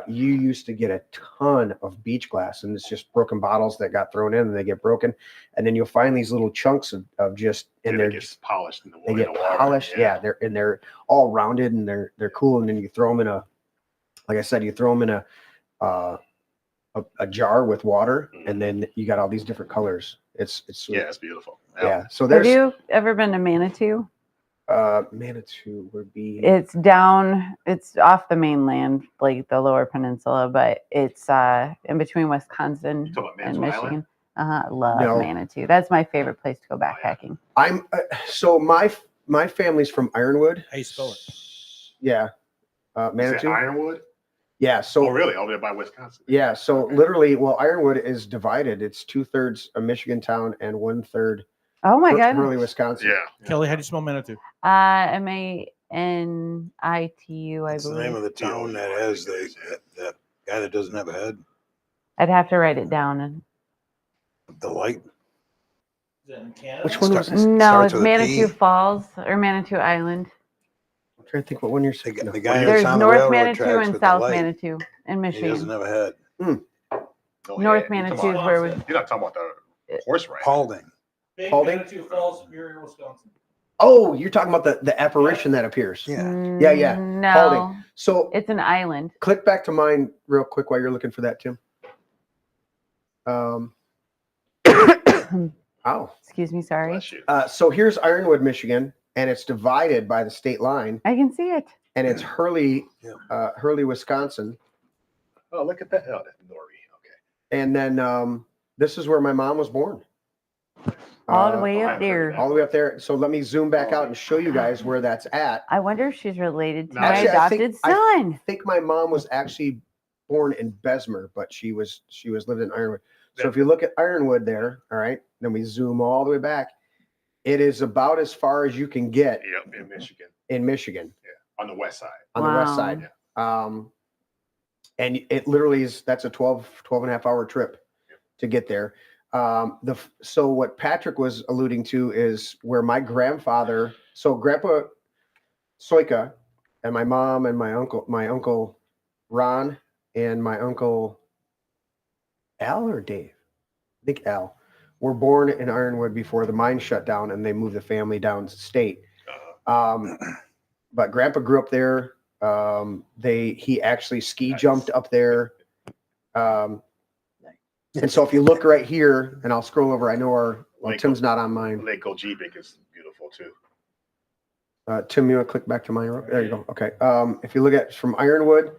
you used to get a ton of beach glass, and it's just broken bottles that got thrown in and they get broken. And then you'll find these little chunks of just, and they're just polished in the they water. get polished. Yeah. They're all rounded and they're cool. And then you throw them in like I said, you throw them in a jar with water, and then you got all these different colors. It's sweet. Yeah, it's beautiful. Yeah. So Have there's you ever been to Manitou? Manitou would be. It's off the mainland, like the lower peninsula, but it's in between Wisconsin and Michigan. I love Manitou. That's my favorite place to go backpacking. I'm so my family's from Ironwood. How you spell it? Yeah. Is Manitou. that Ironwood? Yeah. So really, over there by Wisconsin. Yeah. So literally, well, Ironwood is divided. It's 2/3 a Michigan town and 1/3. Oh my God. Hurley, Wisconsin. Yeah. Kelly, how do you spell Manitou? Manitu, I What's the name of the town that has that guy that doesn't have a head? I'd have to write it down. And The light. Which one was this? no, it's with a Manitou P. Falls or Manitou Island. I'm trying to think what one you're saying. The guy There's that's on the North railroad Manitou tracks and with the South light. Manitou in He doesn't Michigan. have a head. Oh, North yeah. Manitou is where we. You're not talking about the horse ride. Paulding. Paulding? Manitou Falls, Superior, Wisconsin. Oh, you're talking about the apparition that appears. Yeah. Yeah. No, Paulding. So it's an island. click back to mine real quick while you're looking for that, Tim. Ow. Excuse me, sorry. So here's Ironwood, Michigan, and it's divided by the state line, I can see it. and it's Hurley, Wisconsin, Oh, look at that. Oh, that's Nori. Okay. and then this is where my mom was born. All the way up there. All the way up there. So let me zoom back out and show you guys where that's at. I wonder if she's related to my Actually, adopted son. I think my mom was actually born in Bessemer, but she was lived in Ironwood. So if you look at Ironwood there, all right, then we zoom all the way back. It is about as far as you can get Yep, in Michigan. in Michigan. Yeah, on the west side. On the west side. And it literally that's a 12 and a half hour trip to get there. So what Patrick was alluding to is where my grandfather, so Grandpa Soika and my mom and my uncle Ron and my uncle Al or Dave, I think Al, were born in Ironwood before the mine shut down and they moved the family down state. But Grandpa grew up there. He actually ski jumped up there. And so if you look right here, and I'll scroll over, I know Tim's not on mine. Lake Ojibik is beautiful too. Tim, you want to click back to mine? There you go. Okay. If you look at from Ironwood,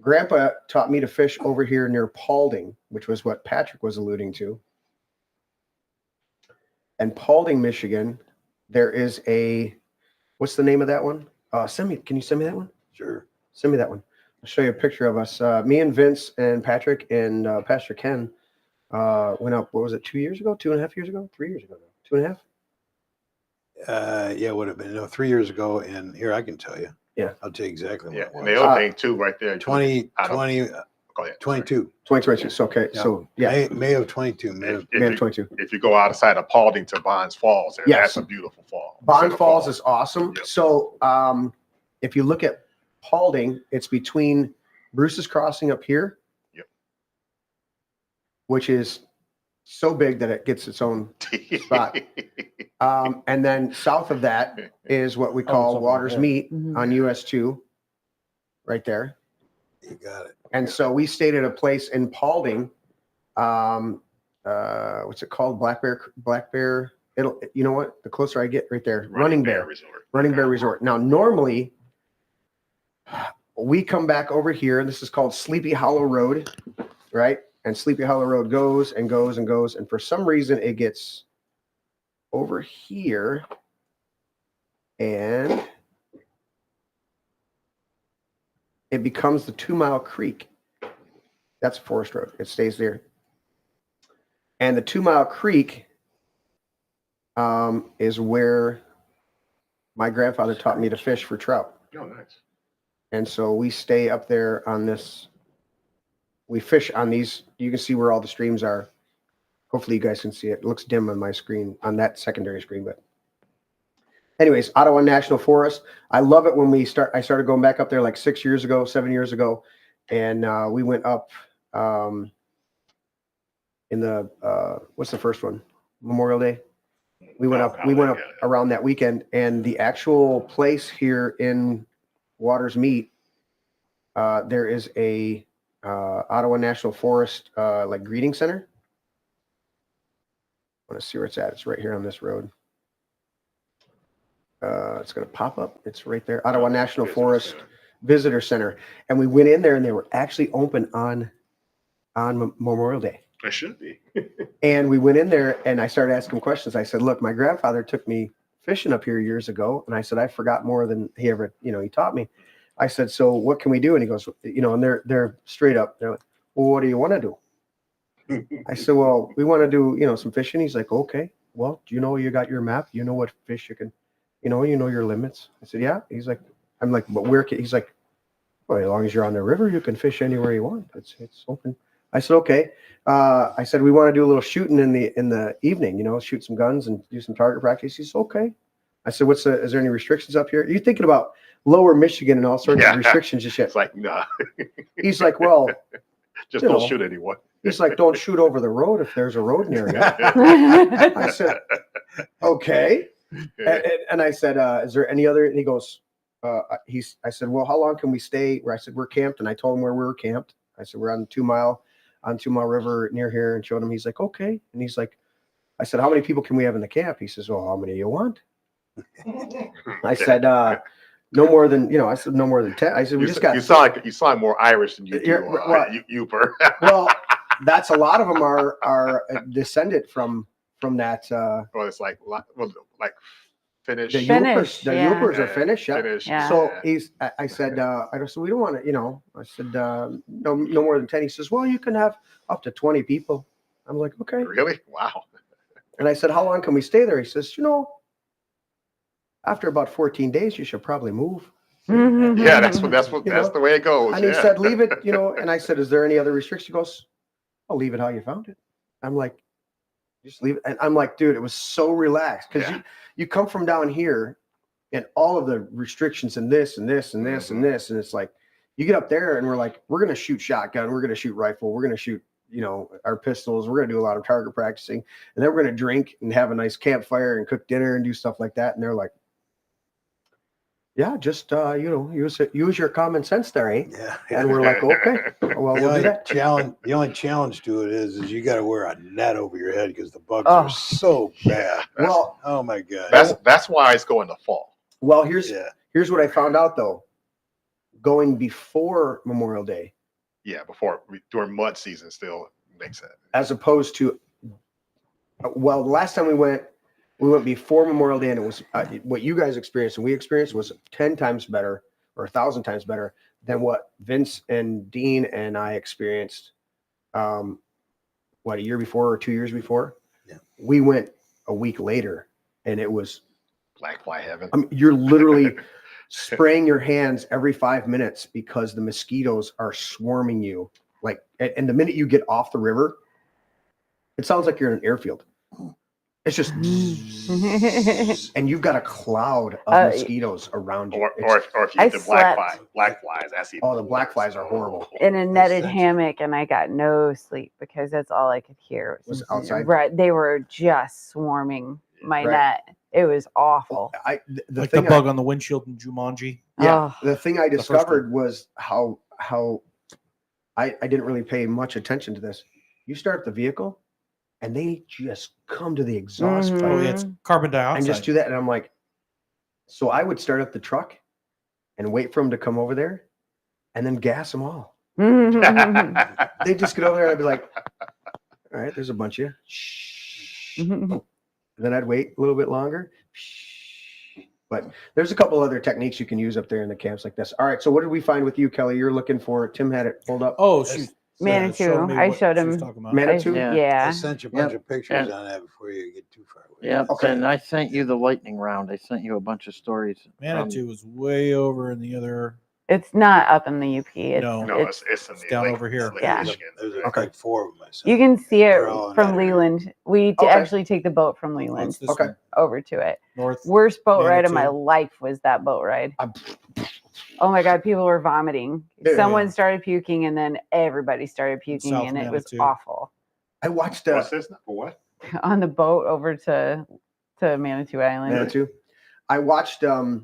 Grandpa taught me to fish over here near Paulding, which was what Patrick was alluding to. And Paulding, Michigan, there is what's the name of that one? Can you send me that one? Sure. Send me that one. I'll show you a picture of us. Me and Vince and Patrick and Pastor Ken went up, what was it, 2 years ago? 2.5 years ago? 3 years ago? 2.5? Yeah, it would have been 3 years ago. And here I can tell you. Yeah. I'll tell you exactly what it was. And the other thing too, right there. 2022. Go ahead. 2022. So, okay. Yeah. So, yeah. May of 22. May of 22. If you go outside of Paulding to Bonds Falls, Yes. that's a beautiful fall. Bond Falls is awesome. Yep. So if you look at Paulding, it's between Bruce's Crossing up here, which is so big that it gets its own spot. And then south of that is what we call Waters Meet on US 2, right there. You got it. And so we stayed at a place in Paulding. What's it called? Black Bear. You know what? The closer I get, right there, Running Bear Resort. Running Bear Resort. Now, normally we come back over here. This is called Sleepy Hollow Road, right? And Sleepy Hollow Road goes and goes and goes. And for some reason, it gets over here. And it becomes the 2 Mile Creek. That's a forest road. It stays there. And the 2 Mile Creek is where my grandfather taught me to fish for trout. Oh, nice. And so we stay up there on this. We fish on these. You can see where all the streams are. Hopefully you guys can see it. It looks dim on my screen, on that secondary screen. But anyways, Ottawa National Forest. I love it when I started going back up there like 7 years ago. And we went up in the, what's the first one? Memorial Day. We went up around that weekend, and the actual place here in Waters Meet, there is a Ottawa National Forest like greeting center. I want to see where it's at. It's right here on this road. It's going to pop up. It's right there. Ottawa National Forest Visitor Center. And we went in there, and they were actually open on Memorial Day. I should be. And we went in there, and I started asking questions. I said, look, my grandfather took me fishing up here years ago. And I said, I forgot more than he ever, he taught me. I said, so what can we do? And he goes, and they're straight up. They're like, well, what do you want to do? I said, well, we want to do, some fishing. He's like, okay, well, do you got your map? You know what fish you can, you know your limits. I said, yeah. He's like, I'm like, but where can, he's like, well, as long as you're on the river, you can fish anywhere you want. It's open. I said, okay. I said, we want to do a little shooting in the evening, shoot some guns and do some target practice. He said, okay. I said, is there any restrictions up here? You're thinking about lower Michigan and all sorts of restrictions and shit. It's like, nah. He's like, well, just don't shoot anyone. He's like, don't shoot over the road if there's a road near you. I said, okay. And I said, is there any other? And he goes, I said, well, how long can we stay? Where I said, we're camped. And I told him where we were camped. I said, we're on 2 Mile River near here, and showed him. He's like, okay. And he's like, I said, how many people can we have in the camp? He says, well, how many do you want? I said, no more than, I said, no more than 10. I said, you sound more Irish than you do, Uper. Well, that's a lot of them are descended from that. Well, it's like Finnish. The Upers are Finnish. Yeah. Finnish. Yeah. So I said, we don't want to, I said, no more than 10. He says, well, you can have up to 20 people. I'm like, okay. Really? Wow. And I said, how long can we stay there? He says, after about 14 days, you should probably move. Yeah, that's the way it goes. And he said, leave it, and I said, is there any other restriction? He goes, I'll leave it how you found it. I'm like, just leave it. And I'm like, dude, it was so relaxed because you come from down here and all of the restrictions and this and this and this and this. And it's like, you get up there and we're like, we're going to shoot shotgun. We're going to shoot rifle. We're going to shoot, our pistols. We're going to do a lot of target practicing. And then we're going to drink and have a nice campfire and cook dinner and do stuff like that. And they're like, yeah, just, use your common sense there, eh? Yeah. And we're like, okay, well, we'll do that. The only challenge to it is you got to wear a net over your head because the bugs are so bad. Well, oh my God. That's why it's going to fall. Well, here's what I found out though. Going before Memorial Day. Yeah, during mud season still makes sense. As opposed to, the last time we went before Memorial Day, and it was what you guys experienced and we experienced was 10 times better or 1,000 times better than what Vince and Dean and I experienced. A year before or 2 years before? Yeah. We went a week later, and it was black fly heaven. You're literally spraying your hands every 5 minutes because the mosquitoes are swarming you. Like, and the minute you get off the river, it sounds like you're in an airfield. It's just, and you've got a cloud of mosquitoes around you. Or if you get the black flies, that's even. Oh, the black flies are horrible. In a netted hammock, and I got no sleep because that's all I could hear. Was outside? Right, they were just swarming my net. It was awful. The bug on the windshield in Jumanji. Yeah, the thing I discovered was how I didn't really pay much attention to this. You start the vehicle, and they just come to the exhaust pipe. Oh, yeah, it's carbon dioxide. And just do that. And I'm like, so I would start up the truck and wait for them to come over there and then gas them all. They just get over there and I'd be like, all right, there's a bunch of you. And then I'd wait a little bit longer. But there's a couple other techniques you can use up there in the camps like this. All right. So what did we find with you, Kelly? You're looking for, Tim had it pulled up. Oh, shoot. Manitou. I showed him. Manitou? Yeah. I sent you a bunch Yep. of pictures And- on that before you get too far away. Yep. Okay. And I sent you the lightning round. I sent you a bunch of stories. Manitou was way over in the other. It's not up in the UP. It's, No, it's, it's in the down Lake- over here. Lake Yeah. Michigan. There's Okay. like 4 of them. I sent. you can see it They're all in from that area. Leland. We Okay. actually take the boat from Oh, Leland it's this Okay. one. over to it. North. Worst boat ride of my Manitou. life was that boat ride. Oh my God, people were vomiting. Yeah. Someone started puking, and then everybody started puking, South and it was Manitou. awful. I watched What's this? What? On the boat over to Manitou Island. Manitou. I watched a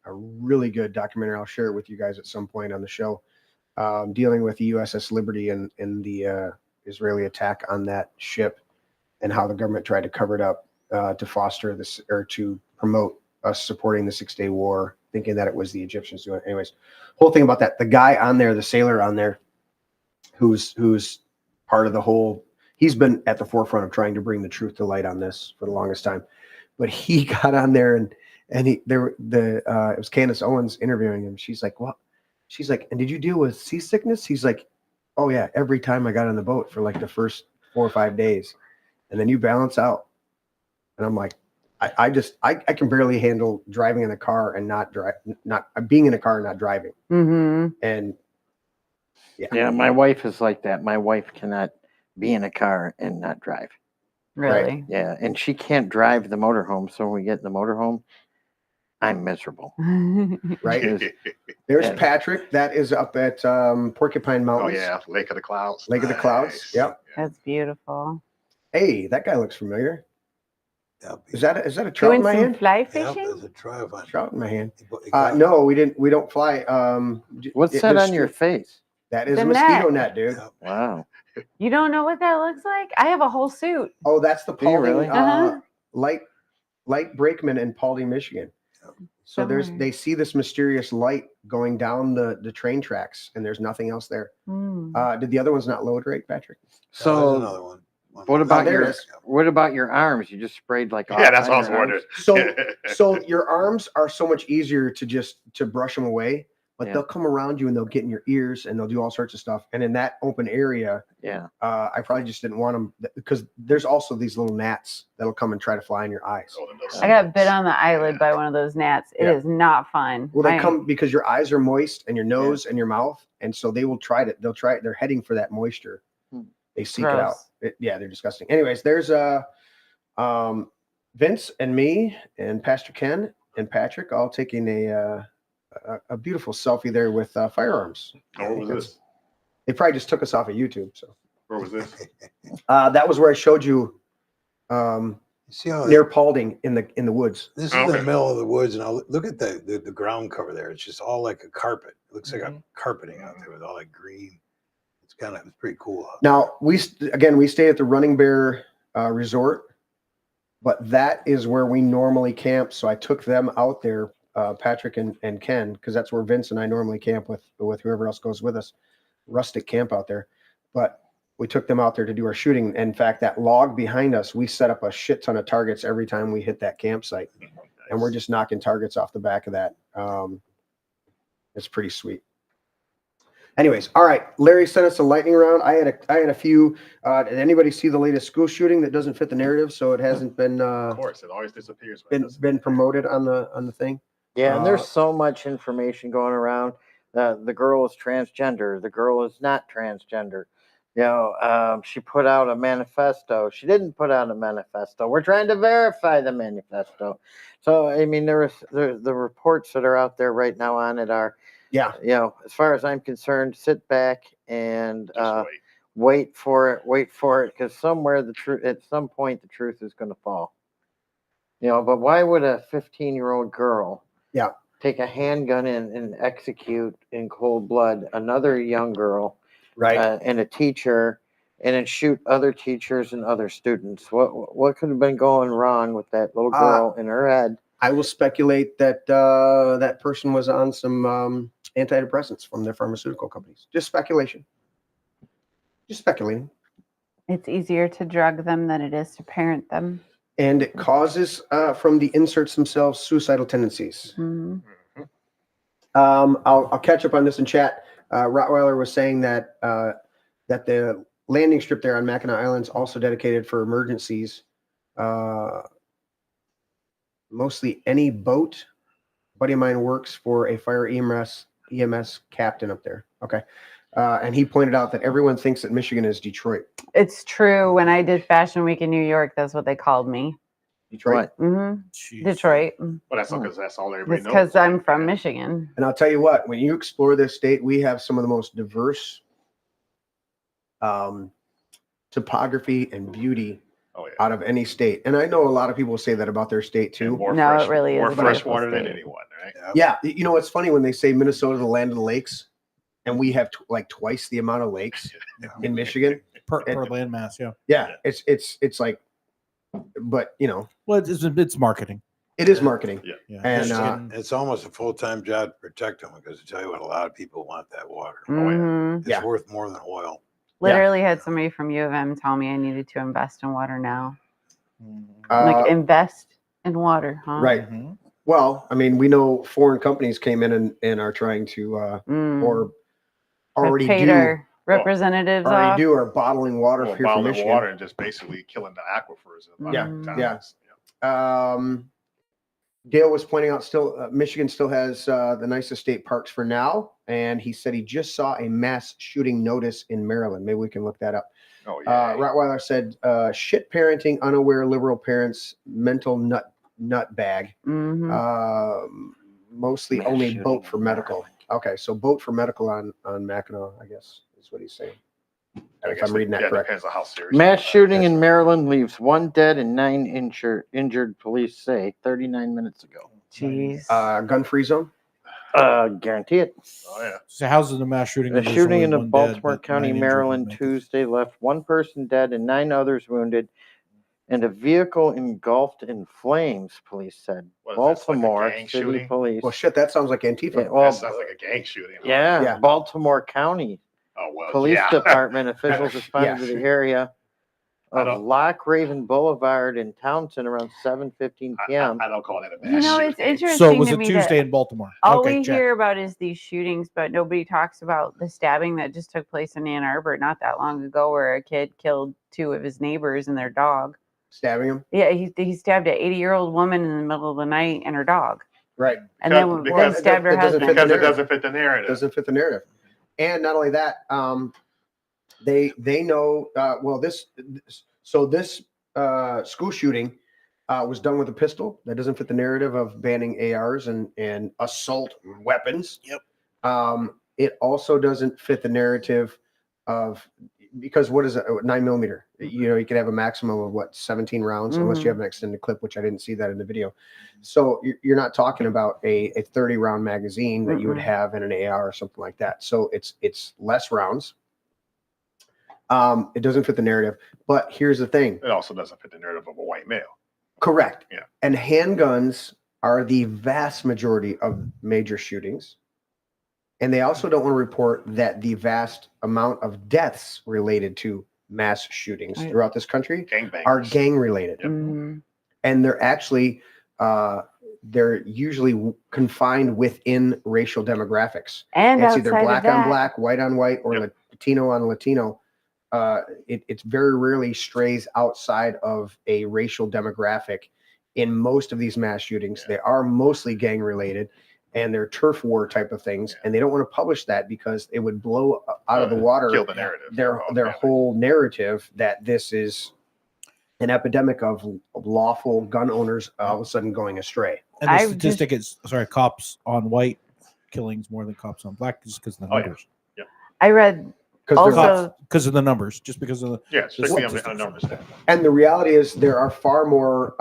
really good documentary. I'll share it with you guys at some point on the show, dealing with the USS Liberty and the Israeli attack on that ship, and how the government tried to cover it up to foster this or to promote us supporting the 6-Day War, thinking that it was the Egyptians doing it. Anyways, whole thing about that. The guy on there, the sailor on there, who's part of the whole. He's been at the forefront of trying to bring the truth to light on this for the longest time, but he got on there and it was Candace Owens interviewing him. She's like, "What?" She's like, "And did you deal with seasickness?" He's like, "Oh yeah, every time I got on the boat for like the first 4 or 5 days, and then you balance out." And I'm like, I can barely handle driving in a car and not being in a car and not driving. Mm-hmm. And Yeah, my wife is like that. My wife cannot be in a car and not drive. Really? Yeah, and she can't drive the motorhome. So when we get in the motorhome, I'm miserable. right. Yes. There's Yeah. Patrick. That is up at Porcupine Oh Mountains. yeah, Lake of the Clouds. Lake of the Clouds. Nice. Yep. That's beautiful. Hey, that guy looks familiar. Yep. Is that a trout Doing in my some hand? fly Yep, fishing? there's a tribe on. Trout in my hand. It got- No, we don't fly. What's that on your face? That is The a mosquito net. net, dude. Yep. Wow. You don't know what that looks like? I have a whole suit. Oh, that's the Do you Paulding, really? Uh-huh. light brakeman in Paulding, Michigan. So Somewhere. they see this mysterious light going down the train tracks, and there's nothing else there. Mm. Did the other ones not load right, Patrick? There's So another one. what about there it your is. what about your arms? You just sprayed like Yeah, that's all what I was on your wondering. arms? So your arms are so much easier to brush them away, but Yeah. they'll come around you and they'll get in your ears and they'll do all sorts of stuff. And in that open area, Yeah. I probably just didn't want them because there's also these little gnats that'll come and try to fly in your eyes. I got bit on the eyelid by one of those gnats. It is not fun. Well, they I- come because your eyes are moist and your nose and your mouth, and so they will try it. They'll try it. They're heading for that moisture. They seek it out. Gross. Yeah, they're disgusting. Anyways, there's Vince and me and Pastor Ken and Patrick all taking a beautiful selfie there with firearms. Oh, what was this? They probably just took us off of YouTube. So Where was this? that was where I showed you See how near Paulding in the woods. this is Okay. the middle of the woods, and I'll look at the ground cover there. It's just all like a carpet. It looks like a carpeting out there with all that green. It's pretty cool. Now we stay at the Running Bear Resort, but that is where we normally camp. So I took them out there, Patrick and Ken, because that's where Vince and I normally camp with whoever else goes with us. Rustic camp out there, but we took them out there to do our shooting. In fact, that log behind us, we set up a shit ton of targets every time we hit that campsite, and we're just knocking targets off the back of that. It's pretty sweet. Anyways, all right. Larry sent us a lightning round. I had a few. Did anybody see the latest school shooting that doesn't fit the narrative? So it hasn't been Of course, it always disappears. When it doesn't. been promoted on the thing. Yeah, and there's so much information going around. The girl is transgender. The girl is not transgender. You know, she put out a manifesto. She didn't put out a manifesto. We're trying to verify the manifesto. So, I mean, the reports that are out there right now on it are, Yeah. you know, as far as I'm concerned, sit back and Just wait for it, because somewhere at some point the truth is going to fall. You know, but why would a 15-year-old girl take a handgun and execute in cold blood another young girl, right, and a teacher, and then shoot other teachers and other students? What could have been going wrong with that little girl in her head? I will speculate that that person was on some antidepressants from their pharmaceutical companies. Just speculation. Just speculating. It's easier to drug them than it is to parent them. And it causes from the inserts themselves suicidal tendencies. Mhm. I'll catch up on this in chat. Rottweiler was saying that that the landing strip there on Mackinac Island is also dedicated for emergencies. Mostly any boat. A buddy of mine works for a fire EMS captain up there. Okay. And he pointed out that everyone thinks that Michigan is Detroit. It's true. When I did Fashion Week in New York, that's what they called me. Detroit? Detroit. Well, that's because that's all everybody It's knows. because I'm from Michigan. And I'll tell you what, when you explore this state, we have some of the most diverse topography and beauty out of any state. And I know a lot of people say that about their state too. No, it really is More a fresh beautiful water than state. anyone, right? Yeah. You know, it's funny when they say Minnesota, the land of the lakes, and we have like twice the amount of lakes in Michigan. Per landmass, yeah. Yeah. It's like, but you know. Well, it's marketing. It is marketing. Yeah. And it's almost a full-time job to protect them because I tell you what, a lot of people want that water. Mhm. It's worth more than oil. Literally had somebody from U of M tell me I needed to invest in water now. Uh, Like invest in water, huh? Right. Well, I mean, we know foreign companies came in and are trying to, or already paid do, our representatives already off. do, are bottling water Well, here from bottling Michigan. water and just basically killing the aquifers. In a lot of towns. Yeah. Dale was pointing out still, Michigan still has the nicest state parks for now. And he said he just saw a mass shooting notice in Maryland. Maybe we can look that up. Oh, yeah. Rottweiler said, shit parenting, unaware liberal parents, mental nut bag. Mostly Mass only shooting boat for in medical. Okay, so boat for medical on Mackinac, I guess is what he's saying. If I'm reading that correct. Depends on how serious. Mass shooting in Maryland leaves 1 dead and 9 injured, police say 39 minutes ago. Jeez. Gun-free zone? Guarantee it. Oh, yeah. So how's the mass shooting? The and there's shooting only in the one dead, Baltimore but County, 9 injured would Maryland, make it. Tuesday left 1 person dead and 9 others wounded, and a vehicle engulfed in flames, police said. What is this, like a Baltimore gang City shooting? Police. Well, shit, that sounds like Antifa. Yeah, well, That sounds like a gang shooting. Huh? Yeah, Baltimore County Oh, well, Police yeah. Department officials responded Yeah. to the area I of don't- Lock Raven Boulevard in Townsend around 7:15 p.m. I don't call that a You mass know, it's shooting. interesting So it was to a me Tuesday that in Baltimore. all Okay, we check. hear about is these shootings, but nobody talks about the stabbing that just took place in Ann Arbor not that long ago, where a kid killed 2 of his neighbors and their dog. Stabbing him? Yeah, he stabbed an 80-year-old woman in the middle of the night and her dog. Right. And then Because- stabbed her that doesn't fit husband. the Because it doesn't fit the narrative. Doesn't fit the narrative. And not only that, they know this school shooting was done with a pistol. That doesn't fit the narrative of banning ARs and assault weapons. Yep. It also doesn't fit the narrative of, because what is it? 9mm? You know, you could have a maximum of 17 rounds, unless you have an extended clip, which I didn't see that in the video. So you're not talking about a 30-round magazine that you would have in an AR or something like that. So it's less rounds. It doesn't fit the narrative. But here's the thing. It also doesn't fit the narrative of a white male. Correct. Yeah. And handguns are the vast majority of major shootings. And they also don't want to report that the vast amount of deaths related to mass shootings throughout this country are gang related. Mm-hmm. And they're actually, they're usually confined within racial demographics. And it's either outside of black on that- black, white on white, or Latino on Latino. It's very rarely strays outside of a racial demographic in most of these mass shootings. They are mostly gang related, and they're turf war type of things. And they don't want to publish that because it would blow out of the water Kill the narrative. their whole narrative that this is an epidemic of lawful gun owners all of a sudden going astray. And the statistic is, cops on white killings more than cops on black, just because of the numbers. I read also because of the numbers, just because of the strictly on numbers. And the reality is there are far more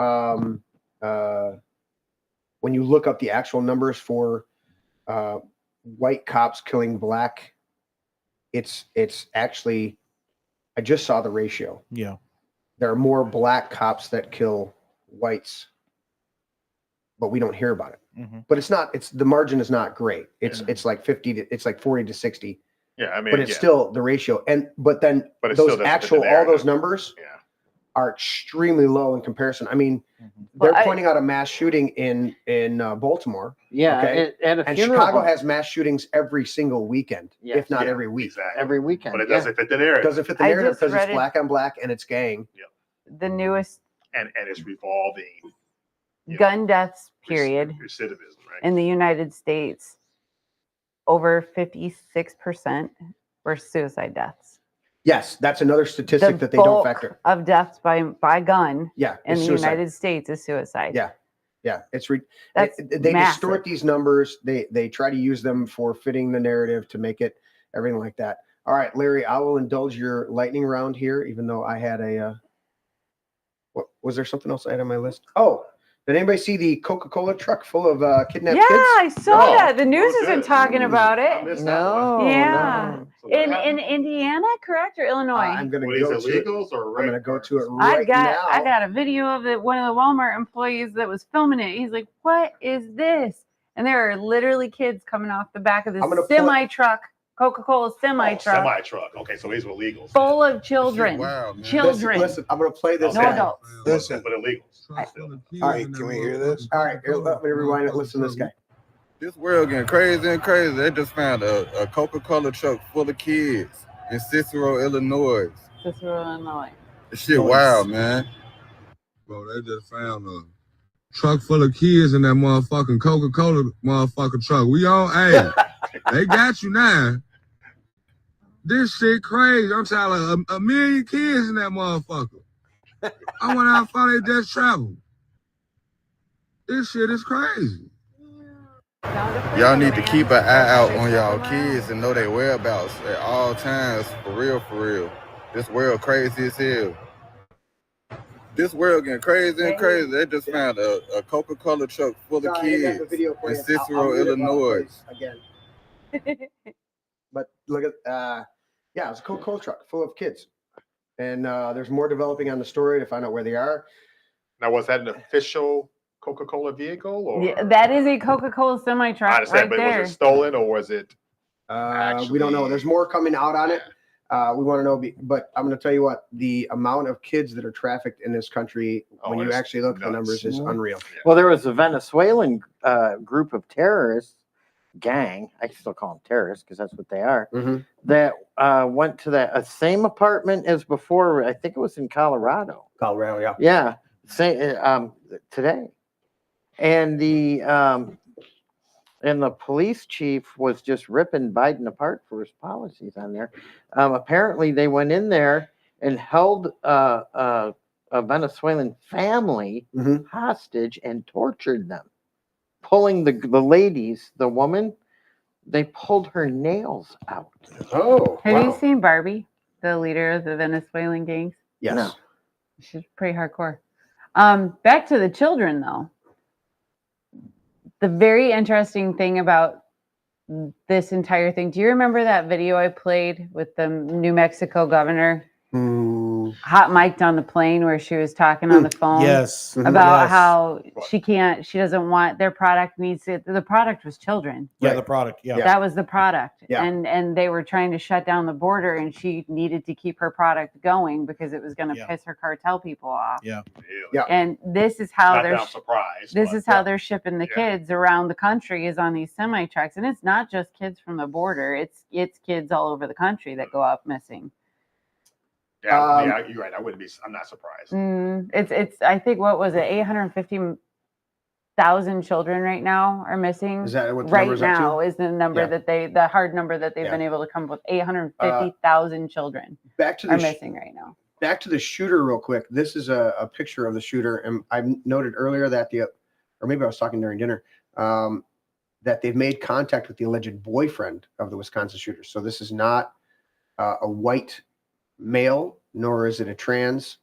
when you look up the actual numbers for white cops killing black, it's actually, I just saw the ratio. Yeah. There are more black cops that kill whites, but we don't hear about it. But the margin is not great. It's like 50 to, it's like 40 to 60. Yeah, I mean, but it's still the ratio. But then But it those still doesn't fit the actual, all narrative. those numbers are extremely low in comparison. I mean, they're pointing out a mass shooting in Baltimore. Yeah, Okay? at a And funeral Chicago home. has mass shootings every single weekend, if not every week. Every weekend. But it doesn't fit the narrative. It doesn't fit the I narrative just because it's read it- black on black and it's gang. The newest And it's revolving gun deaths period recidivism, right? in the United States, over 56% were suicide deaths. Yes, that's another statistic that they don't bulk factor. of deaths by gun Yeah, in it's the suicide. United States is suicide. Yeah, yeah, That's they massive. distort these numbers. They try to use them for fitting the narrative to make it everything like that. All right, Larry, I will indulge your lightning round here, even though I had a. What was there something else I had on my list? Oh, did anybody see the Coca-Cola truck full of kidnapped Yeah, kids? I saw No. that. The news isn't talking about it. No. Yeah. no. In Indiana, correct, or Illinois? I'm going to go to it. I'm going to go to it I right got now. I got a video of it. One of the Walmart employees that was filming it. He's like, "What is this?" And there are literally kids coming off the back of this I'm gonna semi truck, Coca-Cola semi truck, Semi truck. Okay, so these were illegals. full of children. Children. Listen, I'm going to play this. No guy. adults. Listen, but illegals. All right, can we hear this? All right, here, let me rewind it. Listen to this guy. This world getting crazy and crazy. They just found a Coca-Cola truck full of kids in Cicero, Illinois. Cicero, Illinois. This shit wild, man. Bro, they just found a truck full of kids in that motherfucking Coca-Cola motherfucking truck. We on they got you now. This shit crazy. I'm telling a million kids in that motherfucker. I wonder how far they just traveled. This shit is crazy. Y'all need to keep an eye out on y'all kids and know their whereabouts at all times. For real, for real. This world crazy as hell. This world getting crazy and crazy. They just found a Coca-Cola truck full of kids in Cicero, Illinois. Again. But look at, yeah, it's a Coca-Cola truck full of kids. And there's more developing on the story to find out where they are. Now, was that an official Coca-Cola vehicle? Or Yeah, that is a Coca-Cola semi I truck understand, right but there. was it stolen or was it? We don't know. There's more coming out on it. We want to know, but I'm going to tell you what, the amount of kids that are trafficked in this country, when you it's actually look at the numbers, is unreal. Well, there was a Venezuelan group of terrorists, gang, I still call them terrorists because that's what they are, that went to that same apartment as before. I think it was in Colorado. Colorado, yeah. Yeah, today. And the police chief was just ripping Biden apart for his policies on there. Apparently, they went in there and held a Venezuelan family hostage and tortured them, pulling the ladies, the woman, they pulled her nails out. Oh, Have you seen Barbie, the leader of the Venezuelan gangs? Yes. No. She's pretty hardcore. Back to the children, though. The very interesting thing about this entire thing. Do you remember that video I played with the New Mexico governor? Hot mic'd on the plane where she was talking on the phone. Yes. About Yes. how she doesn't want their product the product was children. Yeah, the product. Yeah. That was the product. Yeah. And they were trying to shut down the border and she needed to keep her product going because it was going to piss her cartel people off. Yeah. Yeah. And this is how Not they're that I'm surprised, this but is how they're shipping the kids around the country is on these semi trucks. And it's not just kids from the border. It's kids all over the country that go up missing. Yeah, you're right. I'm not surprised. It's I think what was it, 850,000 children right now are missing. Is that what the right number's up to? now is the number Yeah. the hard number that they've Yeah. been able to come up with. 850,000 children Back to are the missing right now. Back to the shooter real quick. This is a picture of the shooter. And I noted earlier that or maybe I was talking during dinner, that they've made contact with the alleged boyfriend of the Wisconsin shooter. So this is not a white male, nor is it a trans,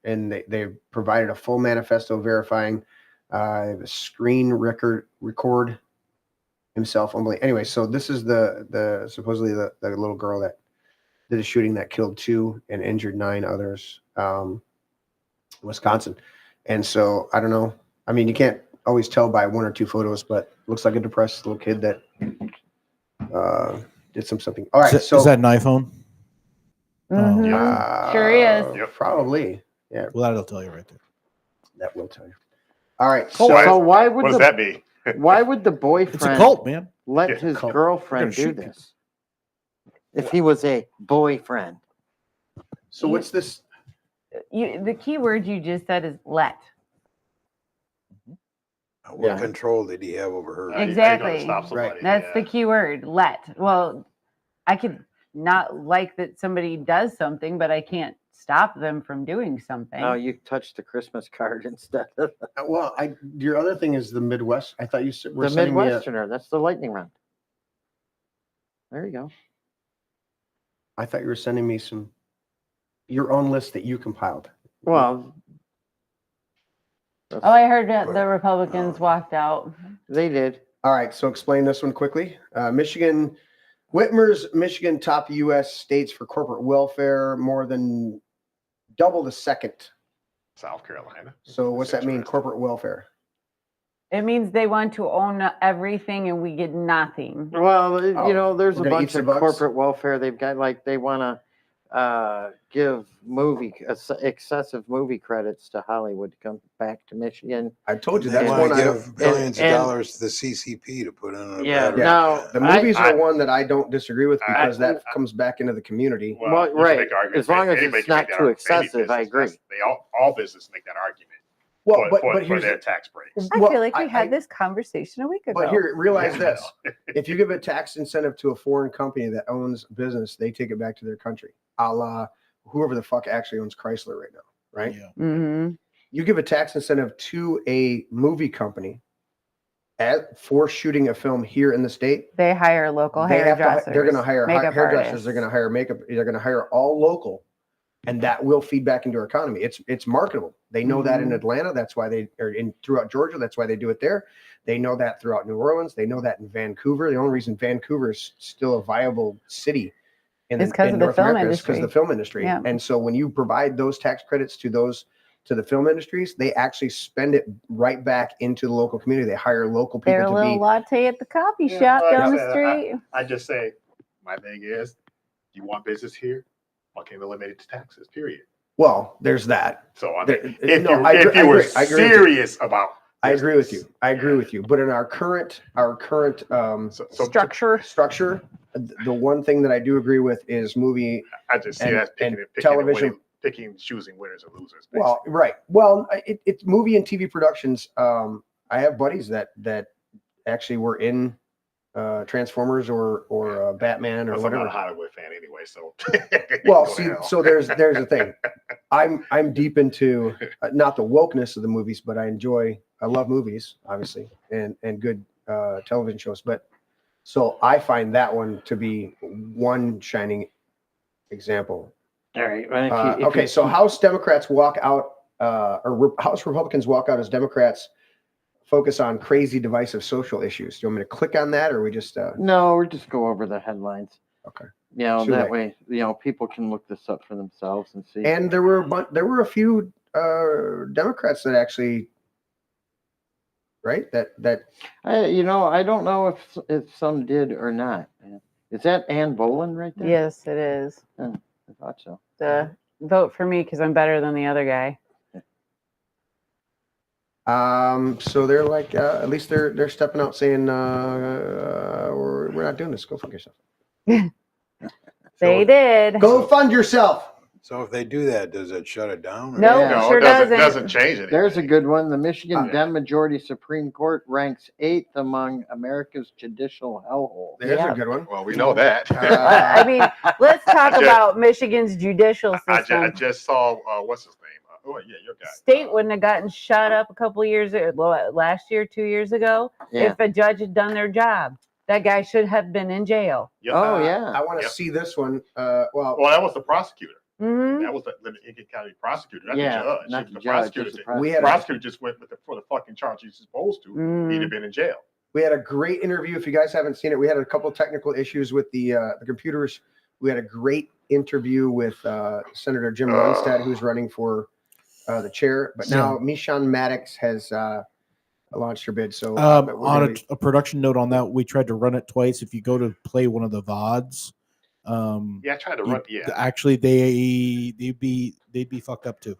and they provided a full manifesto verifying the screen record himself. Anyway, so this is the supposedly the little girl that did a shooting that killed 2 and injured 9 others, Wisconsin. And so I don't know. I mean, you can't always tell by 1 or 2 photos, but looks like a depressed little kid that did something. All right, Is that an iPhone? Sure is. Probably. Yeah. Well, that'll tell you right there. That will tell you. All right. So why would what does that mean? Why would the boyfriend It's a cult, man. let Yeah, his cult. girlfriend They're do gonna shoot this? If he was a boyfriend. So what's this? The key word you just said is let. What control did he have over her? Exactly. Stop somebody. That's the key word, let. Well, I could not like that somebody does something, but I can't stop them from doing something. Oh, you touched the Christmas card instead of Well, your other thing is the Midwest. I thought you were the sending me Midwesterner. That's the lightning round. There you go. I thought you were sending me your own list that you compiled. Well, Oh, I heard that the Republicans walked out. they did. All right, so explain this one quickly. Michigan, Whitmer's Michigan top U.S. states for corporate welfare, more than double the second. South Carolina. So what's that mean, corporate welfare? It means they want to own everything and we get nothing. Well, you know, there's we're a gonna bunch eat of some bugs? corporate welfare. They've got like they want to give excessive movie credits to Hollywood to come back to Michigan. I told you They that's want one to I give don't. billions of and- dollars to the CCP to put in a Yeah, battery. now The movies are one that I don't disagree with because I- that comes back into the community. Well, you can right. make arguments. As long as Anybody it's can not make that too argument. Any excessive, I business, agree. They all business make that argument. Well, for here's their tax breaks. I Well, feel like we I- had this conversation a week ago. But here, realize Yeah, I this: if you give a tax incentive to a foreign company that owns business, they take it back to their country, a la whoever the fuck actually owns Chrysler right now, right? Yeah. Mm-hmm. You give a tax incentive to a movie company for shooting a film here in the state. They hire local hairdressers. They're going to hire makeup hairdressers. artists. They're going to hire makeup. They're going to hire all local, and that will feed back into our economy. It's marketable. They know that in Atlanta. That's why throughout Georgia. That's why they do it there. They know that throughout New Orleans. They know that in Vancouver. The only reason Vancouver is still a viable city in It's 'cause of the North film America is because of the industry. film industry. Yeah. And so when you provide those tax credits to the film industries, they actually spend it right back into the local community. They hire local people Their to little be. latte at the coffee Yeah, shop like I down the said, street. I just say, my thing is, you want business here? Okay, eliminate the taxes, period. Well, there's that. So I There- mean, if no, you I agree- if you were I agree with you. serious about I agree with you. business, I agree with you. But in our current structure, the one thing that I do agree with is movie. I just see and- that's picking and and picking television. and winning, picking, choosing winners and losers. Well, right. Well, it's movie and TV productions. I have buddies that actually were in Transformers or Batman or I'm whatever. not a Hollywood fan anyway, so. Well, Go to see, hell. so there's the thing. I'm deep into not the wokeness of the movies, but I love movies, obviously, and good television shows. But so I find that one to be one shining example. All right. Well, if Okay, so House Democrats walk out, House Republicans walk out as Democrats focus on crazy divisive social issues. Do you want me to click on that, or we just? No, we're just go over the headlines. Okay. You know, Too that late. way, people can look this up for themselves and see. And there were a few Democrats that actually, right? That I don't know if some did or not. Is that Ann Boland right there? Yes, it is. I thought so. Vote for me because I'm better than the other guy. So they're like, at least they're stepping out saying, we're not doing this. Go fuck yourself. They did. Go fund yourself. So if they do that, does it shut it down? No, Yeah. sure doesn't. Doesn't change it. There's a good one. The Michigan Dem Majority Supreme Court ranks 8th among America's judicial hellhole. There's a good one. Well, we know that. I mean, let's talk about Michigan's judicial system. I just saw what's his name? Your guy. State wouldn't have gotten shut up a couple of years last year, 2 years ago, Yeah. if a judge had done their job. That guy should have been in jail. Oh, yeah. I want to see this one. Well, that was the prosecutor. Mm-hmm. That was the Lincoln County prosecutor, not Yeah, the judge. not It was the the judge, prosecutor. it was the The prosecutor just went for the fucking charge he's supposed to. Mm. He'd have been in jail. We had a great interview. If you guys haven't seen it, we had a couple technical issues with the computers. We had a great interview with Senator Jim Lundstedt, who's running for the chair. But now Michon Maddox has launched her bid. So on a production note on that, we tried to run it twice. If you go to play one of the VODs, I tried to run. Yeah, actually they'd be fucked up too.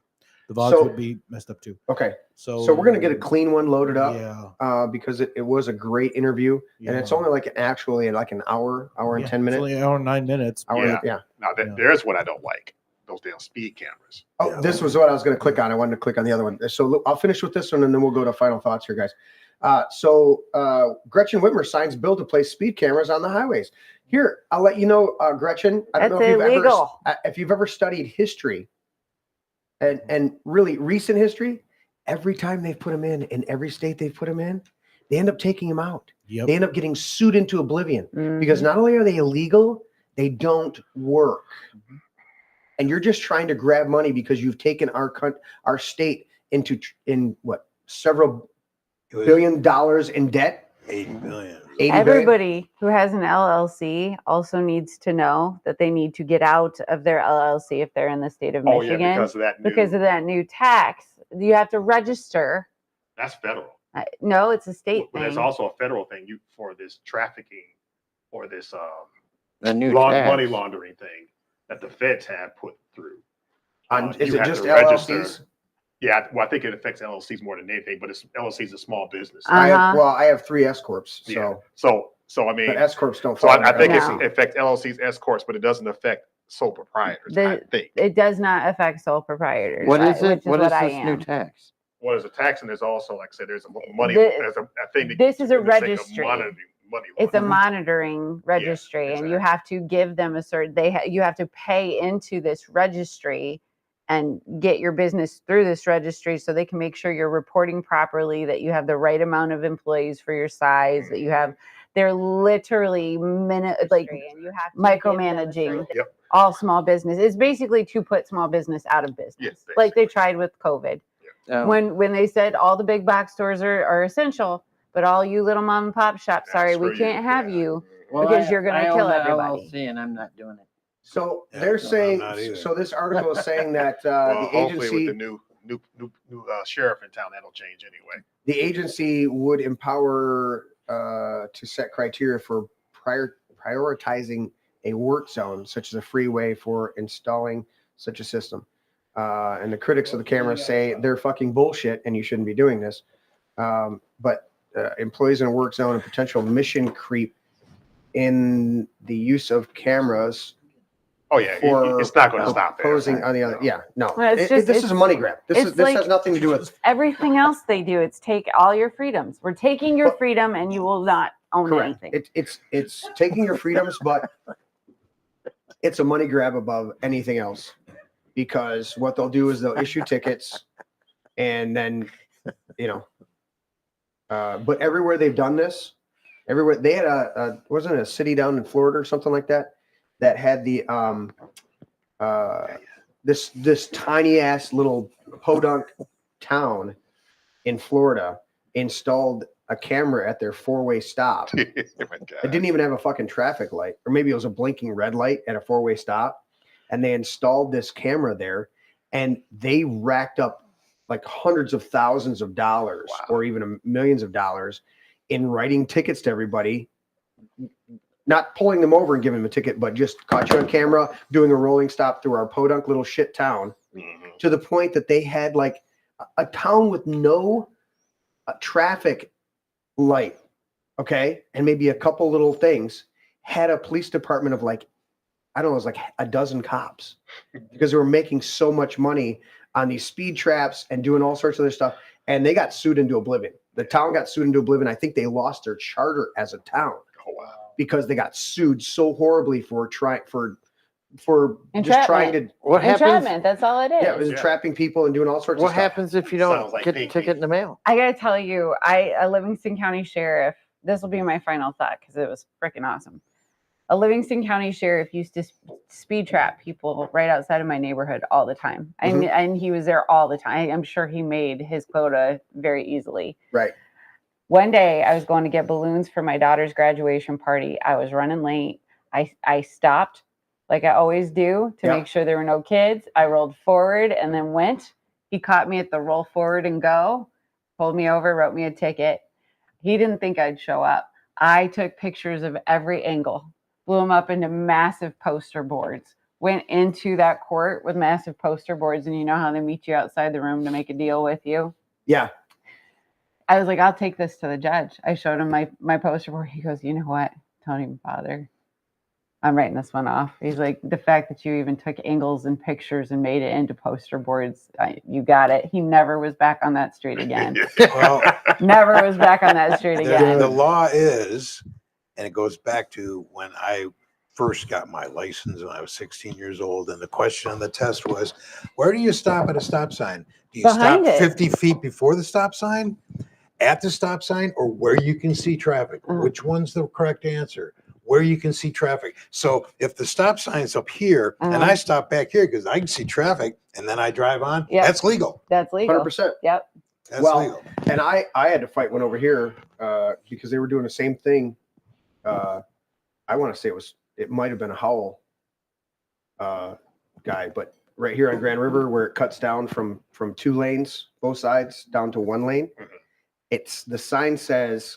the VODs So- would be messed up too. Okay. So So we're gonna get a clean one loaded up. Yeah. Because it was a great interview, and it's Yeah. only like an hour and 10 It's minutes. only an hour and 9 minutes. Yeah. Now, there's what I don't like. Those damn speed cameras. Oh, this was what I was going to click on. I wanted to click on the other one. So look, I'll finish with this one, and then we'll go to final thoughts here, guys. Gretchen Whitmer signs bill to place speed cameras on the highways. Here, I'll let you know, Gretchen. I don't That's know illegal. if you've ever studied history, and really recent history. Every time they've put them in every state they've put them in, they end up taking them out. Yep. They end up getting sued into oblivion because not only are they illegal, they don't work. And you're just trying to grab money because you've taken our state in several $1 billion in debt. 80 billion. 80 billion. Everybody who has an LLC also needs to know that they need to get out of their LLC if they're in the state of Oh, yeah, Michigan because of that new tax. You have to register. That's federal. No, it's a state But thing. there's also a federal thing for this trafficking or this The new money tax. laundering thing that the feds have put through. Is You it have just to register. LLCs? Yeah, well, I think it affects LLCs more than anything, but LLC is a small business. I have 3 S corps. So Yeah. So I mean, but S corps don't. So fall I think under it affects LLCs, S corps, but it doesn't affect sole proprietors. I think. It does not affect sole proprietors. What is which it? What is I this new am. tax? Well, there's a tax, and there's also, like I said, there's a money. There's a thing. That This is a for the sake of registry. money It's a monitoring registry, and you have to give them a certain. You have to pay into this registry and get your business through this registry, so they can make sure you're reporting properly, that you have the right amount of employees for your size, that you have. They're literally micromanaging all small business. It's basically to put small business out of business, Yes, like they tried with COVID. Oh. When they said all the big box stores are essential, but all you little mom and pop shops, sorry, we can't have you because you're going to kill everybody. LLC and I'm not doing it. So they're saying. So this article is saying that Well, the hopefully agency, with the new sheriff in town, that'll change anyway. the agency would empower to set criteria for prioritizing a work zone, such as a freeway, for installing such a system. And the critics of the camera say they're fucking bullshit and you shouldn't be doing this. But employees in a work zone and potential mission creep in the use of cameras. Oh yeah, it's not going to stop there. Posing on the other, yeah, no. Well, it's just- this is a money grab. This like- has nothing to do with. Everything else they do, it's take all your freedoms. We're taking your freedom, and you will not own anything. It's taking your freedoms, but it's a money grab above anything else, because what they'll do is they'll issue tickets, and then but everywhere they've done this, everywhere they had wasn't it a city down in Florida or something like that had the this tiny ass little podunk town in Florida installed a camera at their 4-way stop. It didn't even have a fucking traffic light, or maybe it was a blinking red light at a 4-way stop. And they installed this camera there, and they racked up like hundreds of thousands of dollars, or even millions of dollars, in writing tickets to everybody, not pulling them over and giving them a ticket, but just caught you on camera doing a rolling stop through our podunk little shit town, to the point that they had like a town with no traffic light, okay, and maybe a couple little things, had a police department of like, I don't know, it was like a dozen cops, because they were making so much money on these speed traps and doing all sorts of other stuff, and they got sued into oblivion. The town got sued into oblivion. I think they lost their charter as a town. Oh wow! Because they got sued so horribly for just trying to. What happens? Entrapment, that's all it is. Yeah, it was entrapping people and doing all sorts of What stuff. happens if you don't get the ticket in the mail? I gotta tell you, a Livingston County sheriff. This will be my final thought because it was freaking awesome. A Livingston County sheriff used to speed trap people right outside of my neighborhood all the time, and he was there all the time. I'm sure he made his quota very easily. Right. One day, I was going to get balloons for my daughter's graduation party. I was running late. I stopped, like I always do, to make sure there were no kids. I rolled forward and then went. He caught me at the roll forward and go, pulled me over, wrote me a ticket. He didn't think I'd show up. I took pictures of every angle, blew them up into massive poster boards, went into that court with massive poster boards, and you know how they meet you outside the room to make a deal with you? Yeah. I was like, I'll take this to the judge. I showed him my poster board. He goes, you know what? Don't even bother. I'm writing this one off. He's like, the fact that you even took angles and pictures and made it into poster boards, you got it. He never was back on that street again. Well, Never was back on that street again. the law is, and it goes back to when I first got my license when I was 16 years old, and the question on the test was, where do you stop at a stop sign? Do you Behind stop it. 50 feet before the stop sign, at the stop sign, or where you can see traffic? Which one's the correct answer? Where you can see traffic. So if the stop sign's up here and I stop back here because I can see traffic and then I drive on, that's legal. That's legal. 100%. Yep. That's well, legal. And I had to fight one over here because they were doing the same thing. I want to say it might have been a Howell guy, but right here on Grand River where it cuts down from 2 lanes, both sides, down to 1 lane. It's the sign says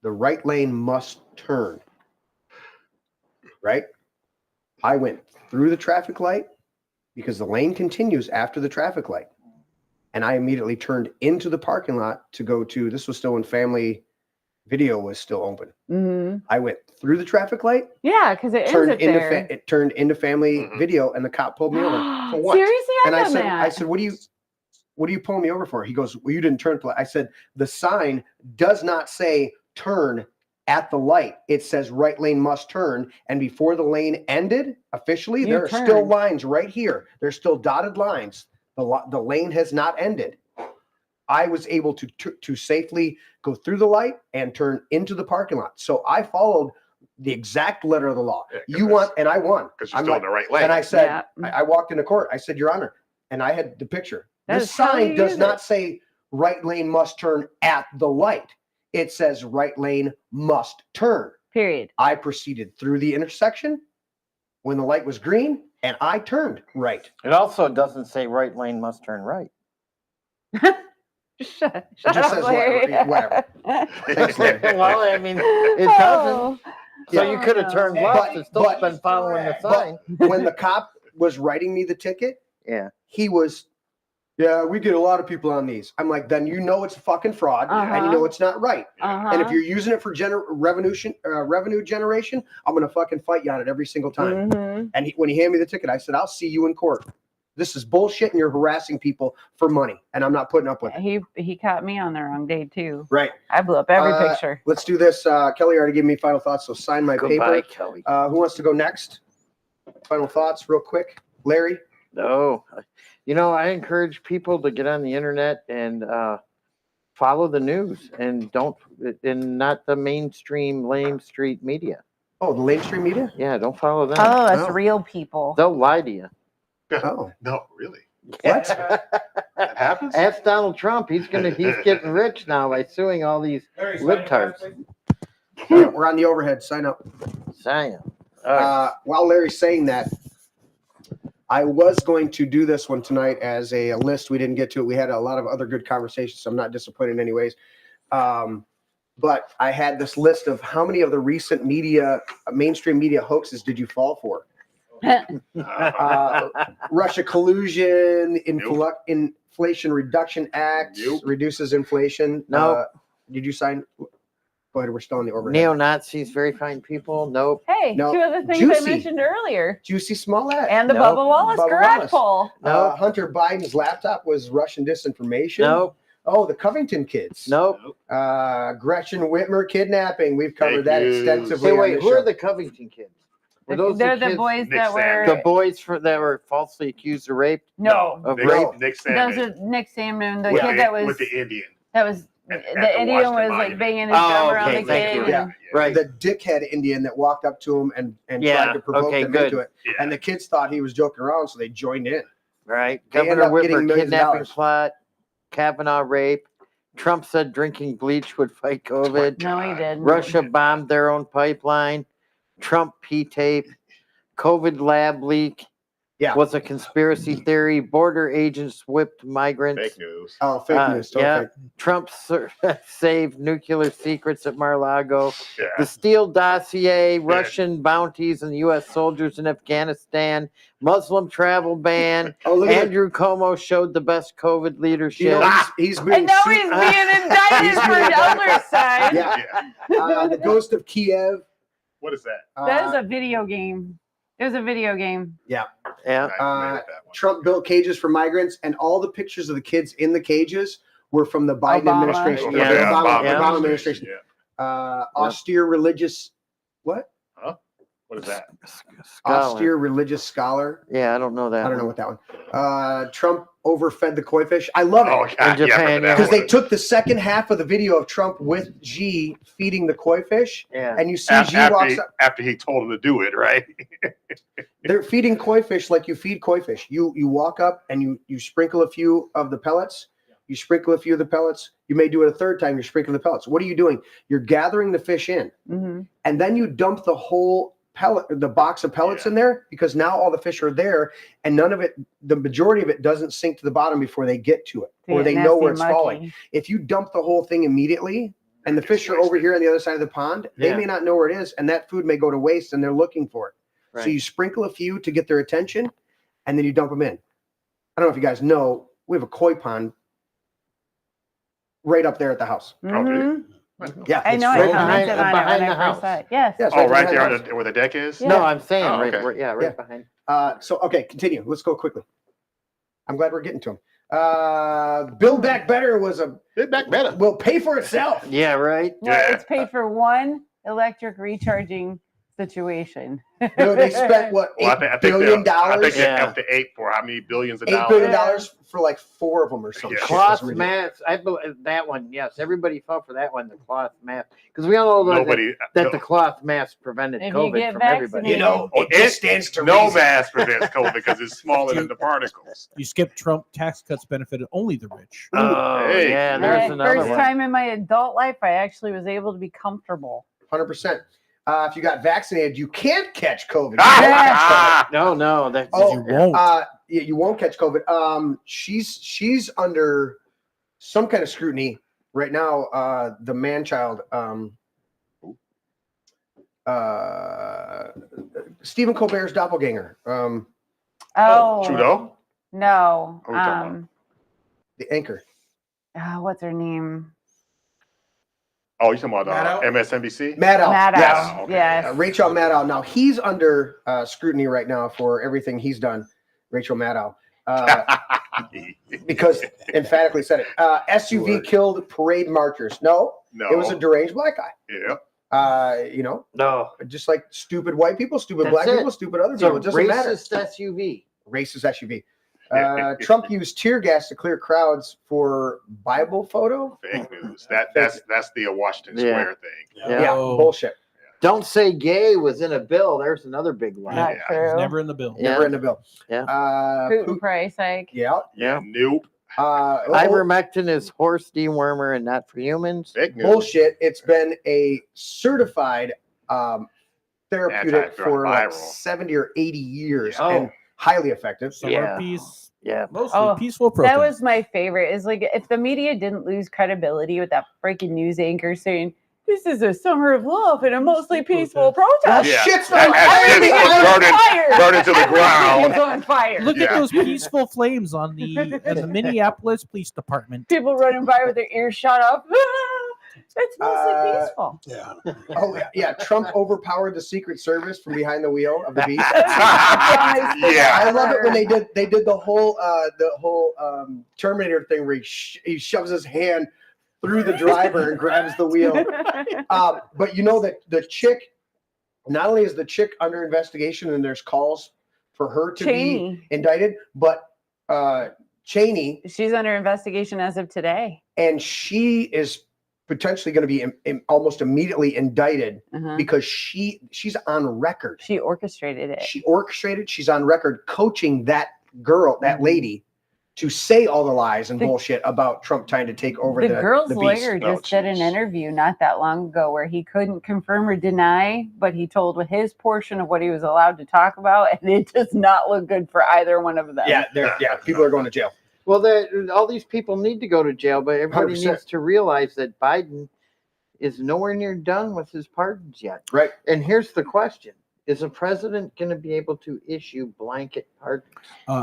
the right lane must turn. Right? I went through the traffic light because the lane continues after the traffic light. And I immediately turned into the parking lot to go to, this was still when Family Video was still open. Mm-hmm. I went through the traffic light. Yeah, because it ends it there. It turned into Family Video, and the cop pulled me over. For what? Seriously, and I done said, that. I said, what are you pulling me over for? He goes, well, you didn't turn. I said, the sign does not say turn at the light. It says right lane must turn. And before the lane ended officially, there are still lines right here. There's still dotted lines. The lane has not ended. I was able to safely go through the light and turn into the parking lot. So I followed the exact letter of the law. You want, and I won. Because you're still in the right lane. And I said, I walked into court. I said, Your Honor, and I had the picture. This sign does not say right lane must turn at the light. It says right lane must turn. Period. I proceeded through the intersection when the light was green, and I turned right. It also doesn't say right lane must turn right. Shut just up, says Larry. whatever. Thanks, Larry. Well, I mean, it doesn't. So you could have turned left and still been following the sign. When the cop was writing me the ticket, he was, we get a lot of people on these. I'm like, then you know it's a fucking fraud, and you know it's not right. And if you're using it for revenue generation, I'm gonna fucking fight you on it every single time. And when he handed me the ticket, I said, I'll see you in court. This is bullshit, and you're harassing people for money, and I'm not putting up with it. He caught me on the wrong day too. Right. I blew up every picture. Let's do this. Kelly already gave me final thoughts, so sign my Goodbye, paper. Kelly. Who wants to go next? Final thoughts, real quick. Larry? No. You know, I encourage people to get on the internet and follow the news and not the mainstream lame street media. Oh, the mainstream media? Yeah, don't follow them. Oh, that's real people. They'll lie to you. Oh. No, really? What? That happens? Ask Donald Trump. He's getting rich now by suing all these libtards. We're on the overhead. Sign up. Sign up. While Larry's saying that, I was going to do this one tonight as a list. We didn't get to it. We had a lot of other good conversations, so I'm not disappointed anyways. But I had this list of how many of the recent mainstream media hoaxes did you fall for? Russia collusion, Inflation Reduction Act reduces inflation. No. Did you sign? Go ahead. We're still on the overhead. Neo-Nazis, very fine people. Nope. Hey, No. 2 other things Juicy. I mentioned earlier. Juicy Smollett. And the Nope. Bubba Wallace Bubba garage Wallace. poll. Hunter Biden's laptop was Russian disinformation. Nope. Oh, the Covington kids. Nope. Gretchen Whitmer kidnapping. We've covered that extensively. Hey, on wait, this who show. are the Covington kids? Were those They're the kids- boys Nick that were. The boys that were falsely accused of rape? No. Of Nick, rape? Nick Those Salmon. are Nick Salmon, the with kid the, that was. with the Indian. That was. At The the Indian Washington was like Monument. banging his drum around okay, the thank kid. you. Yeah. Right. The dickhead Indian that walked up to him and Yeah, tried to provoke okay, them good. into it. Yeah. And the kids thought he was joking around, so they joined in. Right. They end Governor up getting Whitmer millions of kidnapping dollars. plot. Kavanaugh rape. Trump said drinking bleach would fight COVID. No, he didn't. Russia bombed their own pipeline. Trump P-tape. COVID lab leak. was a conspiracy theory. Border agents whipped migrants. Fake news. Oh, fake news. Don't Yeah. fake. Trump saved nuclear secrets at Mar-a-Lago. Yeah. The Steele dossier, Russian bounties on U.S. soldiers in Afghanistan, Muslim travel ban. Look at Andrew Cuomo showed the best COVID leadership. You know, he's And been now he's being indicted for Elder's side. Yeah. The Ghost of Kiev. What is that? That is a video game. It was a video game. Yeah. Yeah. Trump built cages for migrants, and all the pictures of the kids in the cages were from the Biden Obama. administration. Yeah, the yeah, Obama Obama administration. Yeah. Austere religious. What? Huh? What is that? Austere religious scholar. Yeah, I don't know that. I don't know what that one. Trump overfed the koi fish. I love it. Oh, God, In Japan, Because they took the second half of the video of Trump with Xi feeding the koi fish, Yeah. and you see Xi walks up. After he told him to do it, right? They're feeding koi fish like you feed koi fish. You walk up and you sprinkle a few of the pellets. You sprinkle a few of the pellets. You may do it a third time. You're sprinkling the pellets. What are you doing? You're gathering the fish in, and then you dump the whole the box of pellets in there, because now all the fish are there, and none of it, the majority of it, doesn't sink to the bottom before they get to it, or they know where it's falling. If you dump the whole thing immediately, and the fish are over here on the other side of the pond, they may not know where it is, and that food may go to waste, and they're looking for it. Right. So you sprinkle a few to get their attention, and then you dump them in. I don't know if you guys know, we have a koi pond right up there at the house. Yeah, I know. I commented on it when I first saw it. Yes. Oh, right there where the deck is? No, I'm saying okay. right behind. So, okay, continue. Let's go quickly. I'm glad we're getting to him. Build Back Better was a... Build Back Better. Will pay for itself. Yeah, right? No, it's paid for one electric recharging situation. They spent, what, $8 billion? I think they're up to 8 for how many billions of dollars? $8 billion for like 4 of them or something. Cloth masks. I believe that one. Yes, everybody fought for that one. The cloth mask, because we all know that the cloth mask prevented COVID from everybody. You know, it just stands to no reason. mask prevents COVID because it's smaller than the particles. You skip Trump tax cuts benefited only the rich. Oh, yeah, there's another First one. time in my adult life, I actually was able to be comfortable. 100%. If you got vaccinated, you can't catch COVID. No, that's you won't. You won't catch COVID. She's under some kind of scrutiny right now. The man-child, Stephen Colbert's doppelganger. Trudeau? No. The anchor. What's her name? Oh, you're talking about MSNBC? Maddow. Maddow. Yes. Yes. Rachel Maddow. Now, he's under scrutiny right now for everything he's done. Rachel Maddow. Because emphatically said it. SUV killed parade marchers. No, it was a deranged black guy. Yeah. No. Just like stupid white people, stupid That's black it. people, stupid other It's people. a It doesn't matter. racist SUV. Racist SUV. Trump used tear gas to clear crowds for Bible photo. Fake news. That's the Washington Square thing. Yeah, bullshit. Don't say gay was in a bill. There's another big lie. Not true. Never in the bill. Never in the bill. Yeah. Putin price hike. Yeah. Nope. Ivermectin is horse dewormer and not for humans. Fake news. Bullshit. It's been a certified therapeutic for like 70 or 80 years and highly effective. Summer peace. Yeah. Mostly peaceful protest. That was my favorite. Is like if the media didn't lose credibility with that freaking news anchor saying this is a summer of love and a mostly peaceful protest. Shit's Everything is on fire. Burning to the ground. Everything's on fire. Look at those peaceful flames on the Minneapolis Police Department. People running by with their ears shut up. It's mostly peaceful. Yeah. Oh yeah. Trump overpowered the Secret Service from behind the wheel of the beast. I love it when they did the whole Terminator thing where he shoves his hand through the driver and grabs the wheel. But you know that the chick, not only is the chick under investigation and there's calls for her to be indicted, but Cheney, she's under investigation as of today, and she is potentially going to be almost immediately indicted because she's on record. She orchestrated it. She's on record coaching that girl, that lady, to say all the lies and bullshit about Trump trying to take over The girl's the beast. lawyer just did an interview not that long ago where he couldn't confirm or deny, but he told his portion of what he was allowed to talk about, and it does not look good for either one of them. Yeah, people are going to jail. Well, all these people need to go to jail, but everybody 100%. needs to realize that Biden is nowhere near done with his pardons yet. Right. And here's the question. Is a president going to be able to issue blanket pardons?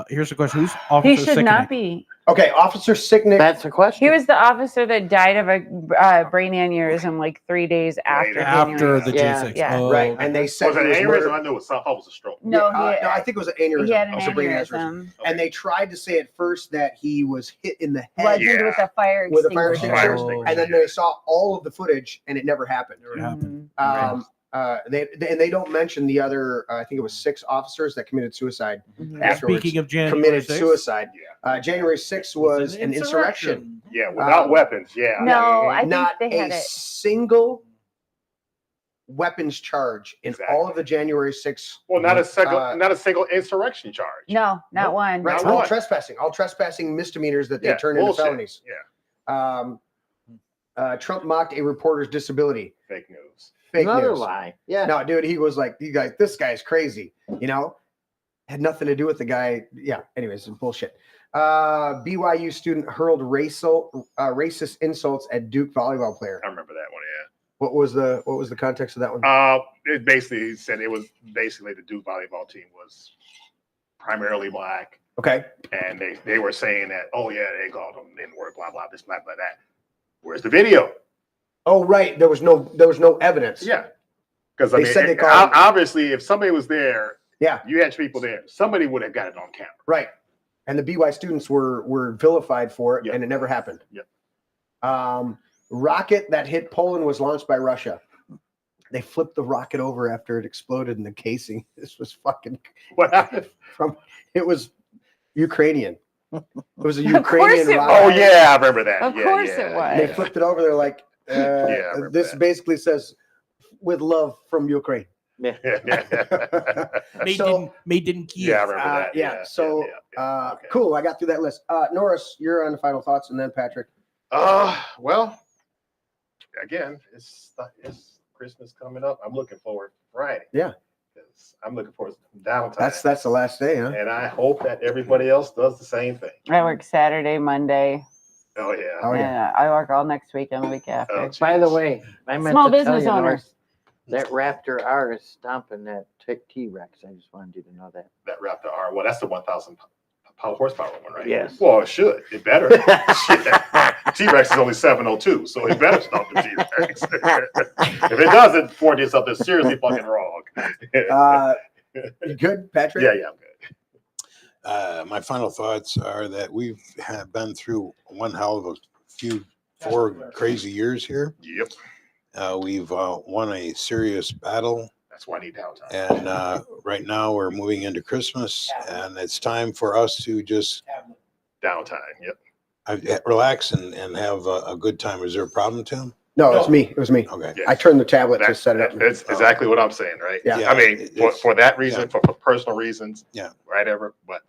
Here's the question. Who's Officer He should Sicknick? not be. Okay, Officer Sicknick. That's the question. He was the officer that died of a brain aneurysm like 3 days after the J6. Yeah. Oh, Right, and they said Was it he was an murdered. aneurysm? I knew it was some. I was a stroke. No, no, I think it was an aneurysm. He had an Also brain aneurysm. And they tried to say at first that he was hit in the head Bludgeoned with a fire with a fire extinguisher. extinguisher, and then they saw all of the footage, and it never happened. They don't mention the other. I think it was 6 officers that committed suicide. Afterwards. Speaking of January committed 6th, suicide. January 6th was an insurrection. Yeah, without weapons. Yeah. No, I think not they had a it. single weapons charge in all of the January 6th. Well, not a single insurrection charge. No, not one. Right, all trespassing misdemeanors that they turned into felonies. Yeah. Trump mocked a reporter's disability. Fake news. Another news. lie. Yeah. No, dude, he was like, "You guys, this guy's crazy." You know, had nothing to do with the guy. Yeah. Anyways, it's bullshit. BYU student hurled racist insults at Duke volleyball player. I remember that one. Yeah. What was the context of that one? It basically he said it was basically the Duke volleyball team was primarily black. Okay. And they were saying that, oh yeah, they called them N-word, blah blah, this blah blah that. Where's the video? Oh right, there was no evidence. Yeah. Because they said they called obviously if somebody was there, yeah, you had people there, somebody would have got it on camera. Right. And the BY students were vilified for it, and it never happened. Yep. Rocket that hit Poland was launched by Russia. They flipped the rocket over after it exploded in the casing. This was fucking what happened? It was Ukrainian. It was a Of course Ukrainian it rocket. Oh yeah, I remember that. Of course it was. They flipped it over. They're like, this that. basically says, "With love from Ukraine." Yeah. made in Kiev. Yeah, I remember that. So cool. I got through that list. Norris, you're on the final thoughts, and then Patrick. Well, again, it's Christmas coming up. I'm looking forward to Friday. Yeah. I'm looking forward to downtime. That's the last day, huh? And I hope that everybody else does the same thing. I work Saturday, Monday. Oh yeah. Oh yeah. I work all next week and the week after. By the way, I meant Small to business tell you, owners. Norris, that Raptor R is stomping that T-Rex. I just wanted you to know that. That Raptor R. Well, that's the 1,000 horsepower one, right? Yes. Well, it should. It better. T-Rex is only 702, so it better stop the T-Rex. If it doesn't, Ford did something seriously fucking wrong. You good, Patrick? Yeah, I'm good. My final thoughts are that we've been through one hell of a 4 crazy years here. Yep. We've won a serious battle. That's why I need downtime. And right now we're moving into Christmas, and it's time for us to just downtime. Yep. Relax and have a good time. Is there a problem, Tim? No, it was me. It was me. Okay. I turned the tablet to set it up. That's exactly what I'm saying, right? Yeah. I mean, for that reason, for personal reasons, yeah, whatever. But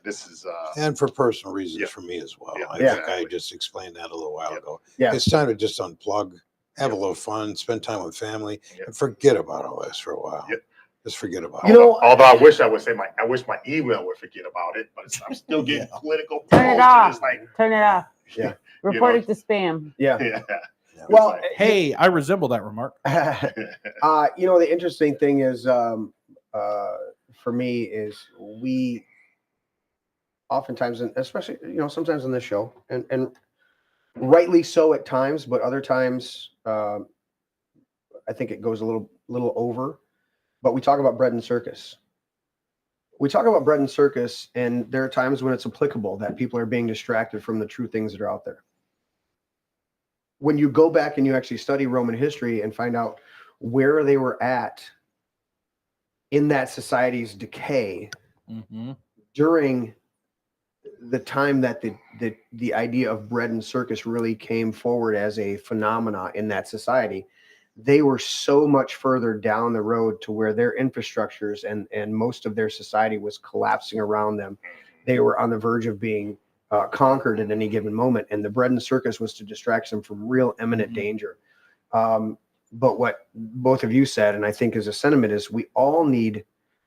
this is and for personal reasons for me as well. I think I just explained that a little while ago. Yeah. It's time to just unplug, have a little fun, spend time with family, and forget about all this for a while. Yep. Just forget about it. Although I wish I would say I wish my email would forget about it, but I'm still getting political. Turn it off. Turn it off. Yeah. Report it to spam. Yeah. Well, hey, I resemble that remark. The interesting thing is, for me, is we oftentimes, and especially, sometimes on this show, and rightly so at times, but other times, I think it goes a little over. But we talk about bread and circus. We talk about bread and circus, and there are times when it's applicable that people are being distracted from the true things that are out there. When you go back and you actually study Roman history and find out where they were at in that society's decay during the time that the idea of bread and circus really came forward as a phenomena in that society, they were so much further down the road to where their infrastructures and most of their society was collapsing around them. They were on the verge of being conquered at any given moment. And the bread and circus was to distract them from real imminent danger. But what both of you said, and I think is a sentiment, is we all need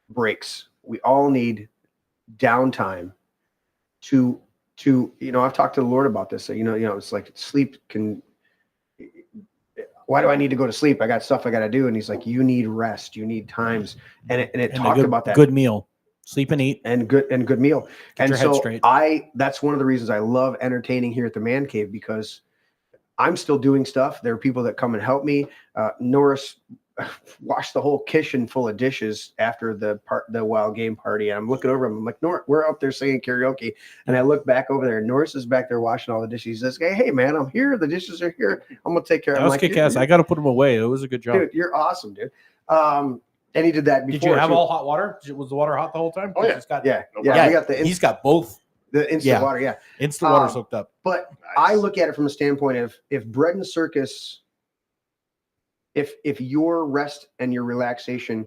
breaks. We all need downtime to I've talked to the Lord about this. It's like sleep can. Why do I need to go to sleep? I got stuff I got to do. And he's like, you need rest. You need times. And it talked about that. Good meal. Sleep and eat. And good meal. Get your head straight. That's one of the reasons I love entertaining here at the Man Cave, because I'm still doing stuff. There are people that come and help me. Norris washed the whole kitchen full of dishes after the wild game party. And I'm looking over him. I'm like, Norris, we're out there singing karaoke. And I look back over there, and Norris is back there washing all the dishes. He says, hey man, I'm here. The dishes are here. I'm going to take care of them. That was kick-ass. I got to put them away. It was a good job. Dude, you're awesome, dude. And he did that before. Did you have all hot water? Was the water hot the whole time? Oh, yeah. We got he's got both. The instant water, yeah. Instant water soaked up. But I look at it from a standpoint of, if bread and circus, if your rest and your relaxation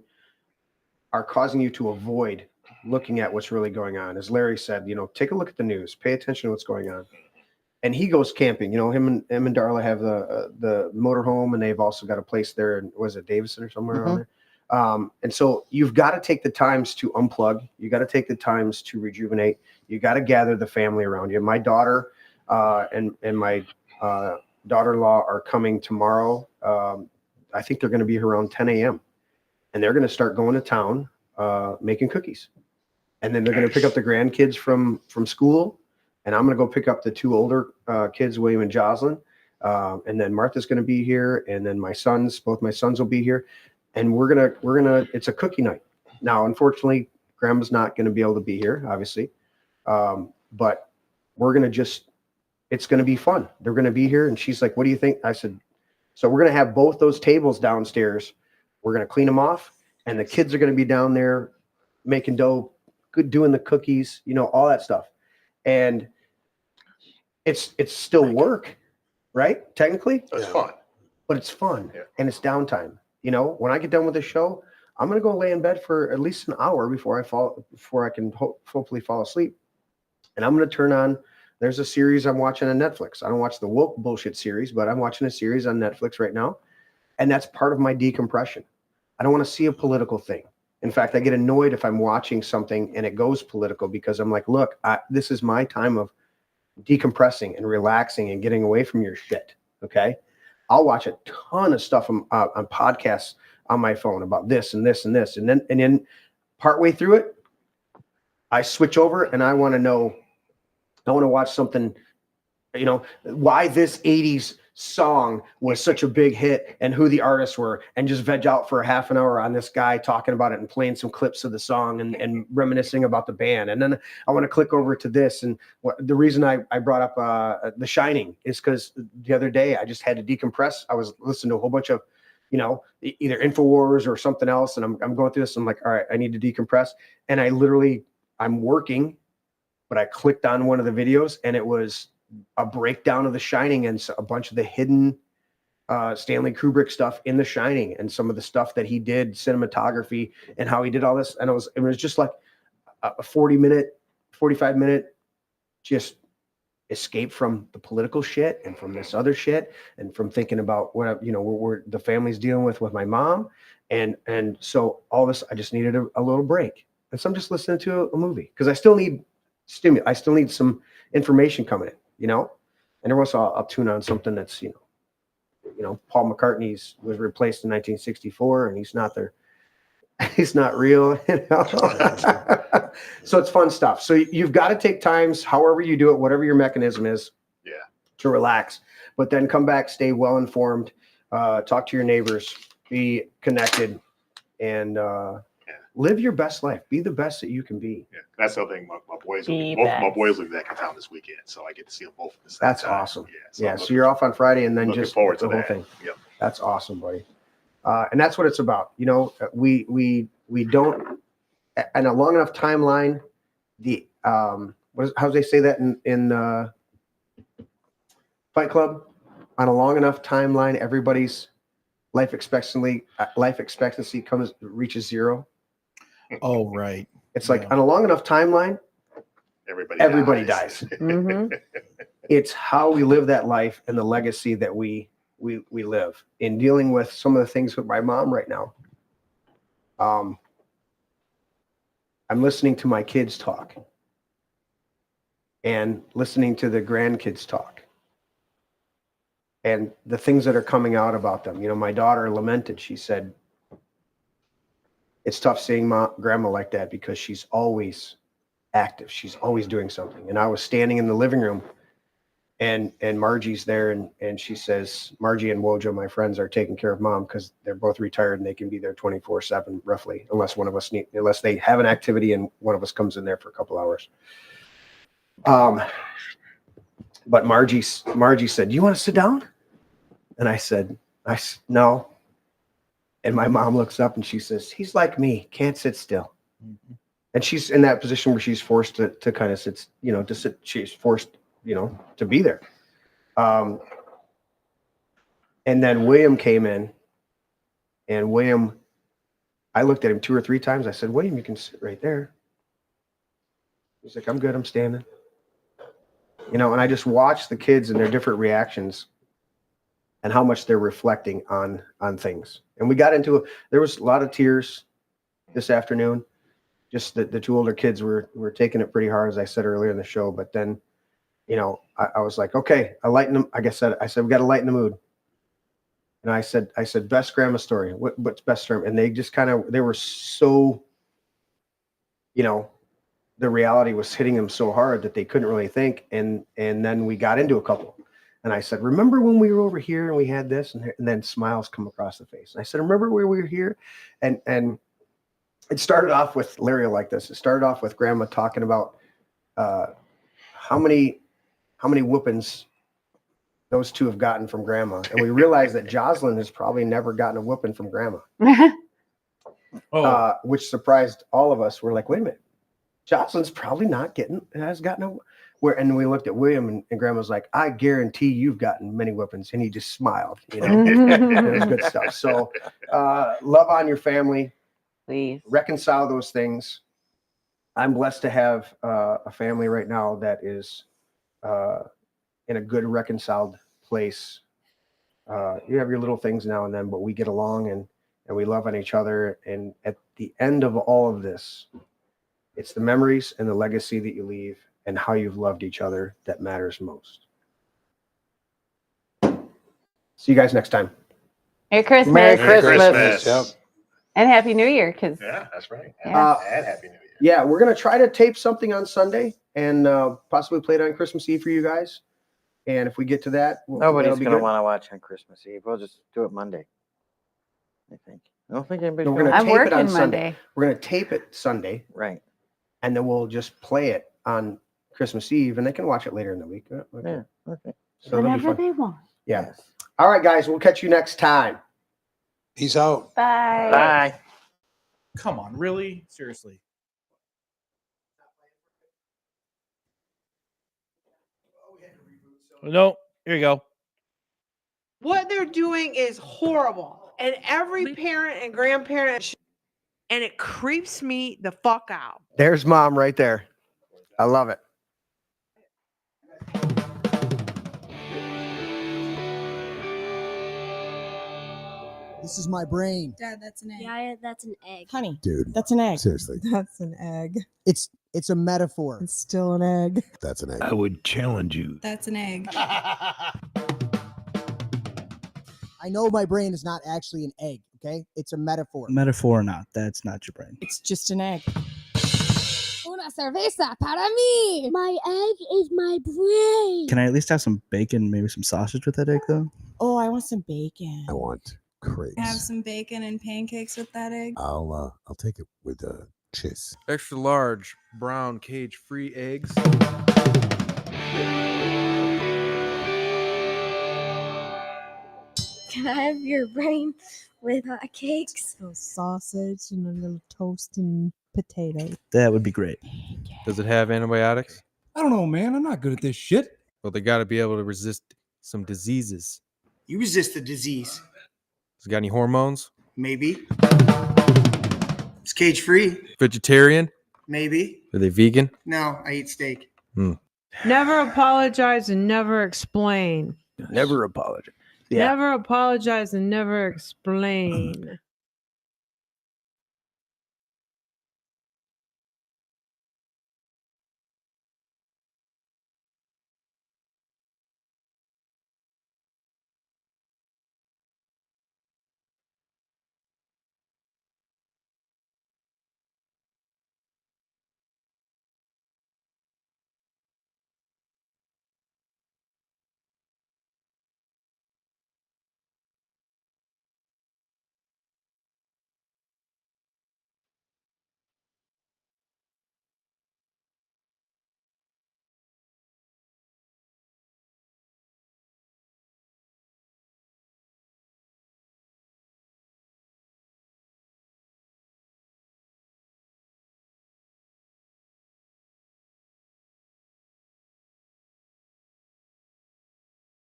are causing you to avoid looking at what's really going on, as Larry said, take a look at the news, pay attention to what's going on. And he goes camping. Him and Darla have the motorhome, and they've also got a place there in, was it Davison or somewhere around there? And so you've got to take the times to unplug. You got to take the times to rejuvenate. You got to gather the family around you. My daughter and my daughter-in-law are coming tomorrow. I think they're going to be here around 10 a.m. And they're going to start going to town making cookies. And then they're going to pick up the grandkids from school. And I'm going to go pick up the two older kids, William and Jocelyn. And then Martha's going to be here. And then both my sons will be here. And we're gonna it's a cookie night. Now, unfortunately, Grandma's not going to be able to be here, obviously. But we're going to it's going to be fun. They're going to be here. And she's like, what do you think? I said, so we're going to have both those tables downstairs. We're going to clean them off. And the kids are going to be down there making dough, doing the cookies, all that stuff. And it's still work, right? Technically. It's fun. But it's fun. Yeah. And it's downtime. When I get done with the show, I'm going to go lay in bed for at least an hour before I can hopefully fall asleep. And I'm going to turn on, there's a series I'm watching on Netflix. I don't watch the woke bullshit series, but I'm watching a series on Netflix right now. And that's part of my decompression. I don't want to see a political thing. In fact, I get annoyed if I'm watching something and it goes political, because I'm like, look, this is my time of decompressing and relaxing and getting away from your shit. Okay. I'll watch a ton of stuff on podcasts on my phone about this and this and this. And then partway through it, I switch over and I want to watch something, why this 80s song was such a big hit and who the artists were, and just veg out for a half an hour on this guy talking about it and playing some clips of the song and reminiscing about the band. And then I want to click over to this. And the reason I brought up The Shining is because the other day I just had to decompress. I was listening to a whole bunch of, either InfoWars or something else. And I'm going through this. I'm like, all right, I need to decompress. And I'm working, but I clicked on one of the videos and it was a breakdown of The Shining and a bunch of the hidden Stanley Kubrick stuff in The Shining and some of the stuff that he did, cinematography, and how he did all this. And it was just like a 45 minute just escape from the political shit and from this other shit and from thinking about what the family's dealing with my mom. And so all this, I just needed a little break. And so I'm just listening to a movie because I still need stimulus. I still need some information coming in. And every once in a while I'll tune on something that's, Paul McCartney was replaced in 1964 and he's not there. He's not real. So it's fun stuff. So you've got to take times, however you do it, whatever your mechanism is, to relax, but then come back, stay well informed, talk to your neighbors, be connected, and live your best life. Be the best that you can be. Yeah, that's the other thing. My boys will be back in town this weekend, so I get to see them both. That's awesome. So you're off on Friday, and then just forward to the whole that. thing. Yep. That's awesome, buddy. And that's what it's about. We don't, and a long enough timeline. The how do they say that in Fight Club? On a long enough timeline, everybody's life expectancy reaches zero. Oh, right. It's like on a long enough timeline, everybody dies. It's how we live that life and the legacy that we live. In dealing with some of the things with my mom right now, I'm listening to my kids talk and listening to the grandkids talk and the things that are coming out about them. You know, my daughter lamented. She said, it's tough seeing grandma like that because she's always active. She's always doing something. And I was standing in the living room and Margie's there. And she says, Margie and Wojo, my friends, are taking care of mom because they're both retired and they can be there 24/7 roughly, unless they have an activity and one of us comes in there for a couple hours. But Margie said, do you want to sit down? And I said, no. And my mom looks up and she says, he's like me, can't sit still. And she's in that position where she's forced to kind of sit, she's forced, to be there. And then William came in, and William, I looked at him 2 or 3 times. I said, William, you can sit right there. He's like, I'm good, I'm standing. And I just watched the kids and their different reactions and how much they're reflecting on things. And there was a lot of tears this afternoon. Just the 2 older kids were taking it pretty hard, as I said earlier in the show. But then, I was like, okay, I lightened them. Like I said, we got to lighten the mood. And I said, best grandma story. What's best grandma? And they just they were so, the reality was hitting them so hard that they couldn't really think. And then we got into a couple. And I said, remember when we were over here and we had this? And then smiles come across the face. And I said, remember where we were here? And it started off with Larry like this. It started off with grandma talking about how many whoopings those 2 have gotten from grandma. And we realized that Jocelyn has probably never gotten a whooping from grandma. Which surprised all of us. We're like, wait a minute. Jocelyn's probably has gotten a and we looked at William and grandma's like, I guarantee you've gotten many whippings. And he just smiled, It was good stuff. So love on your family. Please reconcile those things. I'm blessed to have a family right now that is in a good reconciled place. You have your little things now and then, but we get along and we love on each other. And at the end of all of this, it's the memories and the legacy that you leave and how you've loved each other that matters most. See you guys next time. Merry Christmas. Merry Christmas. Yep. And Happy New Year. Yeah, that's right. Yeah. And Happy New Year. Yeah, we're going to try to tape something on Sunday and possibly play it on Christmas Eve for you guys. And if we get to that, nobody's going to want to watch on Christmas Eve. We'll just do it Monday, I think. I don't think anybody's going to I'm tape working it on Monday. Sunday. We're going to tape it Sunday. Right. And then we'll just play it on Christmas Eve, and they can watch it later in the week. Okay. Yeah, okay. So it'll be Whenever fun. they want. Yeah. Yes. All right, guys. We'll catch you next time. Peace out. Bye. Bye. Come on, really? Seriously. No, here you go. What they're doing is horrible. And every parent and grandparent, and it creeps me the fuck out. There's mom right there. I love it. This is my brain. Dad, that's an egg. Yeah, that's an egg. Honey, Dude, that's an egg. seriously. That's an egg. It's a metaphor. It's still an egg. That's an egg. I would challenge you. That's an egg. I know my brain is not actually an egg, okay? It's a metaphor. Metaphor or not, that's not your brain. It's just an egg. Una cerveza para mí. My egg is my brain. Can I at least have some bacon, maybe some sausage with that egg, though? Oh, I want some bacon. I want crepes. Have some bacon and pancakes with that egg. I'll take it with cheese. Extra large brown cage-free eggs. Can I have your brain with hot cakes? A sausage and a little toast and potato. That would be great. Does it have antibiotics? I don't know, man. I'm not good at this shit. Well, they got to be able to resist some diseases. You resist the disease. Has it got any hormones? Maybe. It's cage free. Vegetarian? Maybe. Are they vegan? No, I eat steak. Never apologize and never explain. Never apologize. Never apologize and never explain.